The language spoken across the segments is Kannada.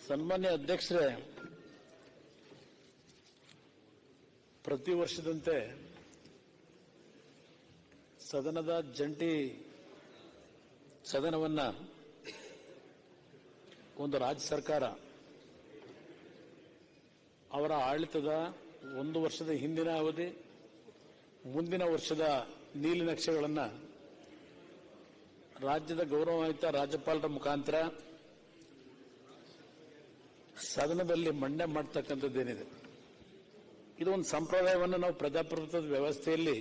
ಸನ್ಮಾನ್ಯ ಅಧ್ಯಕ್ಷರೇ, ಪ್ರತಿ ವರ್ಷದಂತೆ ಸದನದ ಜಂಟಿ ಸದನವನ್ನ ಒಂದು ರಾಜ್ಯ ಸರ್ಕಾರ ಅವರ ಆಡಳಿತದ ಒಂದು ವರ್ಷದ ಹಿಂದಿನ ಅವಧಿ, ಮುಂದಿನ ವರ್ಷದ ನೀಲಿನಕ್ಷೆಗಳನ್ನು ರಾಜ್ಯದ ಗೌರವಾನ್ವಿತ ರಾಜ್ಯಪಾಲರ ಮುಖಾಂತರ ಸದನದಲ್ಲಿ ಮಂಡನೆ ಮಾಡತಕ್ಕಂಥದ್ದೇನಿದೆ, ಇದು ಒಂದು ಸಂಪ್ರದಾಯವನ್ನು ನಾವು ಪ್ರಜಾಪ್ರಭುತ್ವದ ವ್ಯವಸ್ಥೆಯಲ್ಲಿ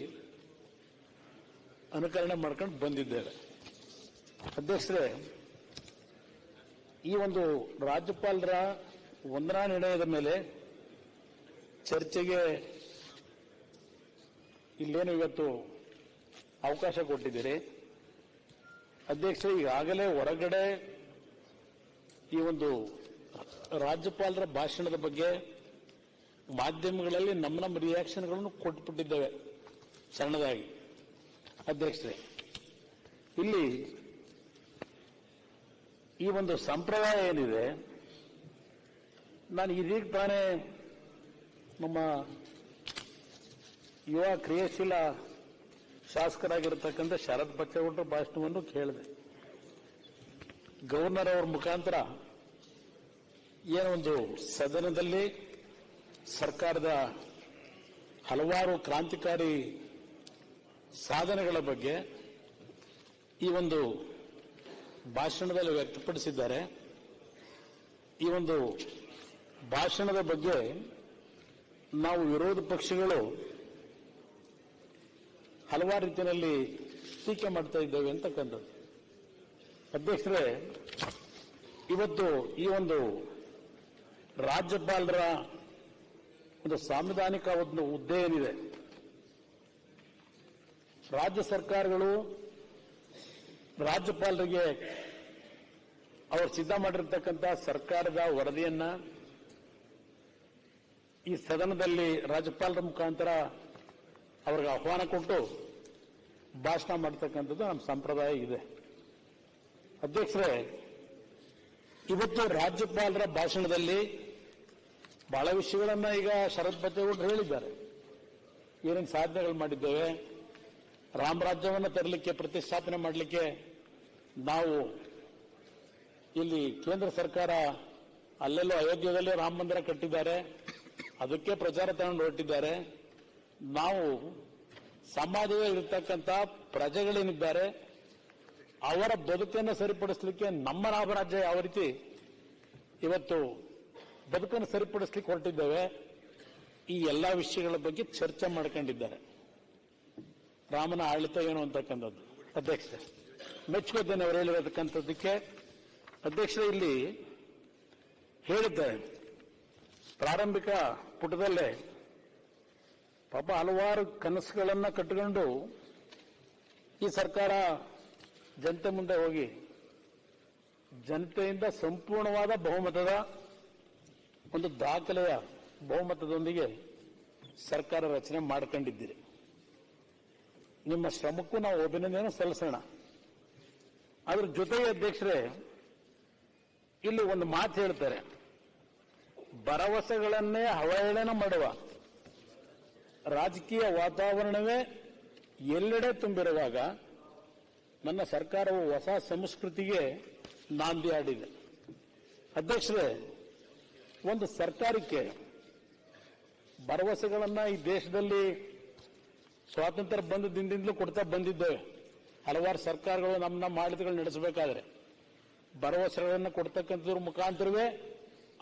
ಅನುಕರಣೆ ಮಾಡ್ಕೊಂಡು ಬಂದಿದ್ದೇವೆ. ಅಧ್ಯಕ್ಷರೇ, ಈ ಒಂದು ರಾಜ್ಯಪಾಲರ ವಂದನಾ ನಿರ್ಣಯದ ಮೇಲೆ ಚರ್ಚೆಗೆ ಇಲ್ಲೇನು ಇವತ್ತು ಅವಕಾಶ ಕೊಟ್ಟಿದ್ದೀರಿ. ಅಧ್ಯಕ್ಷರೇ, ಈಗಾಗಲೇ ಹೊರಗಡೆ ಈ ಒಂದು ರಾಜ್ಯಪಾಲರ ಭಾಷಣದ ಬಗ್ಗೆ ಮಾಧ್ಯಮಗಳಲ್ಲಿ ನಮ್ಮ ರಿಯಾಕ್ಷನ್ಗಳನ್ನು ಕೊಟ್ಟುಬಿಟ್ಟಿದ್ದೇವೆ ಸಣ್ಣದಾಗಿ. ಅಧ್ಯಕ್ಷರೇ, ಇಲ್ಲಿ ಈ ಒಂದು ಸಂಪ್ರದಾಯ ಏನಿದೆ, ನಾನು ಇದೀಗ ತಾನೇ ನಮ್ಮ ಯುವ ಕ್ರಿಯಾಶೀಲ ಶಾಸಕರಾಗಿರತಕ್ಕಂಥ ಶರತ್ ಬಚ್ಚೇಗೌಡರ ಭಾಷಣವನ್ನು ಕೇಳಿದೆ. ಗವರ್ನರ್ ಅವರ ಮುಖಾಂತರ ಏನೊಂದು ಸದನದಲ್ಲಿ ಸರ್ಕಾರದ ಹಲವಾರು ಕ್ರಾಂತಿಕಾರಿ ಸಾಧನೆಗಳ ಬಗ್ಗೆ ಈ ಒಂದು ಭಾಷಣದಲ್ಲಿ ವ್ಯಕ್ತಪಡಿಸಿದ್ದಾರೆ. ಈ ಒಂದು ಭಾಷಣದ ಬಗ್ಗೆ ನಾವು ವಿರೋಧ ಪಕ್ಷಗಳು ಹಲವಾರು ರೀತಿಯಲ್ಲಿ ಟೀಕೆ ಮಾಡ್ತಾ ಇದ್ದೇವೆ ಅಂತಕ್ಕಂಥದ್ದು. ಅಧ್ಯಕ್ಷರೇ, ಇವತ್ತು ಈ ಒಂದು ರಾಜ್ಯಪಾಲರ ಒಂದು ಸಾಂವಿಧಾನಿಕ ಒಂದು ಹುದ್ದೆ ಏನಿದೆ, ರಾಜ್ಯ ಸರ್ಕಾರಗಳು ರಾಜ್ಯಪಾಲರಿಗೆ ಅವರು ಸಿದ್ಧ ಮಾಡಿರ್ತಕ್ಕಂಥ ಸರ್ಕಾರದ ವರದಿಯನ್ನ ಈ ಸದನದಲ್ಲಿ ರಾಜ್ಯಪಾಲರ ಮುಖಾಂತರ ಅವ್ರಿಗೆ ಆಹ್ವಾನ ಕೊಟ್ಟು ಭಾಷಣ ಮಾಡತಕ್ಕಂಥದ್ದು ನಮ್ಮ ಸಂಪ್ರದಾಯ ಇದೆ. ಅಧ್ಯಕ್ಷರೇ, ಇವತ್ತು ರಾಜ್ಯಪಾಲರ ಭಾಷಣದಲ್ಲಿ ಬಹಳ ವಿಷಯಗಳನ್ನ ಈಗ ಶರತ್ ಬಚ್ಚೇಗೌಡರು ಹೇಳಿದ್ದಾರೆ. ಏನೇನು ಸಾಧನೆಗಳು ಮಾಡಿದ್ದೇವೆ, ರಾಮರಾಜ್ಯವನ್ನು ತರಲಿಕ್ಕೆ, ಪ್ರತಿಷ್ಠಾಪನೆ ಮಾಡಲಿಕ್ಕೆ ನಾವು ಇಲ್ಲಿ ಕೇಂದ್ರ ಸರ್ಕಾರ ಅಲ್ಲೆಲ್ಲೋ ಅಯೋಧ್ಯೆಯಲ್ಲಿ ರಾಮ ಮಂದಿರ ಕಟ್ಟಿದ್ದಾರೆ, ಅದಕ್ಕೆ ಪ್ರಚಾರ ತಗೊಂಡು ಹೊರಟಿದ್ದಾರೆ. ನಾವು ಸಮಾಜದಲ್ಲಿ ಇರತಕ್ಕಂಥ ಪ್ರಜೆಗಳೇನಿದ್ದಾರೆ ಅವರ ಬದುಕನ್ನು ಸರಿಪಡಿಸಲಿಕ್ಕೆ ನಮ್ಮ ರಾಮರಾಜ್ಯ ಯಾವ ರೀತಿ ಇವತ್ತು ಬದುಕನ್ನು ಸರಿಪಡಿಸಲಿಕ್ಕೆ ಹೊರಟಿದ್ದೇವೆ, ಈ ಎಲ್ಲಾ ವಿಷಯಗಳ ಬಗ್ಗೆ ಚರ್ಚೆ ಮಾಡ್ಕೊಂಡಿದ್ದಾರೆ. ರಾಮನ ಆಡಳಿತ ಏನು ಅಂತಕ್ಕಂಥದ್ದು. ಅಧ್ಯಕ್ಷರೇ, ಮೆಚ್ಚುಕೋತೇನೆ ಅವರು ಹೇಳಿರತಕ್ಕಂಥದ್ದಕ್ಕೆ. ಅಧ್ಯಕ್ಷರೇ, ಇಲ್ಲಿ ಹೇಳಿದ್ದಾರೆ ಪ್ರಾರಂಭಿಕ ಪುಟದಲ್ಲೇ ಪಾಪ ಹಲವಾರು ಕನಸುಗಳನ್ನ ಕಟ್ಟಿಕೊಂಡು ಈ ಸರ್ಕಾರ ಜನತೆ ಮುಂದೆ ಹೋಗಿ ಜನತೆಯಿಂದ ಸಂಪೂರ್ಣವಾದ ಬಹುಮತದ ಒಂದು ದಾಖಲೆಯ ಬಹುಮತದೊಂದಿಗೆ ಸರ್ಕಾರ ರಚನೆ ಮಾಡ್ಕೊಂಡಿದ್ದೀರಿ. ನಿಮ್ಮ ಶ್ರಮಕ್ಕೂ ನಾವು ಅಭಿನಂದನೆ ಸಲ್ಲಿಸೋಣ. ಅದ್ರ ಜೊತೆಗೆ ಅಧ್ಯಕ್ಷರೇ, ಇಲ್ಲಿ ಒಂದು ಮಾತು ಹೇಳ್ತಾರೆ, ಭರವಸೆಗಳನ್ನೇ ಅವಹೇಳನ ಮಾಡುವ ರಾಜಕೀಯ ವಾತಾವರಣವೇ ಎಲ್ಲೆಡೆ ತುಂಬಿರುವಾಗ ನನ್ನ ಸರ್ಕಾರವು ಹೊಸ ಸಂಸ್ಕೃತಿಗೆ ನಾಂದಿ ಹಾಡಿದೆ. ಅಧ್ಯಕ್ಷರೇ, ಒಂದು ಸರ್ಕಾರಕ್ಕೆ ಭರವಸೆಗಳನ್ನ ಈ ದೇಶದಲ್ಲಿ ಸ್ವಾತಂತ್ರ್ಯ ಬಂದ ದಿನದಿಂದಲೂ ಕೊಡ್ತಾ ಬಂದಿದ್ದೇವೆ. ಹಲವಾರು ಸರ್ಕಾರಗಳು ನಮ್ಮ ಆಡಳಿತಗಳು ನಡೆಸಬೇಕಾದ್ರೆ ಭರವಸೆಗಳನ್ನು ಕೊಡ್ತಕ್ಕಂಥದ್ರ ಮುಖಾಂತರವೇ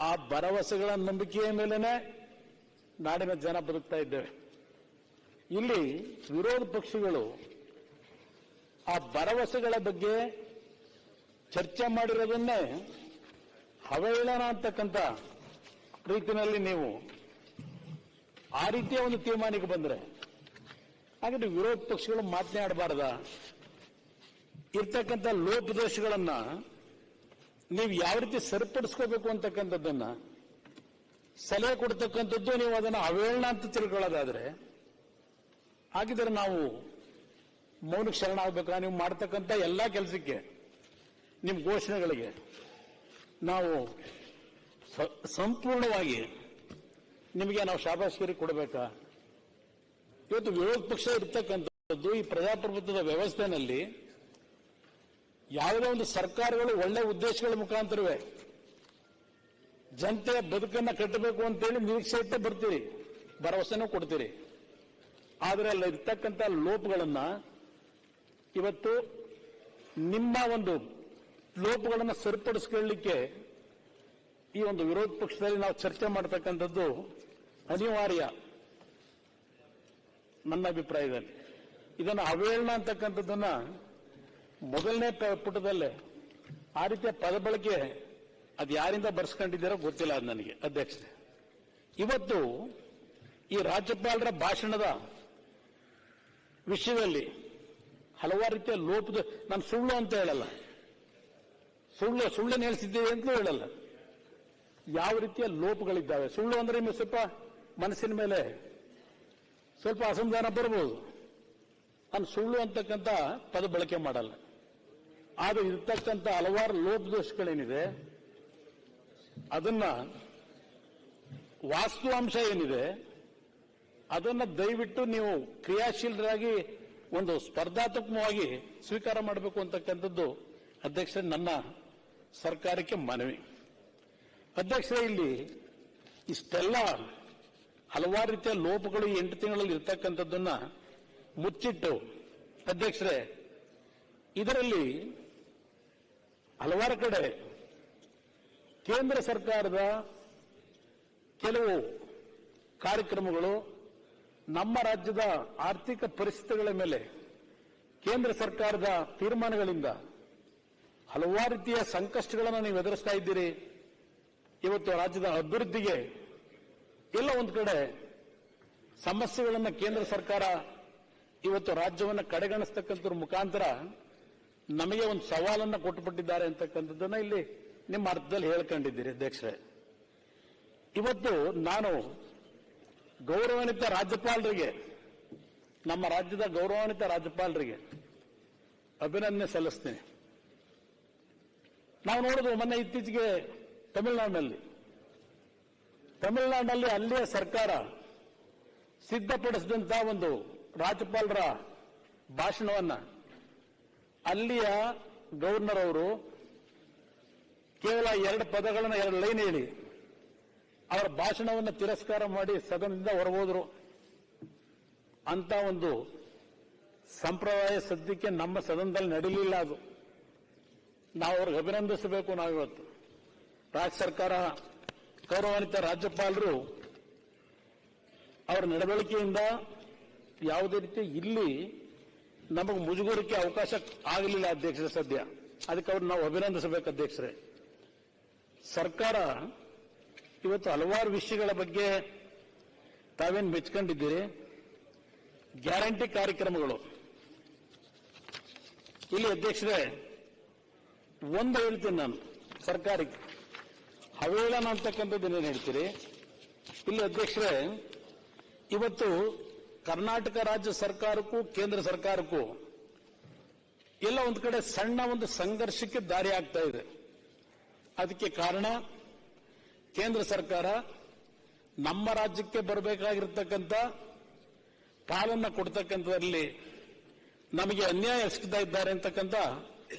ಆ ಭರವಸೆಗಳ ನಂಬಿಕೆಯ ಮೇಲೇನೆ ನಾಡಿನ ಜನ ಬದುಕ್ತಾ ಇದ್ದೇವೆ. ಇಲ್ಲಿ ವಿರೋಧ ಪಕ್ಷಗಳು ಆ ಭರವಸೆಗಳ ಬಗ್ಗೆ ಚರ್ಚೆ ಮಾಡಿರೋದನ್ನೇ ಅವಹೇಳನ ಅಂತಕ್ಕಂಥ ರೀತಿಯಲ್ಲಿ ನೀವು ಆ ರೀತಿಯ ಒಂದು ತೀರ್ಮಾನಕ್ಕೆ ಬಂದ್ರೆ ಹಾಗಾದ್ರೆ ವಿರೋಧ ಪಕ್ಷಗಳು ಮಾತನಾಡಬಾರ್ದ? ಇರ್ತಕ್ಕಂಥ ಲೋಪದೋಷಗಳನ್ನ ನೀವು ಯಾವ ರೀತಿ ಸರಿಪಡಿಸ್ಕೋಬೇಕು ಅಂತಕ್ಕಂಥದ್ದನ್ನ ಸಲಹೆ ಕೊಡ್ತಕ್ಕಂಥದ್ದು ನೀವು ಅದನ್ನು ಅವಹೇಳನ ಅಂತ ತಿಳ್ಕೊಳ್ಳೋದಾದ್ರೆ ಹಾಗಿದ್ರೆ ನಾವು ಮೌನಕ್ಕೆ ಶರಣಾಗಬೇಕಾ? ನೀವು ಮಾಡ್ತಕ್ಕಂಥ ಎಲ್ಲಾ ಕೆಲಸಕ್ಕೆ, ನಿಮ್ಮ ಘೋಷಣೆಗಳಿಗೆ ನಾವು ಸಂಪೂರ್ಣವಾಗಿ ನಿಮಗೆ ನಾವು ಶಾಬಾಷ್ಗಿರಿ ಕೊಡಬೇಕಾ? ಇವತ್ತು ವಿರೋಧ ಪಕ್ಷ ಇರ್ತಕ್ಕಂಥದ್ದು ಈ ಪ್ರಜಾಪ್ರಭುತ್ವದ ವ್ಯವಸ್ಥೆನಲ್ಲಿ ಯಾವುದೇ ಒಂದು ಸರ್ಕಾರಗಳು ಒಳ್ಳೆ ಉದ್ದೇಶಗಳ ಮುಖಾಂತರವೇ ಜನತೆಯ ಬದುಕನ್ನ ಕಟ್ಟಬೇಕು ಅಂತೇಳಿ ನಿರೀಕ್ಷೆ ಇಟ್ಟೇ ಬರ್ತೀರಿ, ಭರವಸೆನೂ ಕೊಡ್ತೀರಿ. ಆದರೆ ಅಲ್ಲಿ ಇರ್ತಕ್ಕಂಥ ಲೋಪಗಳನ್ನ ಇವತ್ತು ನಿಮ್ಮ ಒಂದು ಲೋಪಗಳನ್ನು ಸರಿಪಡಿಸ್ಕೊಳ್ಳಿಕ್ಕೆ ಈ ಒಂದು ವಿರೋಧ ಪಕ್ಷದಲ್ಲಿ ನಾವು ಚರ್ಚೆ ಮಾಡತಕ್ಕಂಥದ್ದು ಅನಿವಾರ್ಯ ನನ್ನ ಅಭಿಪ್ರಾಯದಲ್ಲಿ. ಇದನ್ನು ಅವೇಳನ ಅಂತಕ್ಕಂಥದ್ದನ್ನ ಮೊದಲನೇ ಪುಟದಲ್ಲೇ ಆ ರೀತಿಯ ಪದ ಬಳಕೆ ಅದು ಯಾರಿಂದ ಬರ್ಸ್ಕೊಂಡಿದ್ದೀರೋ ಗೊತ್ತಿಲ್ಲ ಅದು ನನಗೆ. ಅಧ್ಯಕ್ಷರೇ, ಇವತ್ತು ಈ ರಾಜ್ಯಪಾಲರ ಭಾಷಣದ ವಿಷಯದಲ್ಲಿ ಹಲವಾರು ರೀತಿಯ ಲೋಪದ, ನಾನು ಸುಳ್ಳು ಅಂತ ಹೇಳಲ್ಲ, ಸುಳ್ಳನ್ನು ಹೇಳಿಸಿದ್ದೇವೆ ಅಂತಲೂ ಹೇಳಲ್ಲ. ಯಾವ ರೀತಿಯ ಲೋಪಗಳಿದ್ದಾವೆ, ಸುಳ್ಳು ಅಂದ್ರೆ ನಿಮಗೆ ಸ್ವಲ್ಪ ಮನಸ್ಸಿನ ಮೇಲೆ ಸ್ವಲ್ಪ ಅಸಮಾಧಾನ ಬರಬಹುದು. ನಾನು ಸುಳ್ಳು ಅಂತಕ್ಕಂಥ ಪದ ಬಳಕೆ ಮಾಡಲ್ಲ. ಆದ್ರೆ ಇರ್ತಕ್ಕಂಥ ಹಲವಾರು ಲೋಪದೋಷಗಳೇನಿದೆ ಅದನ್ನ, ವಾಸ್ತವಾಂಶ ಏನಿದೆ ಅದನ್ನ ದಯವಿಟ್ಟು ನೀವು ಕ್ರಿಯಾಶೀಲರಾಗಿ ಒಂದು ಸ್ಪರ್ಧಾತ್ಮಕವಾಗಿ ಸ್ವೀಕಾರ ಮಾಡಬೇಕು ಅಂತಕ್ಕಂಥದ್ದು ಅಧ್ಯಕ್ಷರೇ ನನ್ನ ಸರ್ಕಾರಕ್ಕೆ ಮನವಿ. ಅಧ್ಯಕ್ಷರೇ, ಇಲ್ಲಿ ಇಷ್ಟೆಲ್ಲ ಹಲವಾರು ರೀತಿಯ ಲೋಪಗಳು 8 ತಿಂಗಳಲ್ಲಿ ಇರ್ತಕ್ಕಂಥದ್ದನ್ನ ಮುಚ್ಚಿಟ್ಟು ಅಧ್ಯಕ್ಷರೇ, ಇದರಲ್ಲಿ ಹಲವಾರು ಕಡೆ ಕೇಂದ್ರ ಸರ್ಕಾರದ ಕೆಲವು ಕಾರ್ಯಕ್ರಮಗಳು ನಮ್ಮ ರಾಜ್ಯದ ಆರ್ಥಿಕ ಪರಿಸ್ಥಿತಿಗಳ ಮೇಲೆ ಕೇಂದ್ರ ಸರ್ಕಾರದ ತೀರ್ಮಾನಗಳಿಂದ ಹಲವಾರು ರೀತಿಯ ಸಂಕಷ್ಟಗಳನ್ನು ನೀವು ಎದುರಿಸ್ತಾ ಇದ್ದೀರಿ. ಇವತ್ತು ರಾಜ್ಯದ ಅಭಿವೃದ್ಧಿಗೆ ಎಲ್ಲ ಒಂದು ಕಡೆ ಸಮಸ್ಯೆಗಳನ್ನು ಕೇಂದ್ರ ಸರ್ಕಾರ ಇವತ್ತು ರಾಜ್ಯವನ್ನು ಕಡೆಗಣಿಸ್ತಕ್ಕಂಥದ್ರ ಮುಖಾಂತರ ನಮಗೆ ಒಂದು ಸವಾಲನ್ನು ಕೊಟ್ಟುಬಿಟ್ಟಿದ್ದಾರೆ ಅಂತಕ್ಕಂಥದ್ದನ್ನ ಇಲ್ಲಿ ನಿಮ್ಮ ಅರ್ಥದಲ್ಲಿ ಹೇಳ್ಕೊಂಡಿದ್ದೀರಿ. ಅಧ್ಯಕ್ಷರೇ, ಇವತ್ತು ನಾನು ಗೌರವಾನ್ವಿತ ರಾಜ್ಯಪಾಲರಿಗೆ, ನಮ್ಮ ರಾಜ್ಯದ ಗೌರವಾನ್ವಿತ ರಾಜ್ಯಪಾಲರಿಗೆ ಅಭಿನಂದನೆ ಸಲ್ಲಿಸ್ತೇನೆ. ನಾವು ನೋಡಿದ್ವು ಮೊನ್ನೆ ಇತ್ತೀಚೆಗೆ ತಮಿಳುನಾಡಿನಲ್ಲಿ ಅಲ್ಲಿಯ ಸರ್ಕಾರ ಸಿದ್ಧಪಡಿಸಿದಂತಹ ಒಂದು ರಾಜ್ಯಪಾಲರ ಭಾಷಣವನ್ನ ಅಲ್ಲಿಯ ಗವರ್ನರ್ ಅವರು ಕೇವಲ 2 ಪದಗಳನ್ನು 2 ಲೈನ್ ಹೇಳಿ ಅವರ ಭಾಷಣವನ್ನು ತಿರಸ್ಕಾರ ಮಾಡಿ ಸದನದಿಂದ ಹೊರಗೋದ್ರು. ಅಂತ ಒಂದು ಸಂಪ್ರದಾಯ ಸದ್ಯಕ್ಕೆ ನಮ್ಮ ಸದನದಲ್ಲಿ ನಡೆಯಲಿಲ್ಲ. ಅದು ನಾವು ಅವ್ರಿಗೆ ಅಭಿನಂದಿಸಬೇಕು. ನಾವಿವತ್ತು ರಾಜ್ಯ ಸರ್ಕಾರ, ಗೌರವಾನ್ವಿತ ರಾಜ್ಯಪಾಲರು ಅವರ ನಡವಳಿಕೆಯಿಂದ ಯಾವುದೇ ರೀತಿ ಇಲ್ಲಿ ನಮಗೆ ಮುಜುಗರಕ್ಕೆ ಅವಕಾಶ ಆಗಲಿಲ್ಲ ಅಧ್ಯಕ್ಷರೇ ಸದ್ಯ. ಅದಕ್ಕೆ ಅವ್ರು ನಾವು ಅಭಿನಂದಿಸಬೇಕು ಅಧ್ಯಕ್ಷರೇ. ಸರ್ಕಾರ ಇವತ್ತು ಹಲವಾರು ವಿಷಯಗಳ ಬಗ್ಗೆ ತಾವೇನು ಮೆಚ್ಕೊಂಡಿದ್ದೀರಿ. ಗ್ಯಾರಂಟಿ ಕಾರ್ಯಕ್ರಮಗಳು ಇಲ್ಲಿ ಅಧ್ಯಕ್ಷರೇ ಒಂದು ಹೇಳ್ತೀನಿ ನಾನು, ಸರ್ಕಾರಕ್ಕೆ ಅವೇಳನ ಅಂತಕ್ಕಂಥದ್ದು ಏನೇನು ಹೇಳ್ತೀರಿ ಇಲ್ಲಿ ಅಧ್ಯಕ್ಷರೇ. ಇವತ್ತು ಕರ್ನಾಟಕ ರಾಜ್ಯ ಸರ್ಕಾರಕ್ಕೂ ಕೇಂದ್ರ ಸರ್ಕಾರಕ್ಕೂ ಎಲ್ಲ ಒಂದು ಕಡೆ ಸಣ್ಣ ಒಂದು ಸಂಘರ್ಷಕ್ಕೆ ದಾರಿ ಆಗ್ತಾ ಇದೆ. ಅದಕ್ಕೆ ಕಾರಣ ಕೇಂದ್ರ ಸರ್ಕಾರ ನಮ್ಮ ರಾಜ್ಯಕ್ಕೆ ಬರಬೇಕಾಗಿರ್ತಕ್ಕಂಥ ಪಾಲನ್ನ ಕೊಡ್ತಕ್ಕಂಥದ್ರಲ್ಲಿ ನಮಗೆ ಅನ್ಯಾಯ ಎಸಗ್ತಾ ಇದ್ದಾರೆ ಅಂತಕ್ಕಂಥ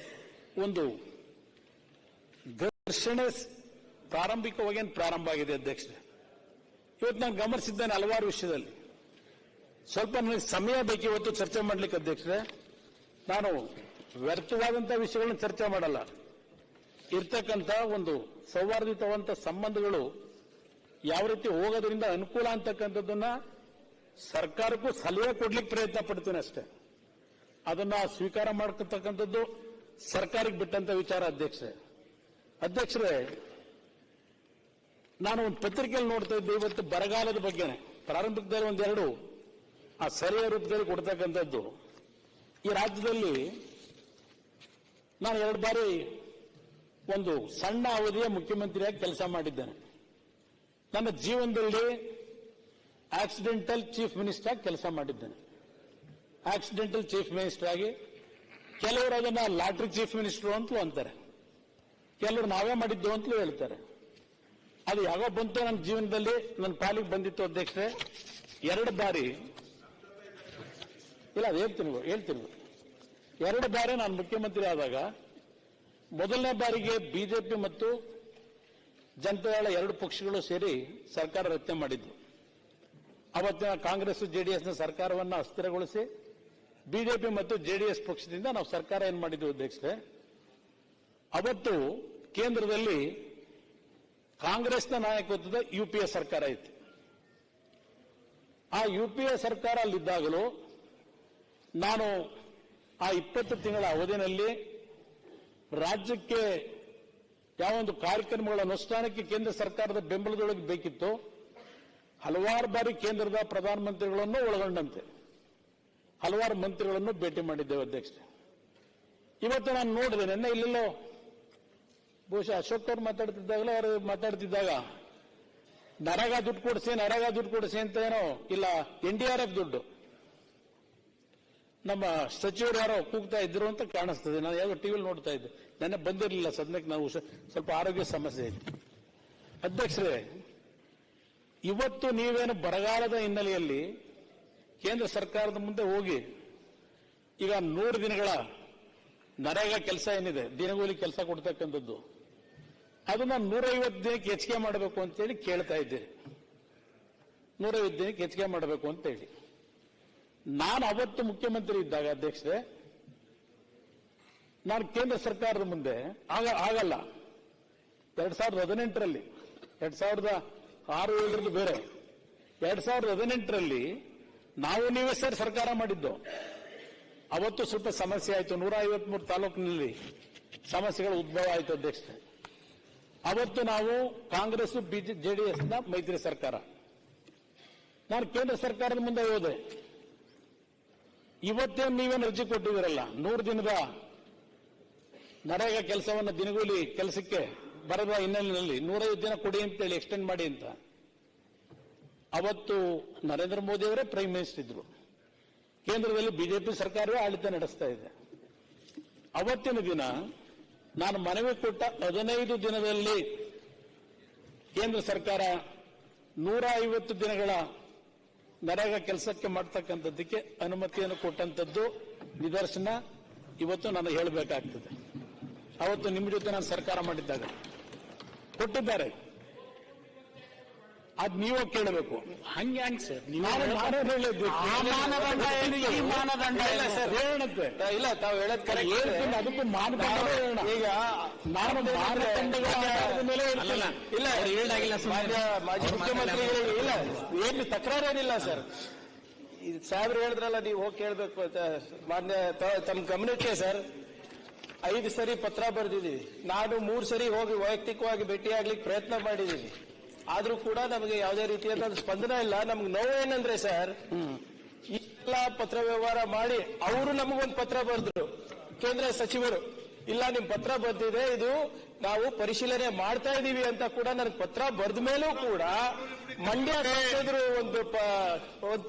ಒಂದು ಘರ್ಷಣೆ ಪ್ರಾರಂಭಿಕವಾಗಿ ಪ್ರಾರಂಭ ಆಗಿದೆ ಅಧ್ಯಕ್ಷರೇ. ಇವತ್ತು ನಾನು ಗಮನಿಸಿದ್ದೇನೆ ಹಲವಾರು ವಿಷಯದಲ್ಲಿ. ಸ್ವಲ್ಪ ನನಗೆ ಸಮಯ ಬೇಕು ಇವತ್ತು ಚರ್ಚೆ ಮಾಡಲಿಕ್ಕೆ ಅಧ್ಯಕ್ಷರೇ. ನಾನು ವ್ಯರ್ಥವಾದಂತಹ ವಿಷಯಗಳನ್ನು ಚರ್ಚೆ ಮಾಡಲ್ಲ. ಇರ್ತಕ್ಕಂಥ ಒಂದು ಸೌಹಾರ್ದಯುತವಂತ ಸಂಬಂಧಗಳು ಯಾವ ರೀತಿ ಹೋಗೋದ್ರಿಂದ ಅನುಕೂಲ ಅಂತಕ್ಕಂಥದ್ದನ್ನ ಸರ್ಕಾರಕ್ಕೂ ಸಲಹೆ ಕೊಡ್ಲಿಕ್ಕೆ ಪ್ರಯತ್ನ ಪಡ್ತೀನಿ ಅಷ್ಟೇ. ಅದನ್ನ ಸ್ವೀಕಾರ ಮಾಡ್ಕೊತಕ್ಕಂಥದ್ದು ಸರ್ಕಾರಕ್ಕೆ ಬಿಟ್ಟಂತ ವಿಚಾರ ಅಧ್ಯಕ್ಷರೇ. ನಾನು ಒಂದು ಪತ್ರಿಕೆಯಲ್ಲಿ ನೋಡ್ತಾ ಇದ್ದೆ ಇವತ್ತು ಬರಗಾಲದ ಬಗ್ಗೆನೆ ಪ್ರಾರಂಭಿಕದಲ್ಲಿ ಒಂದೆರಡು ಆ ಸರಿಯಾದ ರೂಪದಲ್ಲಿ ಕೊಡ್ತಕ್ಕಂಥದ್ದು. ಈ ರಾಜ್ಯದಲ್ಲಿ ನಾನು 2 ಬಾರಿ ಒಂದು ಸಣ್ಣ ಅವಧಿಯ ಮುಖ್ಯಮಂತ್ರಿಯಾಗಿ ಕೆಲಸ ಮಾಡಿದ್ದೇನೆ. ನನ್ನ ಜೀವನದಲ್ಲಿ ಆಕ್ಸಿಡೆಂಟಲ್ ಚೀಫ್ ಮಿನಿಸ್ಟರ್ ಆಗಿ ಕೆಲಸ ಮಾಡಿದ್ದೇನೆ. ಆಕ್ಸಿಡೆಂಟಲ್ ಚೀಫ್ ಮಿನಿಸ್ಟರ್ ಆಗಿ ಕೆಲವರು ಅದನ್ನ ಲಾಟ್ರಿ ಚೀಫ್ ಮಿನಿಸ್ಟರ್ ಅಂತಲೂ ಅಂತಾರೆ, ಕೆಲವರು ನಾವೇ ಮಾಡಿದ್ದು ಅಂತಲೂ ಹೇಳ್ತಾರೆ. ಅದು ಯಾವಾಗ ಬಂತು ನನ್ನ ಜೀವನದಲ್ಲಿ ನನ್ನ ಪಾಲಿಗೆ ಬಂದಿತ್ತು ಅಧ್ಯಕ್ಷರೇ. 2 ಬಾರಿ ಇಲ್ಲ, ಅದು ಹೇಳ್ತೀನಿ 2 ಬಾರಿ ನಾನು ಮುಖ್ಯಮಂತ್ರಿ ಆದಾಗ ಮೊದಲನೇ ಬಾರಿಗೆ ಬಿಜೆಪಿ ಮತ್ತು ಜನತಾದಳ 2 ಪಕ್ಷಗಳು ಸೇರಿ ಸರ್ಕಾರ ರಚನೆ ಮಾಡಿದ್ದು. ಅವತ್ತಿನ ಕಾಂಗ್ರೆಸ್ ಜೆಡಿಎಸ್ನ ಸರ್ಕಾರವನ್ನು ಅಸ್ಥಿರಗೊಳಿಸಿ ಬಿಜೆಪಿ ಮತ್ತು ಜೆಡಿಎಸ್ ಪಕ್ಷದಿಂದ ನಾವು ಸರ್ಕಾರ ಏನ್ ಮಾಡಿದ್ವಿ ಅಧ್ಯಕ್ಷರೇ, ಅವತ್ತು ಕೇಂದ್ರದಲ್ಲಿ ಕಾಂಗ್ರೆಸ್ನ ನಾಯಕತ್ವದ ಯುಪಿಎ ಸರ್ಕಾರ ಇತ್ತು. ಆ ಯುಪಿಎ ಸರ್ಕಾರ ಅಲ್ಲಿದ್ದಾಗಲೂ ನಾನು ಆ 20 ತಿಂಗಳ ಅವಧಿಯಲ್ಲಿ ರಾಜ್ಯಕ್ಕೆ ಯಾವೊಂದು ಕಾರ್ಯಕ್ರಮಗಳ ಅನುಷ್ಠಾನಕ್ಕೆ ಕೇಂದ್ರ ಸರ್ಕಾರದ ಬೆಂಬಲದೊಳಗೆ ಬೇಕಿತ್ತು, ಹಲವಾರು ಬಾರಿ ಕೇಂದ್ರದ ಪ್ರಧಾನಮಂತ್ರಿಗಳನ್ನು ಒಳಗೊಂಡಂತೆ ಹಲವಾರು ಮಂತ್ರಿಗಳನ್ನು ಭೇಟಿ ಮಾಡಿದ್ದೇವೆ ಅಧ್ಯಕ್ಷರೇ. ಇವತ್ತು ನಾನು ನೋಡಿದೆ, ನಿನ್ನೆ ಇಲ್ಲೆಲ್ಲೋ ಬಹುಶಃ ಅಶೋಕ್ ಅವರು ಮಾತಾಡ್ತಿದ್ದಾಗಲೇ ಅವರು ಮಾತಾಡ್ತಿದ್ದಾಗ ನರೇಗಾ ದುಡ್ಡು ಕೊಡಿಸಿ ಅಂತ ಏನೋ ಇಲ್ಲ, NDRF ದುಡ್ಡು ನಮ್ಮ ಸಚಿವರು ಯಾರೋ ಕೂಗ್ತಾ ಇದ್ರು ಅಂತ ಕಾಣಿಸ್ತದೆ. ನಾನು ಯಾವ್ದೋ ಟಿವಿಲಿ ನೋಡ್ತಾ ಇದ್ದೆ, ನೆನ್ನೆ ಬಂದಿರಲಿಲ್ಲ ಸದ್ಯಕ್ಕೆ, ನಾವು ಸ್ವಲ್ಪ ಆರೋಗ್ಯ ಸಮಸ್ಯೆ ಇದೆ. ಅಧ್ಯಕ್ಷರೇ, ಇವತ್ತು ನೀವೇನು ಬರಗಾಲದ ಹಿನ್ನೆಲೆಯಲ್ಲಿ ಕೇಂದ್ರ ಸರ್ಕಾರದ ಮುಂದೆ ಹೋಗಿ ಈಗ 100 ದಿನಗಳ ನರೇಗಾ ಕೆಲಸ ಏನಿದೆ, ದಿನಗೂಲಿ ಕೆಲಸ ಕೊಡ್ತಕ್ಕಂಥದ್ದು, ಅದನ್ನ 150 ದಿನಕ್ಕೆ ಹೆಚ್ಚಿಗೆ ಮಾಡಬೇಕು ಅಂತೇಳಿ ಕೇಳ್ತಾ ಇದ್ದೀರಿ. 150 ದಿನಕ್ಕೆ ಹೆಚ್ಚಿಗೆ ಮಾಡಬೇಕು ಅಂತೇಳಿ ನಾನು ಅವತ್ತು ಮುಖ್ಯಮಂತ್ರಿ ಇದ್ದಾಗ ಅಧ್ಯಕ್ಷರೇ, ನಾನು ಕೇಂದ್ರ ಸರ್ಕಾರದ ಮುಂದೆ ಆಗಲ್ಲ 2018ರಲ್ಲಿ 2006-2007 ಬೇರೆ 2018ರಲ್ಲಿ ನಾವು ನೀವೇ ಸೇರಿ ಸರ್ಕಾರ ಮಾಡಿದ್ದು. ಅವತ್ತು ಸ್ವಲ್ಪ ಸಮಸ್ಯೆ ಆಯಿತು, 153 ತಾಲೂಕಿನಲ್ಲಿ ಸಮಸ್ಯೆಗಳು ಉದ್ಭವ ಆಯಿತು ಅಧ್ಯಕ್ಷರೇ. ಅವತ್ತು ನಾವು ಕಾಂಗ್ರೆಸ್ ಜೆಡಿಎಸ್ನ ಮೈತ್ರಿ ಸರ್ಕಾರ, ನಾನು ಕೇಂದ್ರ ಸರ್ಕಾರದ ಮುಂದೆ ಹೋದೆ. ಇವತ್ತೇನು ನೀವೇನು ಅರ್ಜಿ ಕೊಟ್ಟಿದ್ದೀರಲ್ಲ, 100 ದಿನದ ನರೇಗಾ ಕೆಲಸವನ್ನು ದಿನಗೂಲಿ ಕೆಲಸಕ್ಕೆ ಬರದ ಹಿನ್ನೆಲೆಯಲ್ಲಿ 150 ದಿನ ಕೊಡಿ ಅಂತೇಳಿ ಎಕ್ಸ್ಟೆಂಡ್ ಮಾಡಿ ಅಂತ ಅವತ್ತು ನರೇಂದ್ರ ಮೋದಿ ಅವರೇ ಪ್ರೈಮ್ ಮಿನಿಸ್ಟರ್ ಇದ್ರು. ಕೇಂದ್ರದಲ್ಲಿ ಬಿಜೆಪಿ ಸರ್ಕಾರವೇ ಆಡಳಿತ ನಡೆಸ್ತಾ ಇದೆ. ಅವತ್ತಿನ ದಿನ ನಾನು ಮನವಿ ಕೊಟ್ಟ 15 ದಿನದಲ್ಲಿ ಕೇಂದ್ರ ಸರ್ಕಾರ 150 ದಿನಗಳ ನರೇಗಾ ಕೆಲಸಕ್ಕೆ ಮಾಡ್ತಕ್ಕಂಥದ್ದಕ್ಕೆ ಅನುಮತಿಯನ್ನು ಕೊಟ್ಟಂತದ್ದು ನಿದರ್ಶನ ಇವತ್ತು ನಾನು ಹೇಳಬೇಕಾಗ್ತದೆ. ಅವತ್ತು ನಿಮ್ಮ ಜೊತೆ ನಾನು ಸರ್ಕಾರ ಮಾಡಿದ್ದಾಗ ಕೊಟ್ಟಿದ್ದಾರೆ, ಅದ್ ನೀವು ಕೇಳಬೇಕು. ಹಂಗೆ ಸರ್, ಹೇಳಂತೆ ಇಲ್ಲ ತಾವು ಹೇಳದ್ ಕರೆಕ್ಟ್. ಅದಕ್ಕೂ ಮಾನದಂಡ ಈಗ ನಾನು ಮಾನದಂಡಗಳ ಮೇಲೆ ಇಲ್ಲ ಹೇಳಾಗಿಲ್ಲ ಮಾಜಿ ಮುಖ್ಯಮಂತ್ರಿಗಳಿಗೆ ಇಲ್ಲ ಏನು ತಕರಾರೇನಿಲ್ಲ ಸರ್. ಸಾಹೇಬ್ರು ಹೇಳಿದ್ರಲ್ಲ, ನೀವು ಹೋಗಿ ಕೇಳಬೇಕು ಅಂತ. ಮಾನ್ಯ ತಮ್ಮ ಗಮನಕ್ಕೆ ಸರ್, 5 ಸರಿ ಪತ್ರ ಬರೆದಿದ್ದೀವಿ. ನಾನು 3 ಸರಿ ಹೋಗಿ ವೈಯಕ್ತಿಕವಾಗಿ ಭೇಟಿಯಾಗ್ಲಿಕ್ಕೆ ಪ್ರಯತ್ನ ಮಾಡಿದ್ದೀನಿ. ಆದ್ರೂ ಕೂಡ ನಮಗೆ ಯಾವುದೇ ರೀತಿಯಾದ ಸ್ಪಂದನ ಇಲ್ಲ. ನಮ್ಗೆ ನೋವೇನಂದ್ರೆ ಸರ್, ಎಲ್ಲ ಪತ್ರ ವ್ಯವಹಾರ ಮಾಡಿ ಅವರು ನಮಗೊಂದು ಪತ್ರ ಬರೆದ್ರು, ಕೇಂದ್ರ ಸಚಿವರು, ಇಲ್ಲ ನಿಮ್ ಪತ್ರ ಬರ್ದಿದೆ, ಇದು ನಾವು ಪರಿಶೀಲನೆ ಮಾಡ್ತಾ ಇದೀವಿ ಅಂತ ಕೂಡ ನನಗೆ ಪತ್ರ ಬರೆದ ಮೇಲೂ ಕೂಡ ಮಂಡ್ಯ ಸಂಸದರು ಒಂದು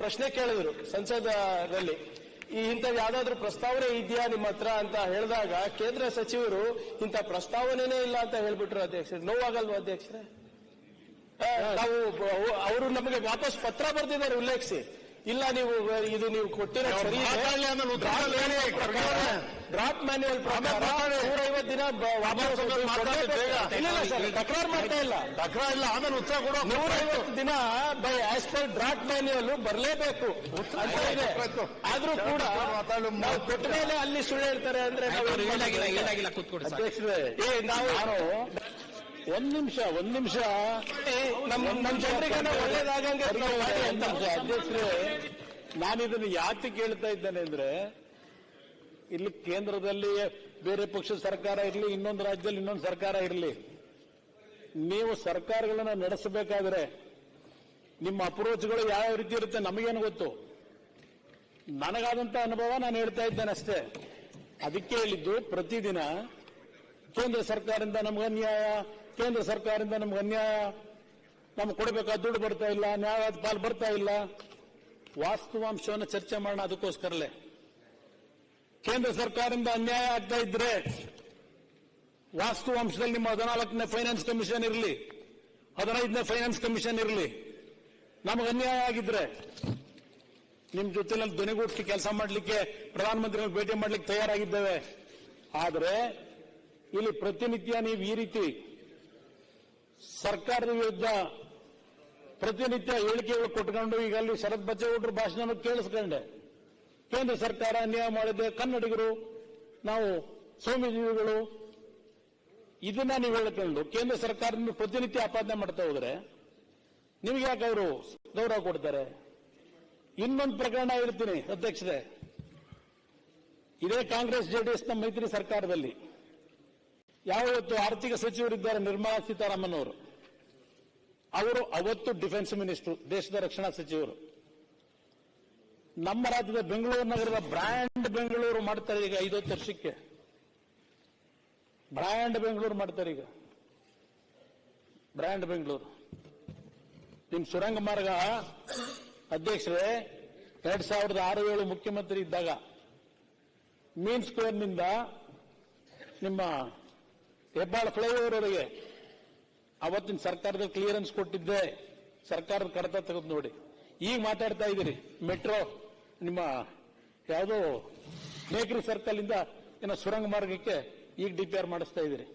ಪ್ರಶ್ನೆ ಕೇಳಿದ್ರು ಸಂಸದರಲ್ಲಿ, ಇಂಥ ಯಾವ್ದಾದ್ರು ಪ್ರಸ್ತಾವನೆ ಇದೆಯಾ ನಿಮ್ಮ ಹತ್ರ ಅಂತ ಹೇಳಿದಾಗ ಕೇಂದ್ರ ಸಚಿವರು ಇಂಥ ಪ್ರಸ್ತಾವನೆನೇ ಇಲ್ಲ ಅಂತ ಹೇಳ್ಬಿಟ್ರು ಅಧ್ಯಕ್ಷರೇ. ನೋವಾಗಲ್ವಾ ಅಧ್ಯಕ್ಷರೇ? ನಾವು ಅವರು ನಮಗೆ ವಾಪಸ್ ಪತ್ರ ಬರೆದಿದ್ದಾರೆ ಉಲ್ಲೇಖಿಸಿ, ಇಲ್ಲ ನೀವು ಇದು ನೀವು ಕೊಟ್ಟಿರೋ ಸರಿ ಡ್ರಾಫ್ಟ್ ಮ್ಯಾನ್ಯುವಲ್ ಪ್ರಕಾರ 150 ದಿನ ವಾಪಸ್ ಇಲ್ಲ ಸರ್, ತಕರಾರು ಮಾಡ್ತಾ ಇಲ್ಲ, ತಕರಾರು ಇಲ್ಲ. ಆಮೇಲೆ ಉತ್ತರ ಕೊಡೋ 150 ದಿನ by as per draft manual ಬರಲೇಬೇಕು ಅಂತ ಇದೆ. ಆದ್ರೂ ಕೂಡ ನಾವು ಕೊಟ್ಟ ಮೇಲೆ ಅಲ್ಲಿ ಸುಳ್ಳು ಹೇಳ್ತಾರೆ ಅಂದ್ರೆ ಅಧ್ಯಕ್ಷರೇ, ನಾವು ಒಂದ್ ನಿಮಿಷ ನಮ್ಮ ಜನರಿಗೆ ಒಳ್ಳೇದಾಗಂಗೆ ಅಧ್ಯಕ್ಷರೇ, ನಾನಿದನ್ನು ಯಾಕೆ ಕೇಳ್ತಾ ಇದ್ದೇನೆ ಅಂದ್ರೆ, ಇಲ್ಲಿ ಕೇಂದ್ರದಲ್ಲಿ ಬೇರೆ ಪಕ್ಷದ ಸರ್ಕಾರ ಇರಲಿ, ಇನ್ನೊಂದು ರಾಜ್ಯದಲ್ಲಿ ಇನ್ನೊಂದು ಸರ್ಕಾರ ಇರಲಿ, ನೀವು ಸರ್ಕಾರಗಳನ್ನ ನಡೆಸಬೇಕಾದ್ರೆ ನಿಮ್ಮ ಅಪ್ರೋಚ್ಗಳು ಯಾವ ರೀತಿ ಇರುತ್ತೆ ನಮಗೇನು ಗೊತ್ತು. ನನಗಾದಂತ ಅನುಭವ ನಾನು ಹೇಳ್ತಾ ಇದ್ದೇನೆ ಅಷ್ಟೇ. ಅದಕ್ಕೆ ಹೇಳಿದ್ದು, ಪ್ರತಿದಿನ ಕೇಂದ್ರ ಸರ್ಕಾರದಿಂದ ನಮ್ಗೆ ಅನ್ಯಾಯ, ಕೇಂದ್ರ ಸರ್ಕಾರದಿಂದ ನಮ್ಗೆ ಅನ್ಯಾಯ, ನಮ್ಗೆ ಕೊಡಬೇಕಾದ ದುಡ್ಡು ಬರ್ತಾ ಇಲ್ಲ, ನ್ಯಾಯವಾದ ಪಾಲು ಬರ್ತಾ ಇಲ್ಲ. ವಾಸ್ತವಾಂಶವನ್ನು ಚರ್ಚೆ ಮಾಡೋಣ. ಅದಕ್ಕೋಸ್ಕರಲೇ ಕೇಂದ್ರ ಸರ್ಕಾರದಿಂದ ಅನ್ಯಾಯ ಆಗ್ತಾ ಇದ್ರೆ ವಾಸ್ತವಾಂಶದಲ್ಲಿ ನಿಮ್ಮ 14ನೇ ಫೈನಾನ್ಸ್ ಕಮಿಷನ್ ಇರಲಿ, 15ನೇ ಫೈನಾನ್ಸ್ ಕಮಿಷನ್ ಇರಲಿ, ನಮಗೆ ಅನ್ಯಾಯ ಆಗಿದ್ರೆ ನಿಮ್ ಜೊತೆನಲ್ಲಿ ಧ್ವನಿಗೂಡಿಸಿ ಕೆಲಸ ಮಾಡಲಿಕ್ಕೆ ಪ್ರಧಾನಮಂತ್ರಿಗಳು ಭೇಟಿ ಮಾಡಲಿಕ್ಕೆ ತಯಾರಾಗಿದ್ದೇವೆ. ಆದರೆ ಇಲ್ಲಿ ಪ್ರತಿನಿತ್ಯ ನೀವು ಈ ರೀತಿ ಸರ್ಕಾರದ ವಿರುದ್ಧ ಪ್ರತಿನಿತ್ಯ ಹೇಳಿಕೆಗಳು ಕೊಟ್ಕೊಂಡು, ಈಗ ಅಲ್ಲಿ ಶರತ್ ಬಚ್ಚೇಗೌಡರ ಭಾಷಣ ಕೇಳಿಸ್ಕೊಂಡೆ. ಕೇಂದ್ರ ಸರ್ಕಾರ ಅನ್ಯಾಯ ಮಾಡಿದೆ, ಕನ್ನಡಿಗರು ನಾವು ಸೌಮ್ಯಜೀವಿಗಳು, ಇದನ್ನ ನೀವು ಹೇಳ್ಕೊಂಡು ಕೇಂದ್ರ ಸರ್ಕಾರದಿಂದ ಪ್ರತಿನಿತ್ಯ ಆಪಾದನೆ ಮಾಡ್ತಾ ಹೋದ್ರೆ ನಿಮ್ಗೆ ಯಾಕೆ ಅವರು ಗೌರವ ಕೊಡ್ತಾರೆ? ಇನ್ನೊಂದು ಪ್ರಕರಣ ಹೇಳ್ತೀನಿ ಅಧ್ಯಕ್ಷರೇ. ಇದೇ ಕಾಂಗ್ರೆಸ್ ಜೆಡಿಎಸ್ನ ಮೈತ್ರಿ ಸರ್ಕಾರದಲ್ಲಿ ಯಾವತ್ತು ಆರ್ಥಿಕ ಸಚಿವರಿದ್ದಾರೆ ನಿರ್ಮಲಾ ಸೀತಾರಾಮನ್ ಅವರು ಅವತ್ತು ಡಿಫೆನ್ಸ್ ಮಿನಿಸ್ಟರ್, ದೇಶದ ರಕ್ಷಣಾ ಸಚಿವರು. ನಮ್ಮ ರಾಜ್ಯದ ಬೆಂಗಳೂರು ನಗರದ ಬ್ರ್ಯಾಂಡ್ ಬೆಂಗಳೂರು ಮಾಡ್ತಾರೆ ಈಗ 50 ವರ್ಷಕ್ಕೆ. ಬ್ರ್ಯಾಂಡ್ ಬೆಂಗಳೂರು ಮಾಡ್ತಾರೆ ಈಗ, ಬ್ರ್ಯಾಂಡ್ ಬೆಂಗಳೂರು. ನಿಮ್ ಸುರಂಗ ಮಾರ್ಗ ಅಧ್ಯಕ್ಷರೇ 2006-7 ಮುಖ್ಯಮಂತ್ರಿ ಇದ್ದಾಗ ಮೀನ್ ಸ್ಕ್ವೇರ್ನಿಂದ ನಿಮ್ಮ ಹೆಬ್ಬಾಳ ಫ್ಲೈಓವರ್ವರೆಗೆ ಅವತ್ತಿನ ಸರ್ಕಾರದ ಕ್ಲಿಯರೆನ್ಸ್ ಕೊಟ್ಟಿದ್ದೆ, ಸರ್ಕಾರದ ಕಡತ ತೆಗೆದು ನೋಡಿ. ಈಗ ಮಾತಾಡ್ತಾ ಇದ್ದೀರಿ ಮೆಟ್ರೋ ನಿಮ್ಮ ಯಾವುದೋ ಬೇಕರಿ ಸರ್ಕಲ್ ಇಂದ ಏನೋ ಸುರಂಗ ಮಾರ್ಗಕ್ಕೆ ಈಗ ಡಿಪಿಆರ್ ಮಾಡಿಸ್ತಾ ಇದ್ದೀರಿ.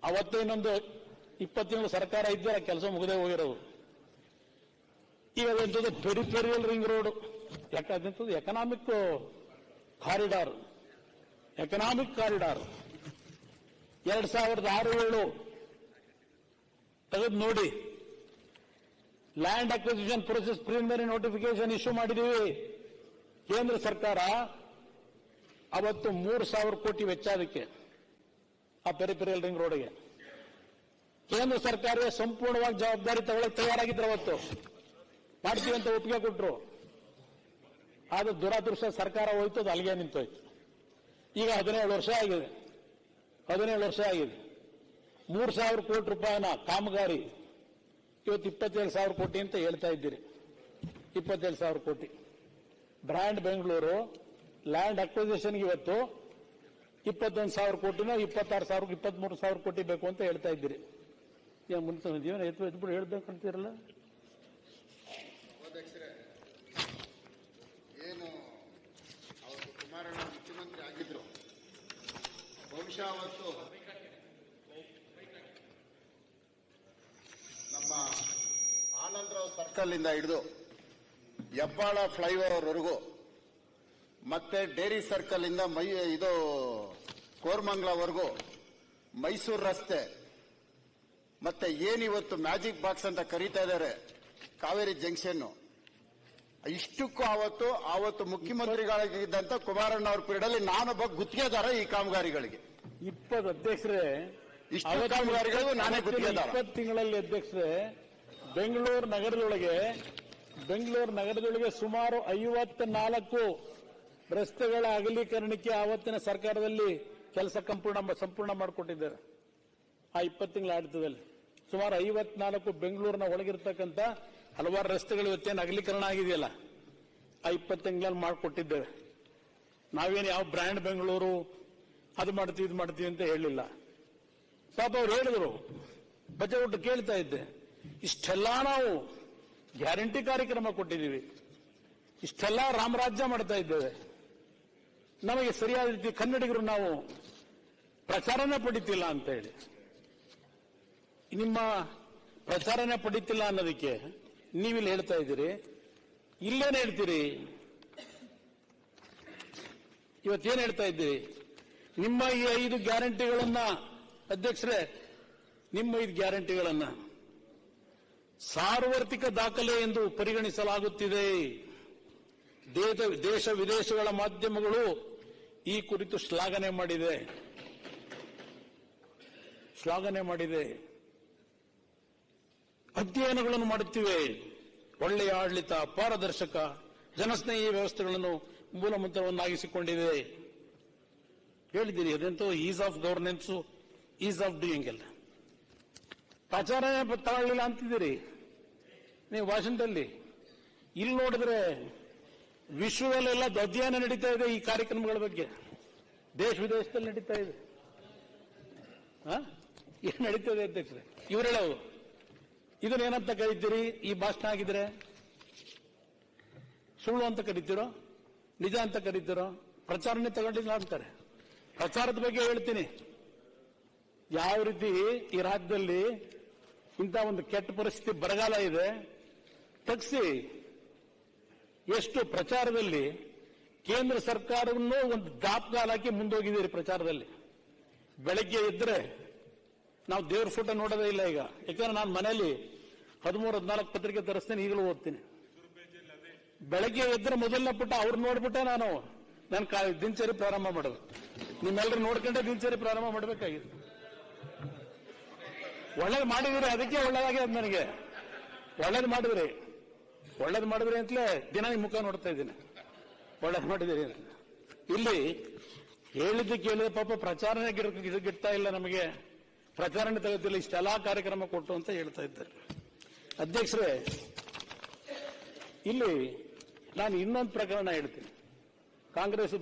ಅವತ್ತು ಇನ್ನೊಂದು 20 ತಿಂಗಳು ಸರ್ಕಾರ ಇದ್ದರೆ ಕೆಲಸ ಮುಗದೆ ಹೋಗಿರೋದು. ಈಗ ಅದಂತದ್ದು ಪೆರಿಫೆರಿಯಲ್ ರಿಂಗ್ ರೋಡ್, ಯಾಕಂತದ್ದು ಎಕನಾಮಿಕ್ ಕಾರಿಡಾರ್ 2006-7 ತೆಗೆದು ನೋಡಿ. Land acquisition process preliminary notification issue ಮಾಡಿದೀವಿ. ಕೇಂದ್ರ ಸರ್ಕಾರ ಅವತ್ತು 3,000 ಕೋಟಿ ವೆಚ್ಚ ಅದಕ್ಕೆ, ಆ ಪೆರಿಫೆರಿಯಲ್ ರಿಂಗ್ ರೋಡ್ಗೆ. ಕೇಂದ್ರ ಸರ್ಕಾರವೇ ಸಂಪೂರ್ಣವಾಗಿ ಜವಾಬ್ದಾರಿ ತಗೊಳ್ಳಕ್ಕೆ ತಯಾರಾಗಿದ್ರು, ಅವತ್ತು ಮಾಡ್ತೀವಿ ಅಂತ ಒಪ್ಪಿಗೆ ಕೊಟ್ಟರು. ಆದ್ರೆ ದುರಾದೃಷ್ಟ ಸರ್ಕಾರ ಹೋಯ್ತು, ಅದು ಅಲ್ಲಿಗೆ ನಿಂತೋಯ್ತು. ಈಗ 17 ವರ್ಷ ಆಗಿದೆ. 3,000 ಕೋಟಿ ರೂಪಾಯಿನ ಕಾಮಗಾರಿ ಇವತ್ತು 27,000 ಕೋಟಿ ಅಂತ ಹೇಳ್ತಾ ಇದ್ದೀರಿ. 27,000 ಕೋಟಿ ಬ್ರ್ಯಾಂಡ್ ಬೆಂಗಳೂರು ಲ್ಯಾಂಡ್ ಅಕ್ವಿಸಿಷನ್ಗೆ ಇವತ್ತು 21,000 ಕೋಟಿನೋ 26,000 23,000 ಕೋಟಿ ಬೇಕು ಅಂತ ಹೇಳ್ತಾ ಇದ್ದೀರಿ. ಮುಂದೆ ಜೀವನ ಎತ್ಬಿಟ್ಟು ಹೇಳ್ಬೇಕು ಅಂತೀರಲ್ಲ. ಏನು ಅವತ್ತು ಕುಮಾರಣ್ಣ ಮುಖ್ಯಮಂತ್ರಿ ಆಗಿದ್ರು, ಬಹುಶಃ ಅವತ್ತು ನಮ್ಮ ಆನಂದರಾವ್ ಸರ್ಕಲ್ ಇಂದ ಹಿಡಿದು ಹೆಬ್ಬಾಳ ಫ್ಲೈಓವರ್ ವರೆಗೂ ಮತ್ತೆ ಡೇರಿ ಸರ್ಕಲ್ ಇಂದ ಇದು ಕೋರ್ಮಂಗ್ಲವರೆಗೂ ಮೈಸೂರು ರಸ್ತೆ ಮತ್ತೆ ಏನಿವತ್ತು ಮ್ಯಾಜಿಕ್ ಬಾಕ್ಸ್ ಅಂತ ಕರೀತಾ ಇದ್ದಾರೆ ಕಾವೇರಿ ಜಂಕ್ಷನ್, ಇಷ್ಟಕ್ಕೂ ಆವತ್ತು ಮುಖ್ಯಮಂತ್ರಿಗಳಾಗಿದ್ದಂತ ಕುಮಾರಣ್ಣ ಅವ್ರ ಪೀರಿಯಡ್ ಅಲ್ಲಿ ನಾನೊಬ್ಬ ಗುತ್ತಿಗೆದಾರ ಈ ಕಾಮಗಾರಿಗಳಿಗೆ. 20 ಅಧ್ಯಕ್ಷರೇ, ಇಷ್ಟು ಕಾಮಗಾರಿಗಳಿಗೂ ನಾನೇ ಗುತ್ತಿಗೆದಾರ. 20 ತಿಂಗಳಲ್ಲಿ ಅಧ್ಯಕ್ಷರೇ ಬೆಂಗಳೂರು ನಗರದೊಳಗೆ ಸುಮಾರು 54 ರಸ್ತೆಗಳ ಅಗಲೀಕರಣಕ್ಕೆ ಆವತ್ತಿನ ಸರ್ಕಾರದಲ್ಲಿ ಕೆಲಸ ಸಂಪೂರ್ಣ ಮಾಡಿಕೊಟ್ಟಿದ್ದಾರೆ. ಆ 20 ತಿಂಗಳ ಆಡಳಿತದಲ್ಲಿ ಸುಮಾರು 54 ಬೆಂಗಳೂರಿನ ಒಳಗಿರ್ತಕ್ಕಂಥ ಹಲವಾರು ರಸ್ತೆಗಳು ಇವತ್ತೇನು ಅಗಲೀಕರಣ ಆಗಿದೆಯಲ್ಲ, ಆ 20 ತಿಂಗಳಲ್ಲಿ ಮಾಡಿಕೊಟ್ಟಿದ್ದೇವೆ. ನಾವೇನು ಯಾವ ಬ್ರ್ಯಾಂಡ್ ಬೆಂಗಳೂರು ಅದು ಮಾಡ್ತೀವಿ ಇದು ಮಾಡ್ತೀವಿ ಅಂತ ಹೇಳಿಲ್ಲ. ಪಾಪ ಅವ್ರು ಹೇಳಿದ್ರು, ಬಜೆಟ್ ಕೇಳ್ತಾ ಇದ್ದೆ, ಇಷ್ಟೆಲ್ಲ ನಾವು ಗ್ಯಾರಂಟಿ ಕಾರ್ಯಕ್ರಮ ಕೊಟ್ಟಿದ್ದೀವಿ, ಇಷ್ಟೆಲ್ಲ ರಾಮರಾಜ್ಯ ಮಾಡ್ತಾ ಇದ್ದೇವೆ, ನಮಗೆ ಸರಿಯಾದ ರೀತಿ ಕನ್ನಡಿಗರು ನಾವು ಪ್ರಚಾರನೇ ಪಡಿತಿಲ್ಲ ಅಂತ ಹೇಳಿ. ನಿಮ್ಮ ಪ್ರಚಾರನೇ ಪಡಿತಿಲ್ಲ ಅನ್ನೋದಕ್ಕೆ ನೀವಿಲ್ಲಿ ಹೇಳ್ತಾ ಇದ್ದೀರಿ, ಇಲ್ಲೇನು ಹೇಳ್ತೀರಿ? ಇವತ್ತೇನು ಹೇಳ್ತಾ ಇದ್ದೀರಿ? ನಿಮ್ಮ ಈ 5 ಗ್ಯಾರಂಟಿಗಳನ್ನ ಅಧ್ಯಕ್ಷರೇ, ನಿಮ್ಮ 5 ಗ್ಯಾರಂಟಿಗಳನ್ನ ಸಾರ್ವತ್ರಿಕ ದಾಖಲೆ ಎಂದು ಪರಿಗಣಿಸಲಾಗುತ್ತಿದೆ. ದೇಶ ವಿದೇಶಗಳ ಮಾಧ್ಯಮಗಳು ಈ ಕುರಿತು ಶ್ಲಾಘನೆ ಮಾಡಿದೆ. ಅಧ್ಯಯನಗಳನ್ನು ಮಾಡುತ್ತಿವೆ. ಒಳ್ಳೆಯ ಆಡಳಿತ, ಪಾರದರ್ಶಕ, ಜನಸ್ನೇಹಿ ವ್ಯವಸ್ಥೆಗಳನ್ನು ಮೂಲಮಂತ್ರವನ್ನಾಗಿಸಿಕೊಂಡಿದೆ. ಹೇಳಿದ್ದೀರಿ, ಅದೆಂತೋ ease of governance, ease of doing ಎಲ್ಲ ಪ್ರಚಾರನೇ ತಗೊಳ್ಳಿಲ್ಲ ಅಂತಿದ್ದೀರಿ ನೀವು ಭಾಷಣದಲ್ಲಿ. ಇಲ್ಲಿ ನೋಡಿದ್ರೆ ವಿಶ್ವದಲ್ಲೆಲ್ಲ ಅಧ್ಯಯನ ನಡೀತಾ ಇದೆ ಈ ಕಾರ್ಯಕ್ರಮಗಳ ಬಗ್ಗೆ, ದೇಶ ವಿದೇಶದಲ್ಲಿ ನಡೀತಾ ಇದೆ. ಏನ್ ನಡೀತಾ ಇದೆ ಅಧ್ಯಕ್ಷರೇ? ಇವ್ರು ಹೇಳೋದು ಇದನ್ನೇನಂತ ಕರೀತೀರಿ? ಈ ಭಾಷಣ ಆಗಿದ್ರೆ ಸುಳ್ಳು ಅಂತ ಕರೀತೀರೋ, ನಿಜ ಅಂತ ಕರೀತೀರೋ? ಪ್ರಚಾರನೇ ತಗೊಂಡಿಲ್ಲ ಅಂತಾರೆ. ಪ್ರಚಾರದ ಬಗ್ಗೆ ಹೇಳ್ತೀನಿ. ಯಾವ ರೀತಿ ಈ ರಾಜ್ಯದಲ್ಲಿ ಇಂಥ ಒಂದು ಕೆಟ್ಟ ಪರಿಸ್ಥಿತಿ, ಬರಗಾಲ ಇದೆ, ತಗ್ಸಿ ಎಷ್ಟು ಪ್ರಚಾರದಲ್ಲಿ ಕೇಂದ್ರ ಸರ್ಕಾರವನ್ನು ಒಂದು ದಾಪಗಾಲ ಹಾಕಿ ಮುಂದೋಗಿದ್ದೀರಿ ಪ್ರಚಾರದಲ್ಲಿ. ಬೆಳಗ್ಗೆ ಇದ್ರೆ ನಾವು ದೇವ್ರ ಫೋಟೋ ನೋಡೋದೇ ಇಲ್ಲ ಈಗ. ಯಾಕಂದ್ರೆ ನಾನು ಮನೆಯಲ್ಲಿ 13-14 ಪತ್ರಿಕೆ ತರಿಸ್ತೇನೆ, ಈಗಲೂ ಓದ್ತೀನಿ. ಬೆಳಗ್ಗೆ ಎದ್ರೆ ಮೊದಲನೇ ಪುಟ ಅವ್ರು ನೋಡ್ಬಿಟ್ಟೆ ನಾನು ದಿನಚರಿ ಪ್ರಾರಂಭ ಮಾಡೋದು. ನಿಮ್ಮೆಲ್ಲರೂ ನೋಡ್ಕೊಂಡೆ ದಿನಚರಿ ಪ್ರಾರಂಭ ಮಾಡಬೇಕಾಗಿದೆ. ಒಳ್ಳೇದು ಮಾಡಿದ್ರಿ, ಅದಕ್ಕೆ ಒಳ್ಳೇದಾಗಿದೆ ನನಗೆ. ಒಳ್ಳೇದು ಮಾಡಿದ್ರಿ ಅಂತಲೇ ದಿನ ನಿಮ್ಮ ಮುಖ ನೋಡ್ತಾ ಇದ್ದೀನಿ. ಒಳ್ಳೇದು ಮಾಡಿದಿರಿ ಅಂತ. ಇಲ್ಲಿ ಹೇಳಿದ್ದು ಕೇಳಿದ್ರೆ ಪಾಪ ಪ್ರಚಾರನೇ ಗಿಡ್ತಾ ಇಲ್ಲ, ನಮಗೆ ಪ್ರಚಾರನೇ ತೆಗೆದಿಲ್ಲ, ಇಷ್ಟೆಲ್ಲಾ ಕಾರ್ಯಕ್ರಮ ಕೊಟ್ಟು ಅಂತ ಹೇಳ್ತಾ ಇದ್ದಾರೆ. ಅಧ್ಯಕ್ಷರೇ, ಇಲ್ಲಿ ನಾನು ಇನ್ನೊಂದು ಪ್ರಕರಣ ಹೇಳ್ತೀನಿ. ಕಾಂಗ್ರೆಸ್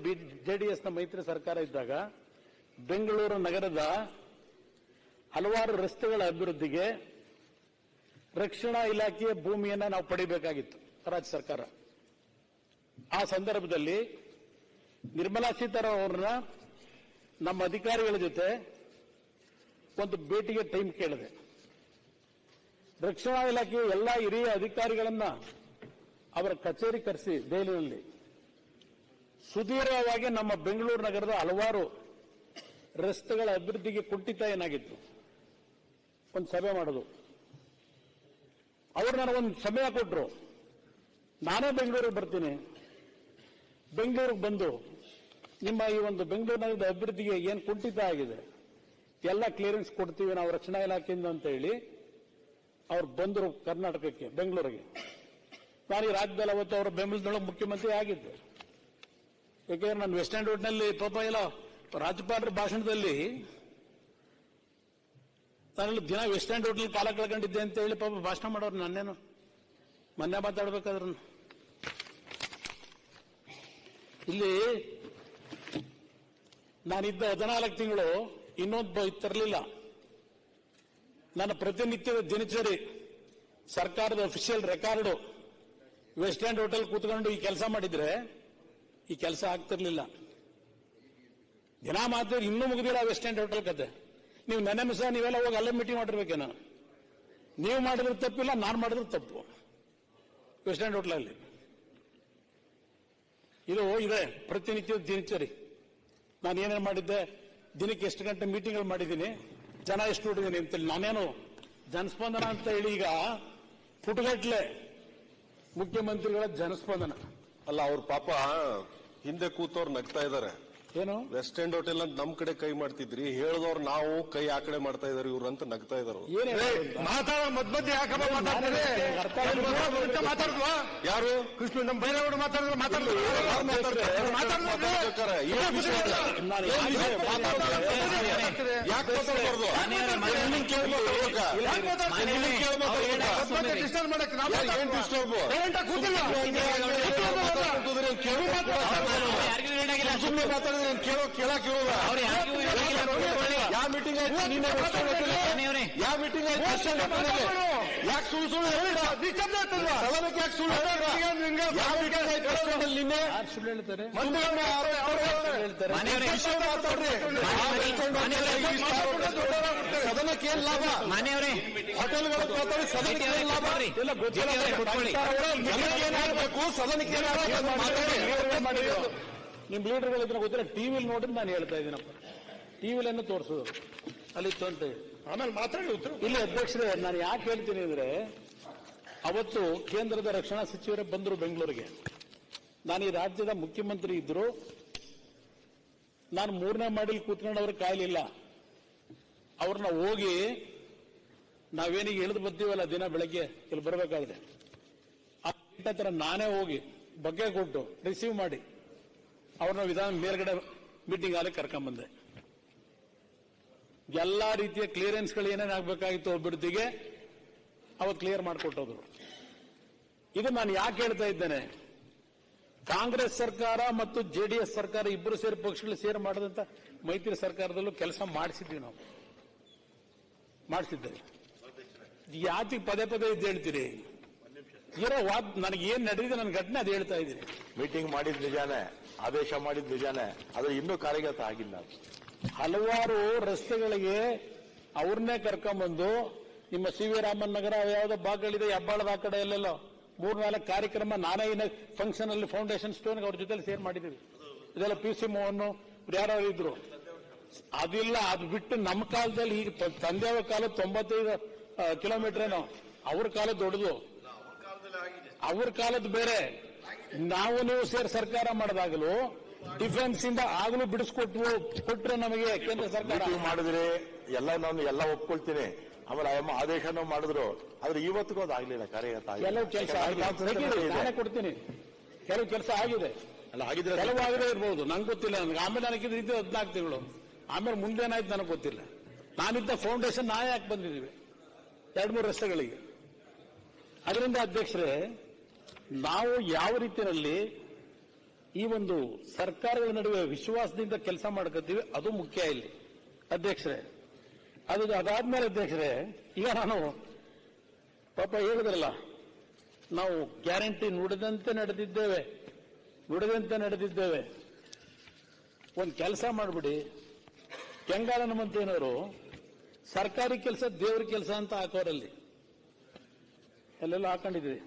ಜೆಡಿಎಸ್ನ ಮೈತ್ರಿ ಸರ್ಕಾರ ಇದ್ದಾಗ ಬೆಂಗಳೂರು ನಗರದ ಹಲವಾರು ರಸ್ತೆಗಳ ಅಭಿವೃದ್ಧಿಗೆ ರಕ್ಷಣಾ ಇಲಾಖೆಯ ಭೂಮಿಯನ್ನ ನಾವು ಪಡಿಬೇಕಾಗಿತ್ತು ರಾಜ್ಯ ಸರ್ಕಾರ. ಆ ಸಂದರ್ಭದಲ್ಲಿ ನಿರ್ಮಲಾ ಸೀತಾರಾಮನ್ ಅವರನ್ನ ನಮ್ಮ ಅಧಿಕಾರಿಗಳ ಜೊತೆ ಒಂದು ಭೇಟಿಗೆ ಟೈಮ್ ಕೇಳಿದೆ. ರಕ್ಷಣಾ ಇಲಾಖೆಯ ಎಲ್ಲಾ ಹಿರಿಯ ಅಧಿಕಾರಿಗಳನ್ನ ಅವರ ಕಚೇರಿ ಕರೆಸಿ ದೆಹಲಿಯಲ್ಲಿ ಸುದೀರ್ಘವಾಗಿ ನಮ್ಮ ಬೆಂಗಳೂರು ನಗರದ ಹಲವಾರು ರಸ್ತೆಗಳ ಅಭಿವೃದ್ಧಿಗೆ ಕುಂಠಿತ ಏನಾಗಿತ್ತು ಒಂದು ಸಭೆ ಮಾಡೋದು. ಅವರು ನನಗೊಂದು ಸಮಯ ಕೊಟ್ಟರು. ನಾನೇ ಬೆಂಗಳೂರಿಗೆ ಬರ್ತೀನಿ, ಬೆಂಗಳೂರಿಗೆ ಬಂದು ನಿಮ್ಮ ಈ ಒಂದು ಬೆಂಗಳೂರು ನಗರದ ಅಭಿವೃದ್ಧಿಗೆ ಏನು ಕುಂಠಿತ ಆಗಿದೆ ಎಲ್ಲ ಕ್ಲಿಯರೆನ್ಸ್ ಕೊಡ್ತೀವಿ ನಾವು ರಕ್ಷಣಾ ಇಲಾಖೆಯಿಂದ ಅಂತ ಹೇಳಿ ಅವ್ರು ಬಂದರು ಕರ್ನಾಟಕಕ್ಕೆ, ಬೆಂಗಳೂರಿಗೆ. ನಾನು ಈ ರಾಜ್ಯದಲ್ಲಿ ಅವತ್ತು ಅವರ ಬೆಂಬಲದೊಳಗೆ ಮುಖ್ಯಮಂತ್ರಿ ಆಗಿದ್ದೆ. ಯಾಕೆಂದ್ರೆ ನಾನು ವೆಸ್ಟ್ ಎಂಡ್ ರೋಡ್ನಲ್ಲಿ ಪಾಪ ಎಲ್ಲ ರಾಜ್ಯಪಾಲರ ಭಾಷಣದಲ್ಲಿ ನಾನು ದಿನ ವೆಸ್ಟ್ ಎಂಡ್ ರೋಡ್ನಲ್ಲಿ ಕಾಲ ಕಳ್ಕೊಂಡಿದ್ದೆ ಅಂತ ಹೇಳಿ ಪಾಪ ಭಾಷಣ ಮಾಡೋರು. ನನ್ನೇನು ಮೊನ್ನೆ ಮಾತಾಡ್ಬೇಕಾದ್ರು ಇಲ್ಲಿ ನಾನಿದ್ದ 14 ತಿಂಗಳು ಇನ್ನೊಂದು ತರಲಿಲ್ಲ. ನನ್ನ ಪ್ರತಿನಿತ್ಯದ ದಿನಚರಿ ಸರ್ಕಾರದ official record west end hotel ಕೂತ್ಕೊಂಡು ಈ ಕೆಲಸ ಮಾಡಿದ್ರೆ ಈ ಕೆಲಸ ಆಗ್ತಿರ್ಲಿಲ್ಲ. ದಿನ ಮಾತ್ರ ಇನ್ನೂ ಮುಗಿದಿಲ್ಲ ವೆಸ್ಟ್ ಎಂಡ್ ಹೋಟೆಲ್ ಕತೆ. ನೀವು ನೆನೆ ಮಿಸ ನೀವೆಲ್ಲ ಹೋಗಿ ಅಲ್ಲೇ ಮೀಟಿಂಗ್ ಮಾಡಿರ್ಬೇಕೇನೋ. ನೀವು ಮಾಡಿದ್ರೆ ತಪ್ಪಿಲ್ಲ, ನಾನು ಮಾಡಿದ್ರೆ ತಪ್ಪು. ವೆಸ್ಟ್ ಎಂಡ್ ಹೋಟೆಲಲ್ಲಿ ಇದು ಇದೆ ಪ್ರತಿನಿತ್ಯದ ದಿನಚರಿ. ನಾನು ಏನೇನು ಮಾಡಿದ್ದೆ, ದಿನಕ್ಕೆ ಎಷ್ಟು ಗಂಟೆ ಮೀಟಿಂಗ್ಗಳು ಮಾಡಿದ್ದೀನಿ, ಜನ ಎಷ್ಟು ನೋಡಿದ್ದೀನಿ ಅಂತೇಳಿ. ನಾನೇನು ಜನಸ್ಪಂದನ ಅಂತ ಹೇಳಿ ಈಗ ಪುಟಗಟ್ಲೆ ಮುಖ್ಯಮಂತ್ರಿಗಳ ಜನಸ್ಪಂದನ ಅಲ್ಲ. ಅವ್ರ ಪಾಪ ಹಿಂದೆ ಕೂತವ್ರು ನಗ್ತಾ ಇದ್ದಾರೆ. ಏನು ವೆಸ್ಟ್ ಎಂಡ್ ಹೋಟೆಲ್ ಅಂತ ನಮ್ ಕಡೆ ಕೈ ಮಾಡ್ತಿದ್ರಿ, ಹೇಳಿದವ್ರು ನಾವು ಕೈ ಆ ಕಡೆ ಮಾಡ್ತಾ ಇದಾರೆ ಇವ್ರು ಅಂತ ನಗ್ತಾ ಇದಾರೆ. ಮಧ್ಯ ಮಾತಾಡಿದ್ವಾ ಯಾರು? ಕೃಷ್ಣ ನಮ್ಮ ಬೈರೇಗೌಡ ಮಾತಾಡಿದ್ರು. ಯಾಕೆ ಮಾತಾಡಬಾರ್ದು? ಡಿಸ್ಟರ್ಬ್ ಮಾಡಕ್ಕೆ ಏನ್ ಡಿಸ್ಟರ್ಬ್? ಸುಮ್ಮನೆ ಮಾತಾಡಿದ್ರೆ ಕೇಳಕ್ ಇರೋದ? ಯಾವ ಮೀಟಿಂಗ್ ಆಯ್ತು? ಯಾವ ಮೀಟಿಂಗ್ ಆಯ್ತು? ಯಾಕೆ ಸುಳ್ಳು ಸುಳ್ಳು ಹೇಳಿದ? ಸದನಕ್ಕೆ ಯಾಕೆ ಸುಳ್ಳು ಹೇಳಿದ? ಯಾವ ಮೀಟಿಂಗ್ ಆಯ್ತು? ನಿನ್ನೆ ಸುಳ್ಳು ಹೇಳ್ತಾರೆ. ಸದನಕ್ಕೆ ಏನ್ ಲಾಭ? ಹೋಟೆಲ್ಗಳು ಮಾತಾಡಿ ಸದನಕ್ಕೆ ಏನ್ ಲಾಭ? ಏನಾಗಬೇಕು? ಸದನಕ್ಕೆ ಏನಾಗಬೇಕು ಮಾತಾಡಿ. ನಿಮ್ ಲೀಡರ್ಗಳಿದ್ರೆ ಗೊತ್ತಿಲ್ಲ, ಟಿವಿಲಿ ನೋಡಿದ್ರೆ ನಾನು ಹೇಳ್ತಾ ಇದ್ದೀನಪ್ಪ. ಟಿವಿಲನ್ನು ತೋರಿಸೋದು ಅಲ್ಲಿತ್ತು ಅಂತ ಹೇಳಿ ಆಮೇಲೆ ಮಾತಾಡಿ ಉತ್ತರ. ಇಲ್ಲಿ ಅಧ್ಯಕ್ಷರೇ, ನಾನು ಯಾಕೆ ಹೇಳ್ತೀನಿ ಅಂದ್ರೆ, ಅವತ್ತು ಕೇಂದ್ರದ ರಕ್ಷಣಾ ಸಚಿವರೇ ಬಂದರು ಬೆಂಗಳೂರಿಗೆ. ನಾನು ಈ ರಾಜ್ಯದ ಮುಖ್ಯಮಂತ್ರಿ ಇದ್ರು. ನಾನು 3ನೇ ಮಾಡಿಲ್ ಕೂತ್ಕೊಂಡು ಅವ್ರಿಗೆ ಕಾಯಲಿಲ್ಲ. ಅವ್ರನ್ನ ಹೋಗಿ ನಾವೇನಿಗೆ ಇಳಿದು ಬರ್ತೀವಲ್ಲ ದಿನ ಬೆಳಗ್ಗೆ ಇಲ್ಲಿ ಬರಬೇಕಾದ್ರೆ ಆ ಹತ್ರ ನಾನೇ ಹೋಗಿ ಬಗ್ಗೆ ಕೊಟ್ಟು ರಿಸೀವ್ ಮಾಡಿ ಅವ್ರನ್ನ ವಿಧಾನ ಮೇಲ್ಗಡೆ ಮೀಟಿಂಗ್ ಹಾಲಿ ಕರ್ಕೊಂಡ್ಬಂದೆ. ಎಲ್ಲಾ ರೀತಿಯ ಕ್ಲಿಯರೆನ್ಸ್ಗಳು ಏನೇನಾಗಬೇಕಾಗಿತ್ತು ಅಭಿವೃದ್ಧಿಗೆ ಅವತ್ತು ಕ್ಲಿಯರ್ ಮಾಡಿಕೊಟ್ಟೋದ್ರು. ಇದು ನಾನು ಯಾಕೆ ಹೇಳ್ತಾ ಇದ್ದೇನೆ, ಕಾಂಗ್ರೆಸ್ ಸರ್ಕಾರ ಮತ್ತು ಜೆಡಿಎಸ್ ಸರ್ಕಾರ ಇಬ್ಬರು ಸೇರಿ ಪಕ್ಷಗಳು ಸೇರಿ ಮಾಡಿದಂತ ಮೈತ್ರಿ ಸರ್ಕಾರದಲ್ಲೂ ಕೆಲಸ ಮಾಡಿಸಿದ್ವಿ, ನಾವು ಮಾಡಿಸಿದ್ದೇವೆ. ಯಾತಿಗೆ ಪದೇ ಪದೇ ಇದ್ದು ಹೇಳ್ತೀರಿ? ಇರೋ ನನಗೆ ಏನ್ ನಡೆದಿದೆ ನನ್ನ ಘಟನೆ ಅದು ಹೇಳ್ತಾ ಇದ್ದೀನಿ. ಮೀಟಿಂಗ್ ಮಾಡಿದ್ ನಿಜಾನೇ, ಆದೇಶ ಮಾಡಿದ್ ನಿಜಾನೇ, ಅದು ಇನ್ನೂ ಕಾರ್ಯಗತ ಆಗಿಲ್ಲ. ಹಲವಾರು ರಸ್ತೆಗಳಿಗೆ ಅವ್ರನ್ನೇ ಕರ್ಕೊಂಡ್ಬಂದು ನಿಮ್ಮ ಸಿ ವಿ ರಾಮನ್ ನಗರ ಯಾವುದೋ ಭಾಗಗಳಿದೆ, ಹೆಬ್ಬಾಳದ ಆ ಕಡೆ ಎಲ್ಲೆಲ್ಲೋ 3-4 ಕಾರ್ಯಕ್ರಮ ನಾನೇ ಫಂಕ್ಷನ್ ಅಲ್ಲಿ ಫೌಂಡೇಶನ್ ಸ್ಟೋನ್ ಅವ್ರ ಜೊತೆ ಸೇರ್ ಮಾಡಿದ್ದೀವಿ. ಇದೆಲ್ಲ PC ಮೋಹನ್ ಯಾರು ಇದ್ರು. ಅದಿಲ್ಲ, ಅದು ಬಿಟ್ಟು ನಮ್ಮ ಕಾಲದಲ್ಲಿ ಈಗ ತಂದೆಯವ್ರ ಕಾಲ 95 ಕಿಲೋಮೀಟರ್ ಏನೋ, ಅವ್ರ ಕಾಲ ದೊಡ್ಡದು, ಅವ್ರ ಕಾಲದ ಬೇರೆ. ನಾವು ನೀವು ಸೇರಿ ಸರ್ಕಾರ ಮಾಡಿದಾಗಲೂ ಡಿಫೆನ್ಸ್ ಇಂದ ಆಗಲೂ ಕೊಟ್ರೆ ನಮಗೆ ಕೇಂದ್ರ ಸರ್ಕಾರ ಮಾಡಿದ್ರೆ ಎಲ್ಲ ಒಪ್ಕೊಳ್ತೀನಿ. ಆಮೇಲೆ ಆದೇಶನೂ ಮಾಡಿದ್ರು, ಆದ್ರೆ ಇವತ್ತಿಗೂ ಅದು ಆಗ್ಲಿಲ್ಲ, ಕಾರ್ಯಗತ ಕೆಲವು ಕೆಲಸ ನಾನೇ ಕೊಡ್ತೀನಿ. ಕೆಲವು ಕೆಲಸ ಆಗಿದೆ, ಆಗಿದ್ರೆ ಕೆಲವು ಆಗದೆ ಇರ್ಬೋದು, ನಂಗೆ ಗೊತ್ತಿಲ್ಲ. ನನಗೆ ಆಮೇಲೆ ನನಗಿದ್ದು 14 ತಿಂಗಳು, ಆಮೇಲೆ ಮುಂದೇನಾಯ್ತು ನನಗೆ ಗೊತ್ತಿಲ್ಲ. ನಾನಿದ್ದ ಫೌಂಡೇಶನ್ ನಾ ಯಾಕೆ ಬಂದಿದ್ದೀವಿ 2-3 ರಸ್ತೆಗಳಿಗೆ. ಅದರಿಂದ ಅಧ್ಯಕ್ಷರೇ, ನಾವು ಯಾವ ರೀತಿಯಲ್ಲಿ ಈ ಒಂದು ಸರ್ಕಾರಗಳ ನಡುವೆ ವಿಶ್ವಾಸದಿಂದ ಕೆಲಸ ಮಾಡ್ಕೊತೀವಿ ಅದು ಮುಖ್ಯ ಇಲ್ಲಿ ಅಧ್ಯಕ್ಷರೇ. ಅದಾದ್ಮೇಲೆ ಅಧ್ಯಕ್ಷರೇ, ಈಗ ನಾನು ಪಾಪ ಹೇಳಿದ್ರಲ್ಲ, ನಾವು ಗ್ಯಾರಂಟಿ ನುಡಿದಂತೆ ನಡೆದಿದ್ದೇವೆ. ಒಂದು ಕೆಲಸ ಮಾಡ್ಬಿಡಿ, ಕೆಂಗಾಲ ಹನುಮಂತಯ್ಯನವರು ಸರ್ಕಾರಿ ಕೆಲಸ ದೇವ್ರ ಕೆಲಸ ಅಂತ ಹಾಕೋರಲ್ಲಿ ಎಲ್ಲೆಲ್ಲ ಹಾಕೊಂಡಿದ್ವಿ.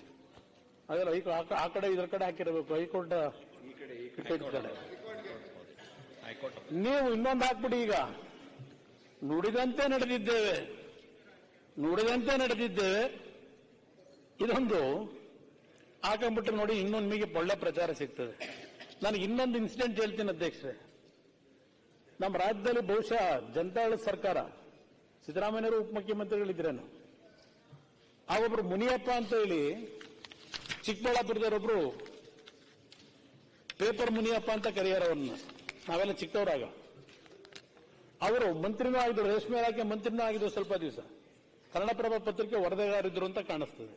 ಅದೆಲ್ಲ ಆ ಕಡೆ ಇದರ ಕಡೆ ಹಾಕಿರಬೇಕು, ಹೈಕೋರ್ಟ್ ಕಡೆ. ನೀವು ಇನ್ನೊಂದು ಹಾಕ್ಬಿಡಿ, ಈಗ ನುಡಿದಂತೆ ನಡೆದಿದ್ದೇವೆ ಇದೊಂದು ಹಾಕೊಂಡ್ಬಿಟ್ರೆ ನೋಡಿ, ಇನ್ನೊಂದು ನಿಮಗೆ ಒಳ್ಳೆ ಪ್ರಚಾರ ಸಿಗ್ತದೆ. ನನಗೆ ಇನ್ನೊಂದು ಇನ್ಸಿಡೆಂಟ್ ಹೇಳ್ತೀನಿ ಅಧ್ಯಕ್ಷರೇ. ನಮ್ಮ ರಾಜ್ಯದಲ್ಲಿ ಬಹುಶಃ ಜನತಾದಳ ಸರ್ಕಾರ, ಸಿದ್ದರಾಮಯ್ಯವರು ಉಪಮುಖ್ಯಮಂತ್ರಿಗಳಿದ್ರೇನು, ಆ ಒಬ್ರು ಮುನಿಯಪ್ಪ ಅಂತ ಹೇಳಿ ಚಿಕ್ಕಬಳ್ಳಾಪುರದವರೊಬ್ರು ಪೇಪರ್ ಮುನಿಯಪ್ಪ ಅಂತ ಕರೆಯಾರ ಅವ್ರನ್ನ, ನಾವೆಲ್ಲ ಚಿಕ್ಕವರಾಗ. ಅವರು ಮಂತ್ರಿನೂ ಆಗಿದ್ರು, ರೇಷ್ಮೆ ಇಲಾಖೆ ಮಂತ್ರಿನೂ ಆಗಿದ್ರು ಸ್ವಲ್ಪ ದಿವಸ. ಕನ್ನಡಪ್ರಭ ಪತ್ರಿಕೆ ವರದಿಗಾರಿದ್ರು ಅಂತ ಕಾಣಿಸ್ತದೆ.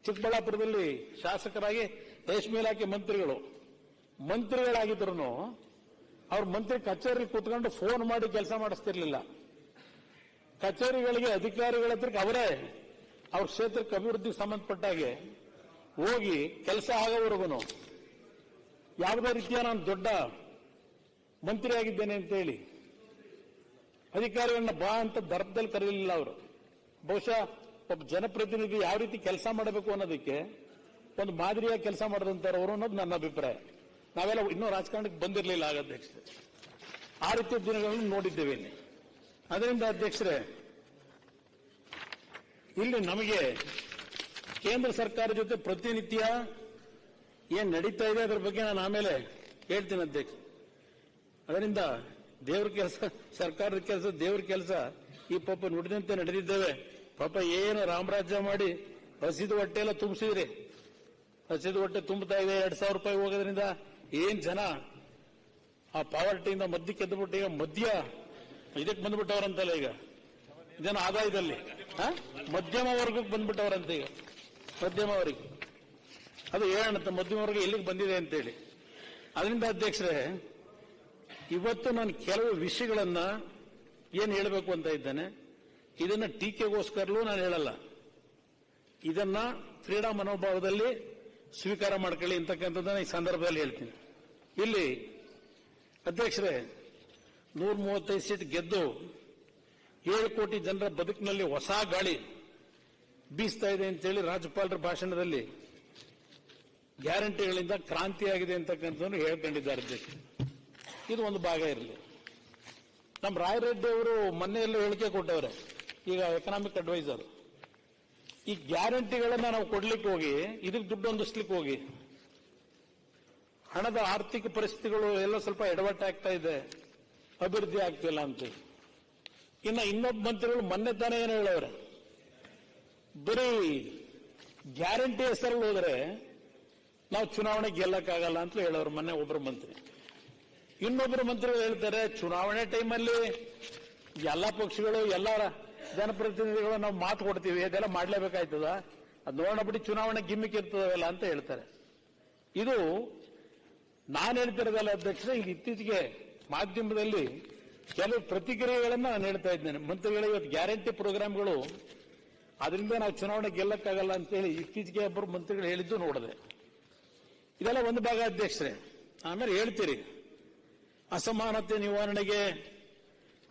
ಚಿಕ್ಕಬಳ್ಳಾಪುರದಲ್ಲಿ ಶಾಸಕರಾಗಿ ರೇಷ್ಮೆ ಇಲಾಖೆ ಮಂತ್ರಿಗಳಾಗಿದ್ರು ಅವ್ರ ಮಂತ್ರಿ ಕಚೇರಿ ಕೂತ್ಕೊಂಡು ಫೋನ್ ಮಾಡಿ ಕೆಲಸ ಮಾಡಿಸ್ತಿರ್ಲಿಲ್ಲ. ಕಚೇರಿಗಳಿಗೆ ಅಧಿಕಾರಿಗಳ ಹತ್ರಕ್ಕೆ ಅವರೇ ಅವ್ರ ಕ್ಷೇತ್ರಕ್ಕೆ ಅಭಿವೃದ್ಧಿಗೆ ಸಂಬಂಧಪಟ್ಟಾಗೆ ಹೋಗಿ ಕೆಲಸ ಆಗೋವರೆಗೂ ಯಾವುದೇ ರೀತಿಯ ನಾನು ದೊಡ್ಡ ಮಂತ್ರಿ ಆಗಿದ್ದೇನೆ ಅಂತ ಹೇಳಿ ಅಧಿಕಾರಿಗಳನ್ನ ಬಾ ಅಂತ ದರ್ಪದಲ್ಲಿ ಕರೆಯಲಿಲ್ಲ ಅವರು. ಬಹುಶಃ ಒಬ್ಬ ಜನಪ್ರತಿನಿಧಿ ಯಾವ ರೀತಿ ಕೆಲಸ ಮಾಡಬೇಕು ಅನ್ನೋದಕ್ಕೆ ಒಂದು ಮಾದರಿಯಾಗಿ ಕೆಲಸ ಮಾಡಿದಂತವರು ಅನ್ನೋದು ನನ್ನ ಅಭಿಪ್ರಾಯ. ನಾವೆಲ್ಲ ಇನ್ನೂ ರಾಜಕಾರಣಕ್ಕೆ ಬಂದಿರಲಿಲ್ಲ ಆಗ ಅಧ್ಯಕ್ಷರೇ, ಆ ರೀತಿಯ ದಿನಗಳನ್ನು ನೋಡಿದ್ದೇವೆ ಇಲ್ಲಿ. ಅದರಿಂದ ಅಧ್ಯಕ್ಷರೇ, ಇಲ್ಲಿ ನಮಗೆ ಕೇಂದ್ರ ಸರ್ಕಾರ ಜೊತೆ ಪ್ರತಿನಿತ್ಯ ಏನ್ ನಡೀತಾ ಇದೆ ಅದರ ಬಗ್ಗೆ ನಾನು ಆಮೇಲೆ ಹೇಳ್ತೀನಿ ಅಧ್ಯಕ್ಷ. ಅದರಿಂದ ದೇವ್ರ ಕೆಲಸ, ಸರ್ಕಾರದ ಕೆಲಸ, ದೇವ್ರ ಕೆಲಸ ಈ ಪಾಪ ನುಡಿದಂತೆ ನಡೆದಿದ್ದೇವೆ. ಪಾಪ ಏನು ರಾಮರಾಜ್ಯ ಮಾಡಿ ಹಸಿದು ಹೊಟ್ಟೆ ಎಲ್ಲ ತುಂಬಿಸಿದ್ರಿ, ಹಸಿದು ಹೊಟ್ಟೆ ತುಂಬುತ್ತಾ ಇದೆ. 2,000 ರೂಪಾಯಿ ಹೋಗೋದ್ರಿಂದ ಏನ್ ಜನ ಆ ಪಾವರ್ಟಿಯಿಂದ ಮಧ್ಯಕ್ಕೆ ಎದ್ದುಬಿಟ್ಟು ಈಗ ಇದಕ್ಕೆ ಬಂದ್ಬಿಟ್ಟವ್ರಂತಲ್ಲ, ಈಗ ಇದೇನು ಆದಾಯದಲ್ಲಿ ಮಧ್ಯಮ ವರ್ಗಕ್ಕೆ ಬಂದ್ಬಿಟ್ಟವ್ರಂತ. ಈಗ ಮಧ್ಯಮ ವರ್ಗ ಅದು ಹೇಳೋಣ, ಮಧ್ಯಮ ವರ್ಗ ಎಲ್ಲಿಗೆ ಬಂದಿದೆ ಅಂತೇಳಿ. ಅದರಿಂದ ಅಧ್ಯಕ್ಷರೇ, ಇವತ್ತು ನಾನು ಕೆಲವು ವಿಷಯಗಳನ್ನ ಏನ್ ಹೇಳಬೇಕು ಅಂತ ಇದ್ದೇನೆ. ಇದನ್ನ ಟೀಕೆಗೋಸ್ಕರಲೂ ನಾನು ಹೇಳಲ್ಲ, ಇದನ್ನ ಕ್ರೀಡಾ ಮನೋಭಾವದಲ್ಲಿ ಸ್ವೀಕಾರ ಮಾಡ್ಕೊಳ್ಳಿ ಅಂತಕ್ಕಂಥದ್ದನ್ನ ಈ ಸಂದರ್ಭದಲ್ಲಿ ಹೇಳ್ತೀನಿ. ಇಲ್ಲಿ ಅಧ್ಯಕ್ಷರೇ, 135 ಸೀಟ್ ಗೆದ್ದು 7 ಕೋಟಿ ಜನರ ಬದುಕಿನಲ್ಲಿ ಹೊಸ ಗಾಳಿ ಬೀಸ್ತಾ ಇದೆ ಅಂತೇಳಿ ರಾಜ್ಯಪಾಲರ ಭಾಷಣದಲ್ಲಿ ಗ್ಯಾರಂಟಿಗಳಿಂದ ಕ್ರಾಂತಿಯಾಗಿದೆ ಅಂತಕ್ಕಂಥದ್ದನ್ನು ಹೇಳ್ಕೊಂಡಿದ್ದಾರೆ ಅಧ್ಯಕ್ಷ. ಇದು ಒಂದು ಭಾಗ ಇರಲಿ. ನಮ್ಮ ರಾಯರೆಡ್ಡಿ ಅವರು ಮೊನ್ನೆಯಲ್ಲೂ ಹೇಳಿಕೆ ಕೊಟ್ಟವ್ರೆ, ಈಗ ಎಕನಾಮಿಕ್ ಅಡ್ವೈಸರ್. ಈ ಗ್ಯಾರಂಟಿಗಳನ್ನ ನಾವು ಕೊಡ್ಲಿಕ್ಕೆ ಹೋಗಿ ಇದಕ್ಕೆ ದುಡ್ಡು ಹೊಂದಿಸ್ಲಿಕ್ಕೆ ಹೋಗಿ ಹಣದ ಆರ್ಥಿಕ ಪರಿಸ್ಥಿತಿಗಳು ಎಲ್ಲ ಸ್ವಲ್ಪ ಎಡವಟ್ಟಾಗ್ತಾ ಇದೆ, ಅಭಿವೃದ್ಧಿ ಆಗ್ತಿಲ್ಲ ಅಂತ. ಇನ್ನೊಬ್ಬ ಮಂತ್ರಿಗಳು ಮೊನ್ನೆ ತಾನೇ ಏನು ಹೇಳವ್ರೆ, ಬರೀ ಗ್ಯಾರಂಟಿ ಹೆಸರಲ್ಲಿ ಹೋದ್ರೆ ನಾವು ಚುನಾವಣೆ ಗೆಲ್ಲಕ್ಕಾಗಲ್ಲ ಅಂತ ಹೇಳೋರು ಮೊನ್ನೆ ಒಬ್ಬರು ಮಂತ್ರಿ. ಇನ್ನೊಬ್ಬರು ಮಂತ್ರಿಗಳು ಹೇಳ್ತಾರೆ, ಚುನಾವಣೆ ಟೈಮಲ್ಲಿ ಎಲ್ಲ ಪಕ್ಷಗಳು ಎಲ್ಲ ಜನಪ್ರತಿನಿಧಿಗಳು ನಾವು ಮಾತು ಕೊಡ್ತೀವಿ, ಅದೆಲ್ಲ ಮಾಡ್ಲೇಬೇಕಾಯ್ತದ, ಅದು ನೋಡಬಿಟ್ಟು ಚುನಾವಣೆ ಗಿಮ್ಮಿಕ್ ಇರ್ತದಲ್ಲ ಅಂತ ಹೇಳ್ತಾರೆ. ಇದು ನಾನು ಹೇಳ್ತಿರೋದಲ್ಲ ಅಧ್ಯಕ್ಷರೇ, ಈಗ ಇತ್ತೀಚೆಗೆ ಮಾಧ್ಯಮದಲ್ಲಿ ಕೆಲವು ಪ್ರತಿಕ್ರಿಯೆಗಳನ್ನ ನಾನು ಹೇಳ್ತಾ ಇದ್ದೇನೆ. ಮಂತ್ರಿಗಳು ಇವತ್ತು ಗ್ಯಾರಂಟಿ ಪ್ರೋಗ್ರಾಮ್ಗಳು ಅದರಿಂದ ನಾವು ಚುನಾವಣೆ ಗೆಲ್ಲಕ್ಕಾಗಲ್ಲ ಅಂತೇಳಿ ಇತ್ತೀಚೆಗೆ ಒಬ್ಬರು ಮಂತ್ರಿಗಳು ಹೇಳಿದ್ದು ನೋಡಿದೆ. ಇದೆಲ್ಲ ಒಂದು ಭಾಗ ಅಧ್ಯಕ್ಷರೇ. ಆಮೇಲೆ ಹೇಳ್ತೀರಿ ಅಸಮಾನತೆ ನಿವಾರಣೆಗೆ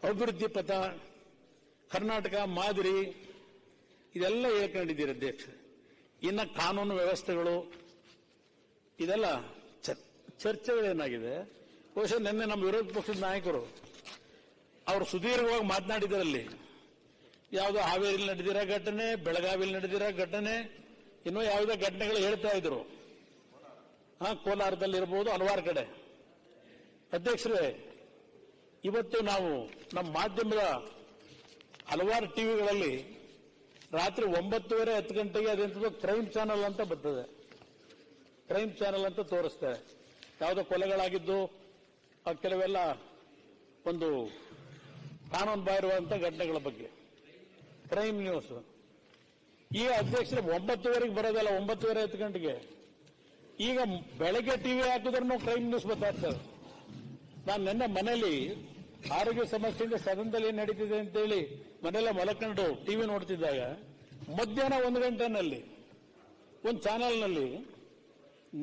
ಅಭಿವೃದ್ಧಿ ಪಥ, ಕರ್ನಾಟಕ ಮಾದರಿ, ಇದೆಲ್ಲ ಹೇಳ್ಕೊಂಡಿದ್ದೀರಿ ಅಧ್ಯಕ್ಷರೇ. ಇನ್ನು ಕಾನೂನು ವ್ಯವಸ್ಥೆಗಳು ಇದೆಲ್ಲ ಚರ್ಚೆಗಳೇನಾಗಿದೆ. ಬಹುಶಃ ನಿನ್ನೆ ನಮ್ಮ ವಿರೋಧ ಪಕ್ಷದ ನಾಯಕರು ಅವರು ಸುದೀರ್ಘವಾಗಿ ಮಾತನಾಡಿದರಲ್ಲಿ ಯಾವುದೋ ಹಾವೇರಿಯಲ್ಲಿ ನಡೆದಿರೋ ಘಟನೆ, ಬೆಳಗಾವಿಯಲ್ಲಿ ನಡೆದಿರೋ ಘಟನೆ, ಇನ್ನೂ ಯಾವುದೋ ಘಟನೆಗಳು ಹೇಳ್ತಾ ಇದ್ರು. ಕೋಲಾರದಲ್ಲಿರ್ಬೋದು, ಹಲವಾರು ಕಡೆ. ಅಧ್ಯಕ್ಷರೇ, ಇವತ್ತು ನಾವು ನಮ್ಮ ಮಾಧ್ಯಮದ ಹಲವಾರು ಟಿವಿಗಳಲ್ಲಿ ರಾತ್ರಿ 9:30, 10 ಗಂಟೆಗೆ ಅದೆಂಥದ್ದು ಕ್ರೈಮ್ ಚಾನಲ್ ಅಂತ ಬರ್ತದೆ. ಕ್ರೈಮ್ ಚಾನಲ್ ಅಂತ ತೋರಿಸ್ತಾರೆ. ಯಾವುದೋ ಕೊಲೆಗಳಾಗಿದ್ದು ಕೆಲವೆಲ್ಲ ಒಂದು ಕಾನೂನು ಬಾಹಿರುವಂತ ಘಟನೆಗಳ ಬಗ್ಗೆ ಕ್ರೈಮ್ ನ್ಯೂಸ್. ಈಗ ಅಧ್ಯಕ್ಷರೇ 9:30 ಬರೋದಲ್ಲ, 9:30, 10 ಗಂಟೆಗೆ. ಈಗ ಬೆಳಗ್ಗೆ ಟಿವಿ ಹಾಕಿದ್ರೂ ಕ್ರೈಮ್ ನ್ಯೂಸ್ ಬರ್ತಾ ಇರ್ತದೆ. ನಾನು ನಿನ್ನೆ ಮನೆಯಲ್ಲಿ ಆರೋಗ್ಯ ಸಮಸ್ಯೆಯಿಂದ ಸದನದಲ್ಲಿ ಏನ್ ನಡೀತಿದೆ ಅಂತೇಳಿ ಮನೆಯಲ್ಲ ಮಲಕೊಂಡು ಟಿವಿ ನೋಡ್ತಿದ್ದಾಗ ಮಧ್ಯಾಹ್ನ 1 ಗಂಟೆನಲ್ಲಿ ಒಂದು ಚಾನೆಲ್ನಲ್ಲಿ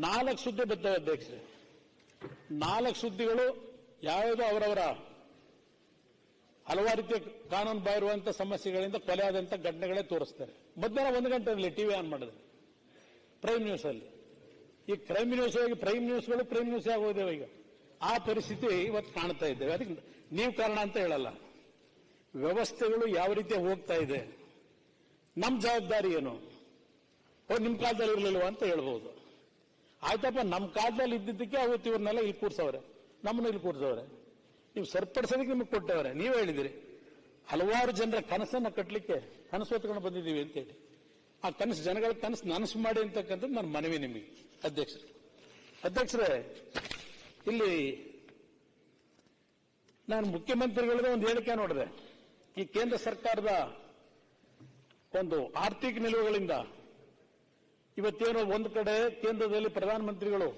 4 ಸುದ್ದಿ ಬರ್ತವೆ ಅಧ್ಯಕ್ಷರೇ. 4 ಸುದ್ದಿಗಳು ಯಾವುದೋ ಅವರವರ ಹಲವಾರು ರೀತಿಯ ಕಾನೂನು ಬಾಹಿರುವಂತಹ ಸಮಸ್ಯೆಗಳಿಂದ ಕೊಲೆ ಆದಂತ ಘಟನೆಗಳೇ ತೋರಿಸ್ತಾರೆ. ಮಧ್ಯಾಹ್ನ 1 ಗಂಟೆಯಲ್ಲಿ ಟಿವಿ ಆನ್ ಮಾಡಿದ್ರೆ ಪ್ರೈಮ್ ನ್ಯೂಸ್ ಅಲ್ಲಿ. ಈ ಕ್ರೈಮ್ ನ್ಯೂಸ್ ಆಗಿ ಪ್ರೈಮ್ ನ್ಯೂಸ್ಗಳು ಪ್ರೈಮ್ ನ್ಯೂಸ್ ಆಗೋದೇವೆ. ಈಗ ಆ ಪರಿಸ್ಥಿತಿ ಇವತ್ತು ಕಾಣ್ತಾ ಇದ್ದೇವೆ. ಅದಕ್ಕೆ ನೀವು ಕಾರಣ ಅಂತ ಹೇಳಲ್ಲ. ವ್ಯವಸ್ಥೆಗಳು ಯಾವ ರೀತಿ ಹೋಗ್ತಾ ಇದೆ, ನಮ್ಮ ಜವಾಬ್ದಾರಿ ಏನು? ನಿಮ್ ಕಾಲದಲ್ಲಿ ಇರಲಿಲ್ವ ಅಂತ ಹೇಳ್ಬೋದು. ಆಯ್ತಪ್ಪ, ನಮ್ಮ ಕಾಲದಲ್ಲಿ ಇದ್ದಿದ್ದಕ್ಕೆ ಅವತ್ತು ಇವ್ರನ್ನೆಲ್ಲ ಇಲ್ಲಿ ಕೂರ್ಸವ್ರೆ, ನಮ್ಮನ್ನು ಇಲ್ಲಿ ಕೂರ್ಸವ್ರೆ. ನೀವು ಸರಿಪಡಿಸೋದಕ್ಕೆ ನಿಮಗೆ ಕೊಟ್ಟವ್ರೆ. ನೀವು ಹೇಳಿದಿರಿ ಹಲವಾರು ಜನರ ಕನಸನ್ನ ಕಟ್ಟಲಿಕ್ಕೆ ಕನಸು ಹೊತ್ಕೊಂಡು ಬಂದಿದ್ದೀವಿ ಅಂತೇಳಿ. ಆ ಕನಸು ಜನಗಳ ಕನಸು ನನಸು ಮಾಡಿ ಅಂತಕ್ಕಂಥದ್ದು ನನ್ನ ಮನವಿ ನಿಮಗೆ ಅಧ್ಯಕ್ಷರೇ. ಇಲ್ಲಿ ನಾನು ಮುಖ್ಯಮಂತ್ರಿಗಳದ ಒಂದು ಹೇಳಿಕೆ ನೋಡಿದೆ. ಈ ಕೇಂದ್ರ ಸರ್ಕಾರದ ಒಂದು ಆರ್ಥಿಕ ನಿಲುವುಗಳಿಂದ ಇವತ್ತೇನೋ ಒಂದು ಕಡೆ ಕೇಂದ್ರದಲ್ಲಿ ಪ್ರಧಾನಮಂತ್ರಿಗಳು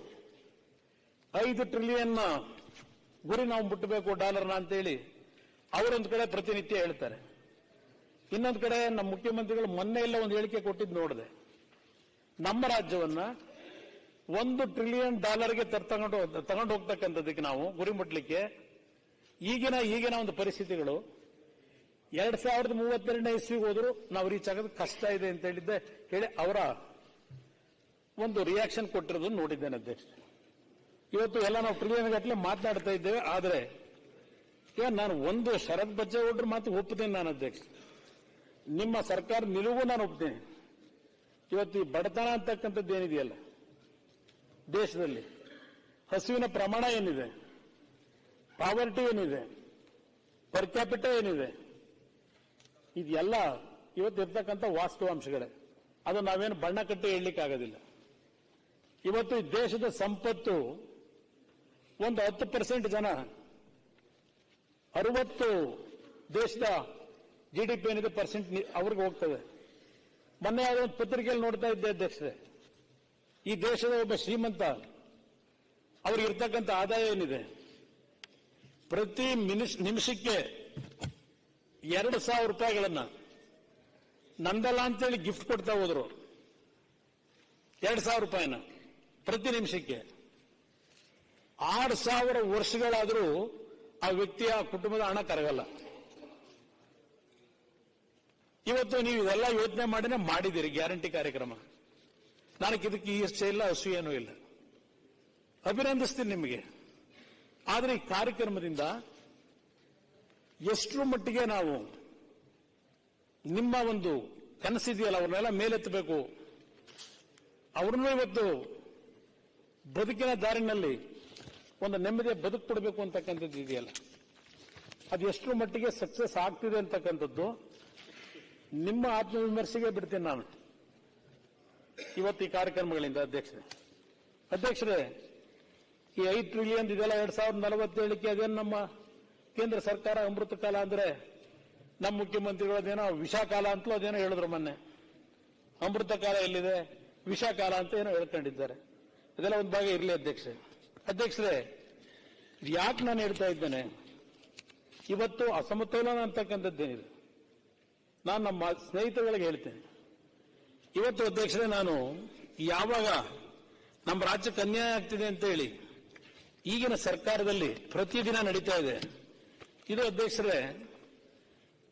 5 ಟ್ರಿಲಿಯನ್ ಗುರಿ ನಾವು ಮುಟ್ಟಬೇಕು ಡಾಲರ್ನ ಅಂತೇಳಿ ಅವರೊಂದು ಕಡೆ ಪ್ರತಿನಿತ್ಯ ಹೇಳ್ತಾರೆ. ಇನ್ನೊಂದು ಕಡೆ ನಮ್ಮ ಮುಖ್ಯಮಂತ್ರಿಗಳು ಮೊನ್ನೆ ಎಲ್ಲ ಒಂದು ಹೇಳಿಕೆ ಕೊಟ್ಟಿದ್ದು ನೋಡಿದೆ. ನಮ್ಮ ರಾಜ್ಯವನ್ನ $1 ಟ್ರಿಲಿಯನ್ ತಗೊಂಡು ಹೋಗ್ತಕ್ಕಂಥದ್ದಕ್ಕೆ ನಾವು ಗುರಿ ಮುಟ್ಲಿಕ್ಕೆ ಈಗಿನ ಒಂದು ಪರಿಸ್ಥಿತಿಗಳು 2032ನೇ ಇಸ್ವಿಗೆ ಹೋದ್ರು ನಾವು ರೀಚ್ ಆಗೋದು ಕಷ್ಟ ಇದೆ ಅಂತ ಹೇಳಿ ಅವರ ಒಂದು ರಿಯಾಕ್ಷನ್ ಕೊಟ್ಟಿರೋದನ್ನು ನೋಡಿದ್ದೇನೆ ಅಧ್ಯಕ್ಷ. ಇವತ್ತು ಎಲ್ಲ ನಾವು ಟ್ರಿಲಿಯನ್ ಗಟ್ಟಲೆ ಮಾತನಾಡ್ತಾ ಇದ್ದೇವೆ. ಆದರೆ ಈಗ ನಾನು ಒಂದು ಶರತ್ ಬಚ್ಚೇಗೌಡರ ಮಾತು ಒಪ್ಪುತ್ತೇನೆ ನಾನು ಅಧ್ಯಕ್ಷ. ನಿಮ್ಮ ಸರ್ಕಾರ ನಿಲುವು ನಾನು ಒಪ್ತೇನೆ. ಇವತ್ತು ಈ ಬಡತನ ಅಂತಕ್ಕಂಥದ್ದು ಏನಿದೆಯಲ್ಲ ದೇಶದಲ್ಲಿ, ಹಸುವಿನ ಪ್ರಮಾಣ ಏನಿದೆ, ಪಾವರ್ಟಿ ಏನಿದೆ, ಪರ್ ಕ್ಯಾಪಿಟಲ್ ಏನಿದೆ, ಇದೆಲ್ಲ ಇವತ್ತಿರ್ತಕ್ಕಂಥ ವಾಸ್ತವಾಂಶಗಳೇ. ಅದು ನಾವೇನು ಬಣ್ಣ ಕಟ್ಟಿ ಹೇಳಲಿಕ್ಕಾಗೋದಿಲ್ಲ. ಇವತ್ತು ಈ ದೇಶದ ಸಂಪತ್ತು ಒಂದು 10% ಜನ 60 ದೇಶದ GDP ಏನಿದೆ ಪರ್ಸೆಂಟ್ ಅವ್ರಿಗೆ ಹೋಗ್ತದೆ. ಮೊನ್ನೆ ಯಾವುದೋ ಒಂದು ಪತ್ರಿಕೆಯಲ್ಲಿ ನೋಡ್ತಾ ಇದ್ದೆ ಅಧ್ಯಕ್ಷರೇ, ಈ ದೇಶದ ಒಬ್ಬ ಶ್ರೀಮಂತ ಅವ್ರಿಗೆ ಇರ್ತಕ್ಕಂಥ ಆದಾಯ ಏನಿದೆ, ಪ್ರತಿ ನಿಮಿಷಕ್ಕೆ 2,000 ರೂಪಾಯಿಗಳನ್ನ ನಂದಲ್ಲ ಅಂತೇಳಿ ಗಿಫ್ಟ್ ಕೊಡ್ತಾ ಹೋದ್ರು. 2,000 ರೂಪಾಯಿನ ಪ್ರತಿ ನಿಮಿಷಕ್ಕೆ. 6,000 ವರ್ಷಗಳಾದರೂ ಆ ವ್ಯಕ್ತಿಯ ಕುಟುಂಬದ ಹಣ ಕರಗಲ್ಲ. ಇವತ್ತು ನೀವು ಇದೆಲ್ಲ ಯೋಚನೆ ಮಾಡಿನೇ ಮಾಡಿದ್ದೀರಿ ಗ್ಯಾರಂಟಿ ಕಾರ್ಯಕ್ರಮ. ನನಗೆ ಇದಕ್ಕೆ ಇಷ್ಟ ಇಲ್ಲ, ಅಸೂಯೇನೂ ಇಲ್ಲ, ಅಭಿನಂದಿಸ್ತೀನಿ ನಿಮಗೆ. ಆದರೆ ಈ ಕಾರ್ಯಕ್ರಮದಿಂದ ಎಷ್ಟರ ಮಟ್ಟಿಗೆ ನಾವು ನಿಮ್ಮ ಒಂದು ಕನಸಿದೆಯಲ್ಲ ಅವ್ರನ್ನೆಲ್ಲ ಮೇಲೆತ್ತಬೇಕು, ಅವ್ರನ್ನೂ ಇವತ್ತು ಬದುಕಿನ ದಾರಿನಲ್ಲಿ ಒಂದು ನೆಮ್ಮದಿಯ ಬದುಕು ಕೊಡಬೇಕು ಅಂತಕ್ಕಂಥದ್ದು ಇದೆಯಲ್ಲ, ಅದು ಎಷ್ಟರ ಮಟ್ಟಿಗೆ ಸಕ್ಸಸ್ ಆಗ್ತಿದೆ ಅಂತಕ್ಕಂಥದ್ದು ನಿಮ್ಮ ಆತ್ಮವಿಮರ್ಶೆಗೆ ಬಿಡ್ತೀನಿ ನಾನು ಇವತ್ತು ಈ ಕಾರ್ಯಕ್ರಮಗಳಿಂದ. ಅಧ್ಯಕ್ಷರೇ, ಈ 5 ಟ್ರಿಲಿಯನ್ ಇದೆಲ್ಲ 2047ಕ್ಕೆ ಅದೇನು ನಮ್ಮ ಕೇಂದ್ರ ಸರ್ಕಾರ ಅಮೃತ ಕಾಲ ಅಂದ್ರೆ ನಮ್ಮ ಮುಖ್ಯಮಂತ್ರಿಗಳದೇನೋ ವಿಷಾಕಾಲ ಅಂತಲೂ ಅದೇನೋ ಹೇಳಿದ್ರು ಮೊನ್ನೆ. ಅಮೃತ ಕಾಲ ಎಲ್ಲಿದೆ, ವಿಷಾಕಾಲ ಅಂತ ಏನೋ ಹೇಳ್ಕೊಂಡಿದ್ದಾರೆ. ಇದೆಲ್ಲ ಒಂದು ಭಾಗ ಇರಲಿ ಅಧ್ಯಕ್ಷರೇ. ಯಾಕೆ ನಾನು ಹೇಳ್ತಾ ಇದ್ದೇನೆ, ಇವತ್ತು ಅಸಮತೋಲನ ಅಂತಕ್ಕಂಥದ್ದೇನಿದೆ, ನಾನು ನಮ್ಮ ಸ್ನೇಹಿತರುಗಳಿಗೆ ಹೇಳ್ತೇನೆ, ಇವತ್ತು ಅಧ್ಯಕ್ಷರೇ, ನಾನು ಯಾವಾಗ ನಮ್ಮ ರಾಜ್ಯಕ್ಕೆ ಅನ್ಯಾಯ ಆಗ್ತಿದೆ ಅಂತ ಹೇಳಿ ಈಗಿನ ಸರ್ಕಾರದಲ್ಲಿ ಪ್ರತಿದಿನ ನಡೀತಾ ಇದೆ. ಇದು ಅಧ್ಯಕ್ಷರೇ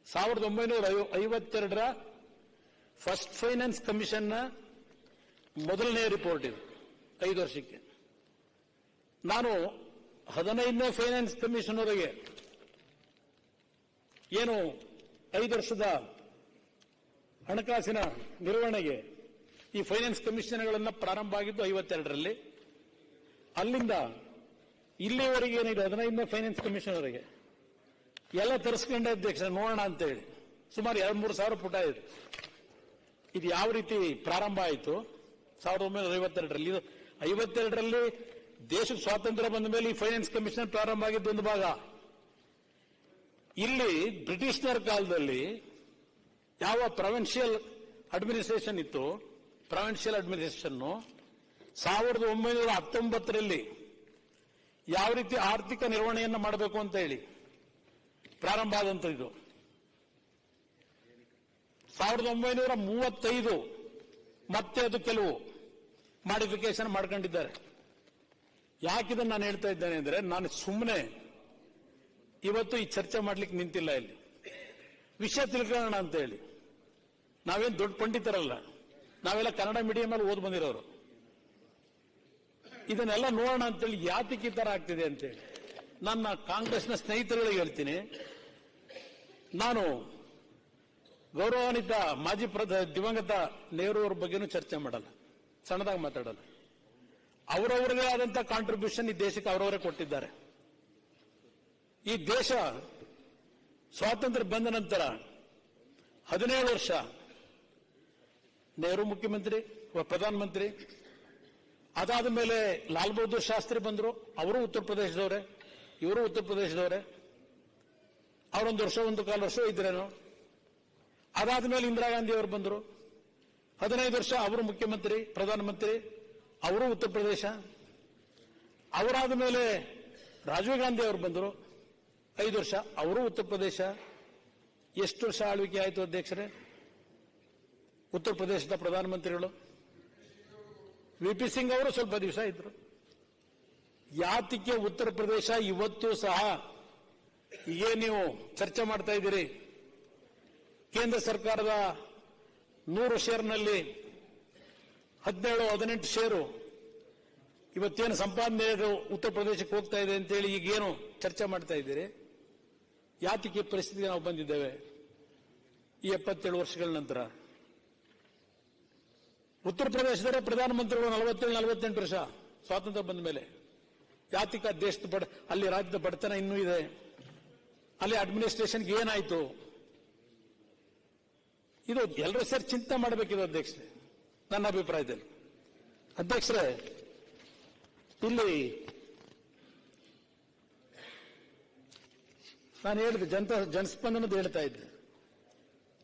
1952ರ ಫಸ್ಟ್ ಫೈನಾನ್ಸ್ ಕಮಿಷನ್ನ ಮೊದಲನೇ ರಿಪೋರ್ಟ್ ಇದು, 5 ವರ್ಷಕ್ಕೆ. ನಾನು 15ನೇ ಫೈನಾನ್ಸ್ ಕಮಿಷನ್ ವರೆಗೆ ಏನು 5 ವರ್ಷದ ಹಣಕಾಸಿನ ನಿರ್ವಹಣೆಗೆ ಈ ಫೈನಾನ್ಸ್ ಕಮಿಷನ್ಗಳನ್ನು ಪ್ರಾರಂಭ ಆಗಿದ್ದು 52ರಲ್ಲಿ. ಅಲ್ಲಿಂದ ಇಲ್ಲಿವರೆಗೆ ಏನಿದೆ 15ನೇ ಫೈನಾನ್ಸ್ ಕಮಿಷನ್ ವರೆಗೆ ಎಲ್ಲ ತರಿಸ್ಕೊಂಡೆ ಅಧ್ಯಕ್ಷ, ನೋಡೋಣ ಅಂತೇಳಿ. ಸುಮಾರು 2-3 ಸಾವಿರ ಪುಟ ಇದೆ. ಇದು ಯಾವ ರೀತಿ ಪ್ರಾರಂಭ ಆಯಿತು 1952ರಲ್ಲಿ. ಇದು 52ರಲ್ಲಿ ದೇಶಕ್ಕೆ ಸ್ವಾತಂತ್ರ್ಯ ಬಂದ ಮೇಲೆ ಈ ಫೈನಾನ್ಸ್ ಕಮಿಷನ್ ಪ್ರಾರಂಭ ಆಗಿದ್ದು ಒಂದು ಭಾಗ. ಇಲ್ಲಿ ಬ್ರಿಟಿಷ್ನರ ಕಾಲದಲ್ಲಿ ಯಾವ ಪ್ರಾವಿನ್ಷಿಯಲ್ ಅಡ್ಮಿನಿಸ್ಟ್ರೇಷನ್ ಇತ್ತು, ಪ್ರಾವಿನ್ಷಿಯಲ್ ಅಡ್ಮಿನಿಸ್ಟ್ರೇಷನ್ 1919ರಲ್ಲಿ ಯಾವ ರೀತಿ ಆರ್ಥಿಕ ನಿರ್ವಹಣೆಯನ್ನು ಮಾಡಬೇಕು ಅಂತ ಹೇಳಿ ಪ್ರಾರಂಭ ಆದಂಥದ್ದು. 1935 ಮತ್ತೆ ಅದು ಕೆಲವು ಮಾಡಿಫಿಕೇಶನ್ ಮಾಡ್ಕೊಂಡಿದ್ದಾರೆ. ಯಾಕಿದನ್ನು ನಾನು ಹೇಳ್ತಾ ಇದ್ದೇನೆ ಅಂದ್ರೆ, ನಾನು ಸುಮ್ಮನೆ ಇವತ್ತು ಈ ಚರ್ಚೆ ಮಾಡ್ಲಿಕ್ಕೆ ನಿಂತಿಲ್ಲ. ಇಲ್ಲಿ ವಿಷಯ ತಿಳ್ಕೊಳ್ಳೋಣ ಅಂತ ಹೇಳಿ. ನಾವೇನು ದೊಡ್ಡ ಪಂಡಿತರಲ್ಲ, ನಾವೆಲ್ಲ ಕನ್ನಡ ಮೀಡಿಯಂ ಅಲ್ಲಿ ಓದ್ ಬಂದಿರೋರು. ಇದನ್ನೆಲ್ಲ ನೋಡೋಣ ಅಂತೇಳಿ ಯಾತಕ್ಕೆ ಈ ತರ ಆಗ್ತಿದೆ ಅಂತೇಳಿ ನನ್ನ ಕಾಂಗ್ರೆಸ್ನ ಸ್ನೇಹಿತರುಗಳಿಗೆ ಹೇಳ್ತೀನಿ. ನಾನು ಗೌರವಾನ್ವಿತ ಮಾಜಿ ದಿವಂಗತ ನೆಹರು ಅವ್ರ ಬಗ್ಗೆನೂ ಚರ್ಚೆ ಮಾಡಲ್ಲ, ಸಣ್ಣದಾಗಿ ಮಾತಾಡಲ್ಲ. ಅವರವರದೇ ಆದಂತಹ ಕಾಂಟ್ರಿಬ್ಯೂಷನ್ ಈ ದೇಶಕ್ಕೆ ಅವರವರೇ ಕೊಟ್ಟಿದ್ದಾರೆ. ಈ ದೇಶ ಸ್ವಾತಂತ್ರ್ಯ ಬಂದ ನಂತರ 17 ವರ್ಷ ನೆಹರು ಮುಖ್ಯಮಂತ್ರಿ, ಪ್ರಧಾನಮಂತ್ರಿ. ಅದಾದ ಮೇಲೆ ಲಾಲ್ ಬಹದ್ದೂರ್ ಶಾಸ್ತ್ರಿ ಬಂದರು, ಅವರು ಉತ್ತರ ಪ್ರದೇಶದವರೇ, ಇವರು ಉತ್ತರ ಪ್ರದೇಶದವರೇ. ಅವರೊಂದು ವರ್ಷ 1.25 ವರ್ಷ ಇದ್ರೇನು. ಅದಾದ ಮೇಲೆ ಇಂದಿರಾ ಗಾಂಧಿ ಅವರು ಬಂದರು, 15 ವರ್ಷ ಅವರು ಮುಖ್ಯಮಂತ್ರಿ, ಪ್ರಧಾನಮಂತ್ರಿ, ಅವರು ಉತ್ತರ ಪ್ರದೇಶ. ಅವರಾದ ಮೇಲೆ ರಾಜೀವ್ ಗಾಂಧಿ ಅವರು ಬಂದರು, 5 ವರ್ಷ, ಅವರು ಉತ್ತರ ಪ್ರದೇಶ. ಎಷ್ಟು ವರ್ಷ ಆಳ್ವಿಕೆ ಆಯಿತು ಅಧ್ಯಕ್ಷರೇ ಉತ್ತರ ಪ್ರದೇಶದ ಪ್ರಧಾನಮಂತ್ರಿಗಳು? ವಿ.ಪಿ. ಸಿಂಗ್ ಅವರು ಸ್ವಲ್ಪ ದಿವಸ ಇದ್ರು. ಯಾತಕ್ಕೆ ಉತ್ತರ ಪ್ರದೇಶ ಇವತ್ತು ಸಹ ಹೀಗೆ ನೀವು ಚರ್ಚೆ ಮಾಡ್ತಾ ಇದ್ದೀರಿ? ಕೇಂದ್ರ ಸರ್ಕಾರದ 100 ಶೇರ್ನಲ್ಲಿ 17-18 ಶೇರು ಇವತ್ತೇನು ಸಂಪಾದನೆ ಉತ್ತರ ಪ್ರದೇಶಕ್ಕೆ ಹೋಗ್ತಾ ಇದೆ ಅಂತೇಳಿ ಈಗೇನು ಚರ್ಚೆ ಮಾಡ್ತಾ ಇದ್ದೀರಿ? ಯಾತಕ್ಕೆ ಪರಿಸ್ಥಿತಿಗೆ ನಾವು ಬಂದಿದ್ದೇವೆ ಈ 77 ವರ್ಷಗಳ ನಂತರ? ಉತ್ತರ ಪ್ರದೇಶದವರೇ ಪ್ರಧಾನಮಂತ್ರಿಗಳು 47-48 ವರ್ಷ ಸ್ವಾತಂತ್ರ್ಯ ಬಂದ ಮೇಲೆ. ಯಾತಕ್ಕೆ ದೇಶದ ಅಲ್ಲಿ ರಾಜ್ಯದ ಬಡತನ ಇನ್ನೂ ಇದೆ, ಅಲ್ಲಿ ಅಡ್ಮಿನಿಸ್ಟ್ರೇಷನ್ಗೆ ಏನಾಯ್ತು? ಇದು ಎಲ್ಲರೂ ಸೇರಿ ಚಿಂತೆ ಮಾಡಬೇಕಿದೆ ಅಧ್ಯಕ್ಷರೇ, ನನ್ನ ಅಭಿಪ್ರಾಯದಲ್ಲಿ. ಅಧ್ಯಕ್ಷರೇ, ಇಲ್ಲಿ ನಾನು ಹೇಳಿದೆ ಜನಸ್ಪಂದನದ ಹೇಳ್ತಾ ಇದ್ದೆ.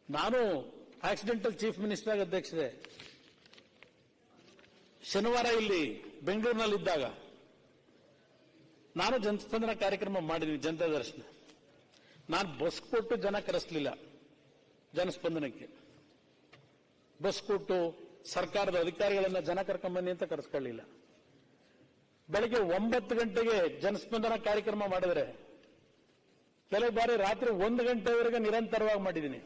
ನಾನು ಆಕ್ಸಿಡೆಂಟಲ್ ಚೀಫ್ ಮಿನಿಸ್ಟರ್ ಆಗಿ ಅಧ್ಯಕ್ಷರೇ ಶನಿವಾರ ಇಲ್ಲಿ ಬೆಂಗಳೂರಿನಲ್ಲಿದ್ದಾಗ ನಾನು ಜನಸ್ಪಂದನ ಕಾರ್ಯಕ್ರಮ ಮಾಡಿದ್ದೀನಿ, ಜನತಾ ದರ್ಶನ. ನಾನು ಬಸ್ ಕೊಟ್ಟು ಜನ ಕರೆಸಲಿಲ್ಲ ಜನಸ್ಪಂದನಕ್ಕೆ. ಬಸ್ ಕೊಟ್ಟು ಸರ್ಕಾರದ ಅಧಿಕಾರಿಗಳನ್ನ ಜನ ಕರ್ಕೊಂಬನ್ನಿ ಅಂತ ಕರೆಸ್ಕೊಳ್ಳಿಲ್ಲ. ಬೆಳಗ್ಗೆ 9 ಗಂಟೆಗೆ ಜನಸ್ಪಂದನ ಕಾರ್ಯಕ್ರಮ ಮಾಡಿದ್ರೆ ಕೆಲವು ಬಾರಿ ರಾತ್ರಿ 1 ಗಂಟೆವರೆಗೆ ನಿರಂತರವಾಗಿ ಮಾಡಿದ್ದೀನಿ.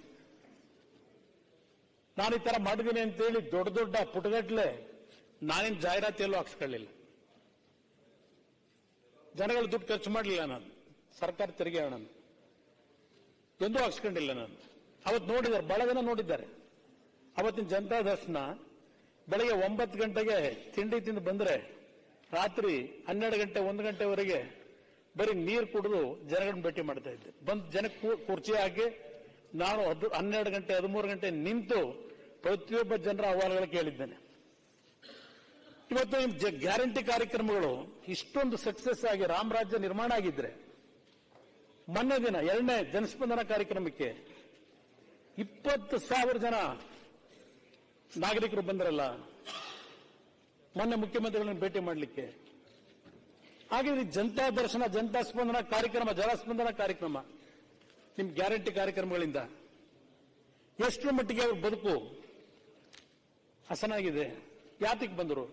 ನಾನು ಈ ತರ ಮಾಡಿದ್ದೀನಿ ಅಂತೇಳಿ ದೊಡ್ಡ ದೊಡ್ಡ ಪುಟಗಟ್ಲೆ ನಾನೇನು ಜಾಹೀರಾತಿಯಲ್ಲೂ ಹಾಕ್ಸ್ಕೊಳ್ಳಿಲ್ಲ. ಜನಗಳು ದುಡ್ಡು ಖರ್ಚು ಮಾಡಲಿಲ್ಲ, ನಾನು ಸರ್ಕಾರ ತೆರಿಗೆ ಹಣ ಎಂದೂ ಹಾಕ್ಸ್ಕೊಂಡಿಲ್ಲ. ನಾನು ಅವತ್ತು ನೋಡಿದ್ದಾರೆ, ಬಹಳ ಜನ ನೋಡಿದ್ದಾರೆ. ಅವತ್ತಿನ ಜನತಾ ದರ್ಶನ ಬೆಳಗ್ಗೆ 9 ಗಂಟೆಗೆ ತಿಂಡಿ ತಿಂದು ಬಂದ್ರೆ ರಾತ್ರಿ 12 ಗಂಟೆ 1 ಗಂಟೆವರೆಗೆ ಬರೀ ನೀರು ಕುಡಿದು ಜನಗಳನ್ನ ಭೇಟಿ ಮಾಡ್ತಾ ಇದ್ದೆ. ಬಂದು ಜನಕ್ಕೆ ಕುರ್ಚಿ ಹಾಕಿ ನಾನು 12 ಗಂಟೆ 13 ಗಂಟೆ ನಿಂತು ಪ್ರತಿಯೊಬ್ಬ ಜನರ ಅಹವಾಲುಗಳು ಕೇಳಿದ್ದೇನೆ. ಇವತ್ತು ಗ್ಯಾರಂಟಿ ಕಾರ್ಯಕ್ರಮಗಳು ಇಷ್ಟೊಂದು ಸಕ್ಸಸ್ ಆಗಿ ರಾಮರಾಜ್ಯ ನಿರ್ಮಾಣ ಆಗಿದ್ರೆ, ಮೊನ್ನೆ ದಿನ 2ನೇ ಜನಸ್ಪಂದನ ಕಾರ್ಯಕ್ರಮಕ್ಕೆ 20,000 ಜನ ನಾಗರಿಕರು ಬಂದ್ರಲ್ಲ ಮೊನ್ನೆ ಮುಖ್ಯಮಂತ್ರಿಗಳನ್ನ ಭೇಟಿ ಮಾಡಲಿಕ್ಕೆ. ಹಾಗೆ ಜನತಾ ದರ್ಶನ, ಜನತಾ ಸ್ಪಂದನ ಕಾರ್ಯಕ್ರಮ, ಜನಸ್ಪಂದನ ಕಾರ್ಯಕ್ರಮ, ನಿಮ್ ಗ್ಯಾರಂಟಿ ಕಾರ್ಯಕ್ರಮಗಳಿಂದ ಎಷ್ಟರ ಮಟ್ಟಿಗೆ ಅವ್ರ ಬದುಕು ಹಸನಾಗಿದೆ. ಯಾತಕ್ಕೆ ಬಂದರು?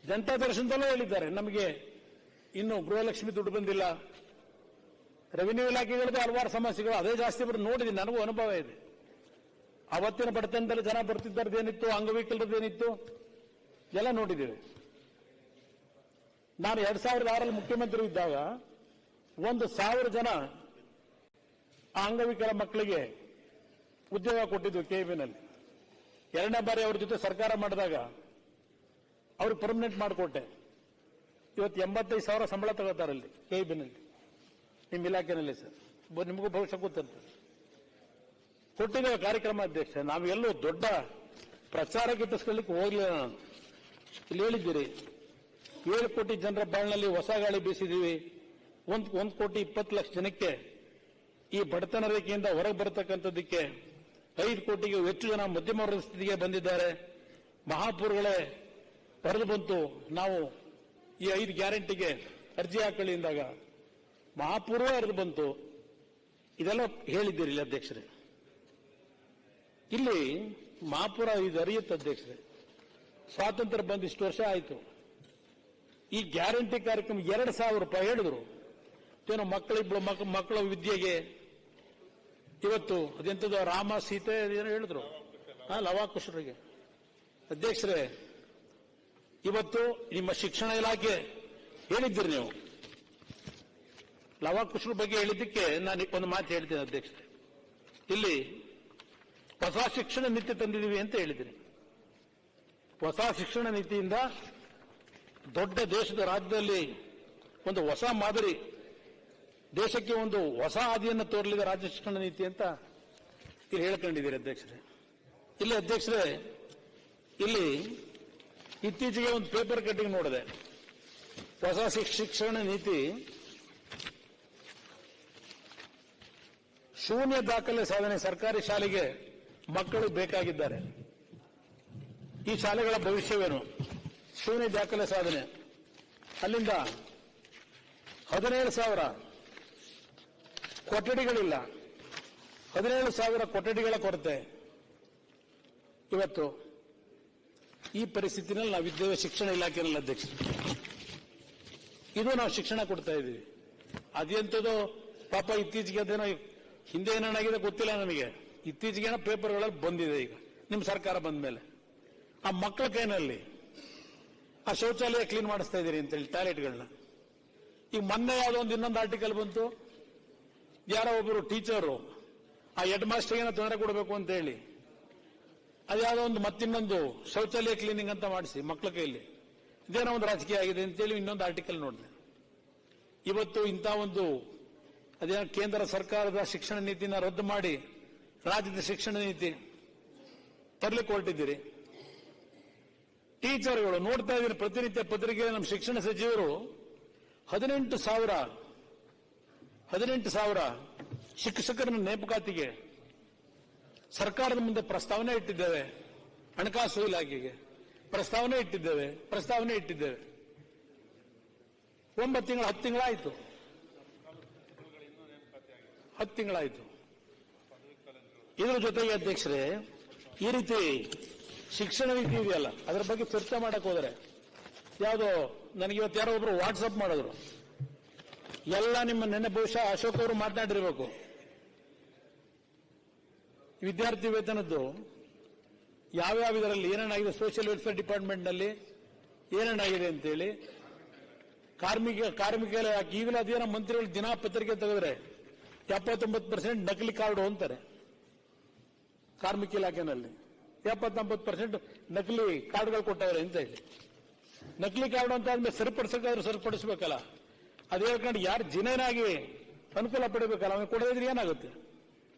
ಜನತಾ ದರ್ಶನದಲ್ಲೂ ಹೇಳಿದ್ದಾರೆ, ನಮಗೆ ಇನ್ನು ಗೃಹಲಕ್ಷ್ಮಿ ದುಡ್ಡು ಬಂದಿಲ್ಲ, ರೆವಿನ್ಯೂ ಇಲಾಖೆಗಳದ್ದು ಹಲವಾರು ಸಮಸ್ಯೆಗಳು ಅದೇ ಜಾಸ್ತಿ ಬರೋದು ನೋಡಿದ್ದೀನಿ, ನನಗೂ ಅನುಭವ ಇದೆ. ಅವತ್ತಿನ ಬಡತನದಲ್ಲಿ ಜನ ಬರ್ತಿದ್ದದ್ದೇನಿತ್ತು, ಅಂಗವಿಕಲರದ್ದೇನಿತ್ತು ಎಲ್ಲ ನೋಡಿದ್ದೇವೆ. ನಾನು 2006ರಲ್ಲಿ ಮುಖ್ಯಮಂತ್ರಿ ಇದ್ದಾಗ 1,000 ಜನ ಆ ಅಂಗವಿಕಲ ಮಕ್ಕಳಿಗೆ ಉದ್ಯೋಗ ಕೊಟ್ಟಿದ್ವಿ ಕೆಇಬಿನಲ್ಲಿ. ಎರಡನೇ ಬಾರಿ ಅವ್ರ ಜೊತೆ ಸರ್ಕಾರ ಮಾಡಿದಾಗ ಅವ್ರಿಗೆ ಪರ್ಮನೆಂಟ್ ಮಾಡಿಕೊಟ್ಟೆ. ಇವತ್ತು 85,000 ಸಂಬಳ ತಗೋತಾರಲ್ಲಿ ಕೆಇಬಿನಲ್ಲಿ, ನಿಮ್ಮ ಇಲಾಖೆನಲ್ಲಿ ಸರ್. ನಿಮಗೂ ಭವಿಷ್ಯ ಗೊತ್ತಂತ ಕೊಟ್ಟಿದ್ದೇವೆ ಕಾರ್ಯಕ್ರಮ ಅಧ್ಯಕ್ಷ. ನಾವು ಎಲ್ಲೂ ದೊಡ್ಡ ಪ್ರಚಾರ ಗಿಟ್ಟಿಸ್ಕೊಳ್ಳಿಕ್ಕೆ ಹೋಗ್ಲಿಲ್ಲ. ನಾನು ಇಲ್ಲಿ ಹೇಳಿದ್ದೀರಿ 7 ಕೋಟಿ ಜನರ ಬಾಳಿನಲ್ಲಿ ಹೊಸ ಗಾಳಿ ಬೀಸಿದೀವಿ. 1 ಕೋಟಿ 20 ಲಕ್ಷ ಜನಕ್ಕೆ ಈ ಬಡತನ ರೇಖೆಯಿಂದ ಹೊರಗೆ ಬರತಕ್ಕಂಥದ್ದಕ್ಕೆ 5 ಕೋಟಿಗೂ ಹೆಚ್ಚು ಜನ ಮಧ್ಯಮ ವರ್ಗದ ಸ್ಥಿತಿಗೆ ಬಂದಿದ್ದಾರೆ. ಮಹಾಪೂರ್ಗಳೇ ಹೊರದು ಬಂತು, ನಾವು ಈ 5 ಗ್ಯಾರಂಟಿಗೆ ಅರ್ಜಿ ಹಾಕೊಳ್ಳಿ ಎಂದಾಗ ಮಹಾಪೂರ್ವ ಹರಿದು ಬಂತು. ಇದೆಲ್ಲ ಹೇಳಿದ್ದೀರಿ ಇಲ್ಲಿ ಅಧ್ಯಕ್ಷರೇ. ಇಲ್ಲಿ ಮಹಾಪುರ ಇದು ಹರಿಯುತ್ತೆ ಅಧ್ಯಕ್ಷರೇ. ಸ್ವಾತಂತ್ರ್ಯ ಬಂದು ಇಷ್ಟು ವರ್ಷ ಆಯಿತು. ಈ ಗ್ಯಾರಂಟಿ ಕಾರ್ಯಕ್ರಮ 2,000 ರೂಪಾಯಿ ಹೇಳಿದ್ರು. ಏನೋ ಮಕ್ಕಳ ವಿದ್ಯೆಗೆ ಇವತ್ತು ಅದೆಂಥದ್ದು ರಾಮ ಸೀತೆ ಏನೋ ಹೇಳಿದ್ರು, ಲವಾಕುಶರಿಗೆ. ಅಧ್ಯಕ್ಷರೇ, ಇವತ್ತು ನಿಮ್ಮ ಶಿಕ್ಷಣ ಇಲಾಖೆ ಹೇಳಿದ್ದೀರಿ ನೀವು, ಲವಾಕುಶರ ಬಗ್ಗೆ ಹೇಳಿದ್ದಕ್ಕೆ ನಾನು ಒಂದು ಮಾತು ಹೇಳ್ತೀನಿ ಅಧ್ಯಕ್ಷರೇ. ಇಲ್ಲಿ ಹೊಸ ಶಿಕ್ಷಣ ನೀತಿ ತಂದಿದ್ದೀವಿ ಅಂತ ಹೇಳಿದ್ದೀನಿ. ಹೊಸ ಶಿಕ್ಷಣ ನೀತಿಯಿಂದ ದೊಡ್ಡ ದೇಶದ ರಾಜ್ಯದಲ್ಲಿ ಒಂದು ಹೊಸ ಮಾದರಿ, ದೇಶಕ್ಕೆ ಒಂದು ಹೊಸ ಹಾದಿಯನ್ನು ತೋರಲಿದೆ ರಾಜ್ಯ ಶಿಕ್ಷಣ ನೀತಿ ಅಂತ ಇಲ್ಲಿ ಹೇಳ್ಕೊಂಡಿದ್ದೀರಿ ಅಧ್ಯಕ್ಷರೇ. ಇಲ್ಲಿ ಅಧ್ಯಕ್ಷರೇ, ಇಲ್ಲಿ ಇತ್ತೀಚೆಗೆ ಒಂದು ಪೇಪರ್ ಕಟ್ಟಿಂಗ್ ನೋಡಿದೆ. ಹೊಸ ಶಿಕ್ಷಣ ನೀತಿ ಶೂನ್ಯ ದಾಖಲೆ ಸಾಧನೆ. ಸರ್ಕಾರಿ ಶಾಲೆಗೆ ಮಕ್ಕಳು ಬೇಕಾಗಿದ್ದಾರೆ. ಈ ಶಾಲೆಗಳ ಭವಿಷ್ಯವೇನು? ಶೂನ್ಯ ದಾಖಲೆ ಸಾಧನೆ. ಅಲ್ಲಿಂದ 17,000 ಕೊಠಡಿಗಳಿಲ್ಲ, 17,000 ಕೊಠಡಿಗಳ ಕೊರತೆ. ಇವತ್ತು ಈ ಪರಿಸ್ಥಿತಿನಲ್ಲಿ ನಾವಿದ್ದೇವೆ ಶಿಕ್ಷಣ ಇಲಾಖೆಯಲ್ಲಿ ಅಧ್ಯಕ್ಷ. ಇದು ನಾವು ಶಿಕ್ಷಣ ಕೊಡ್ತಾ ಇದ್ದೀವಿ. ಅದೆಂಥದ್ದು ಪಾಪ ಇತ್ತೀಚೆಗೆ ಅದೇನೋ ಹಿಂದೆ ಏನೇನಾಗಿದೆ ಗೊತ್ತಿಲ್ಲ ನನಗೆ, ಇತ್ತೀಚೆಗೇನೋ ಪೇಪರ್ಗಳಲ್ಲಿ ಬಂದಿದೆ. ಈಗ ನಿಮ್ಮ ಸರ್ಕಾರ ಬಂದ ಮೇಲೆ ಆ ಮಕ್ಕಳ ಕೈನಲ್ಲಿ ಆ ಶೌಚಾಲಯ ಕ್ಲೀನ್ ಮಾಡಿಸ್ತಾ ಇದ್ದೀರಿ ಅಂತೇಳಿ ಟಾಯ್ಲೆಟ್ಗಳನ್ನ. ಈಗ ಮೊನ್ನೆ ಯಾವುದೋ ಒಂದು ಇನ್ನೊಂದು ಆರ್ಟಿಕಲ್ ಬಂತು, ಯಾರೋ ಒಬ್ಬರು ಟೀಚರು ಆ ಹೆಡ್ ಮಾಸ್ಟರ್ಗೇನೋ ತೊಂದರೆ ಕೊಡಬೇಕು ಅಂತ ಹೇಳಿ ಅದ್ಯಾವುದೋ ಒಂದು ಮತ್ತಿನ್ನೊಂದು ಶೌಚಾಲಯ ಕ್ಲೀನಿಂಗ್ ಅಂತ ಮಾಡಿಸಿ ಮಕ್ಕಳ ಕೈಯಲ್ಲಿ. ಇದೇನೋ ಒಂದು ರಾಜಕೀಯ ಆಗಿದೆ ಅಂತೇಳಿ ಇನ್ನೊಂದು ಆರ್ಟಿಕಲ್ ನೋಡಿದೆ. ಇವತ್ತು ಇಂಥ ಒಂದು ಅದೇನೋ ಕೇಂದ್ರ ಸರ್ಕಾರದ ಶಿಕ್ಷಣ ನೀತಿನ ರದ್ದು ಮಾಡಿ ರಾಜ್ಯದ ಶಿಕ್ಷಣ ನೀತಿ ತರಲಿಕ್ಕೆ ಹೊರಟಿದ್ದೀರಿ. ಟೀಚರ್ಗಳು ನೋಡ್ತಾ ಇದ್ದೀರಿ ಪ್ರತಿನಿತ್ಯ ಪತ್ರಿಕೆ. ನಮ್ಮ ಶಿಕ್ಷಣ ಸಚಿವರು 18,000 ಶಿಕ್ಷಕರನ್ನ ನೇಮಕಾತಿಗೆ ಸರ್ಕಾರದ ಮುಂದೆ ಪ್ರಸ್ತಾವನೆ ಇಟ್ಟಿದ್ದೇವೆ. ಹಣಕಾಸು ಇಲಾಖೆಗೆ ಪ್ರಸ್ತಾವನೆ ಇಟ್ಟಿದ್ದೇವೆ. 9 ತಿಂಗಳು 10 ತಿಂಗಳಾಯಿತು. 10 ತಿಂಗಳಾಯಿತು. ಇದರ ಜೊತೆಗೆ ಅಧ್ಯಕ್ಷರೇ, ಈ ರೀತಿ ಶಿಕ್ಷಣ ನೀತಿ ಇದೆಯಲ್ಲ, ಅದರ ಬಗ್ಗೆ ಚರ್ಚೆ ಮಾಡಕ್ ಹೋದರೆ ಯಾವುದೋ ನನಗೆ ಇವತ್ತು ಯಾರೋ ಒಬ್ರು ವಾಟ್ಸಪ್ ಮಾಡಿದ್ರು. ಎಲ್ಲ ನಿಮ್ಮ ನೆನ್ನೆ ಬಹುಶಃ ಅಶೋಕ್ ಅವರು ಮಾತನಾಡಿರ್ಬೇಕು. ವಿದ್ಯಾರ್ಥಿ ವೇತನದ್ದು ಯಾವ್ಯಾವ ಇದರಲ್ಲಿ ಏನೇನಾಗಿದೆ, ಸೋಷಿಯಲ್ ವೆಲ್ಫೇರ್ ಡಿಪಾರ್ಟ್ಮೆಂಟ್ನಲ್ಲಿ ಏನೇನಾಗಿದೆ ಅಂತೇಳಿ ಕಾರ್ಮಿಕ ಇಲಾಖೆ ಈಗಲೂ ಅದೇನೋ ಮಂತ್ರಿಗಳು ದಿನಾ ಪತ್ರಿಕೆ ತೆಗೆದ್ರೆ 79% ನಕಲಿ ಕಾರ್ಡು ಅಂತಾರೆ. ಕಾರ್ಮಿಕ ಇಲಾಖೆನಲ್ಲಿ 79% ನಕಲಿ ಕಾರ್ಡ್ಗಳು ಕೊಟ್ಟವ್ರೆ ಅಂತ ಹೇಳಿ. ನಕಲಿ ಕಾರ್ಡು ಅಂತ ಆದ್ಮೇಲೆ ಸರಿಪಡಿಸಬೇಕಾದ್ರೂ ಸರಿಪಡಿಸಬೇಕಲ್ಲ. ಅದು ಹೇಳ್ಕೊಂಡು ಯಾರು ಜಿನೇನಾಗಿ ಅನುಕೂಲ ಪಡಿಬೇಕಲ್ಲ, ಅವನು ಕೊಡದಿದ್ರೆ ಏನಾಗುತ್ತೆ?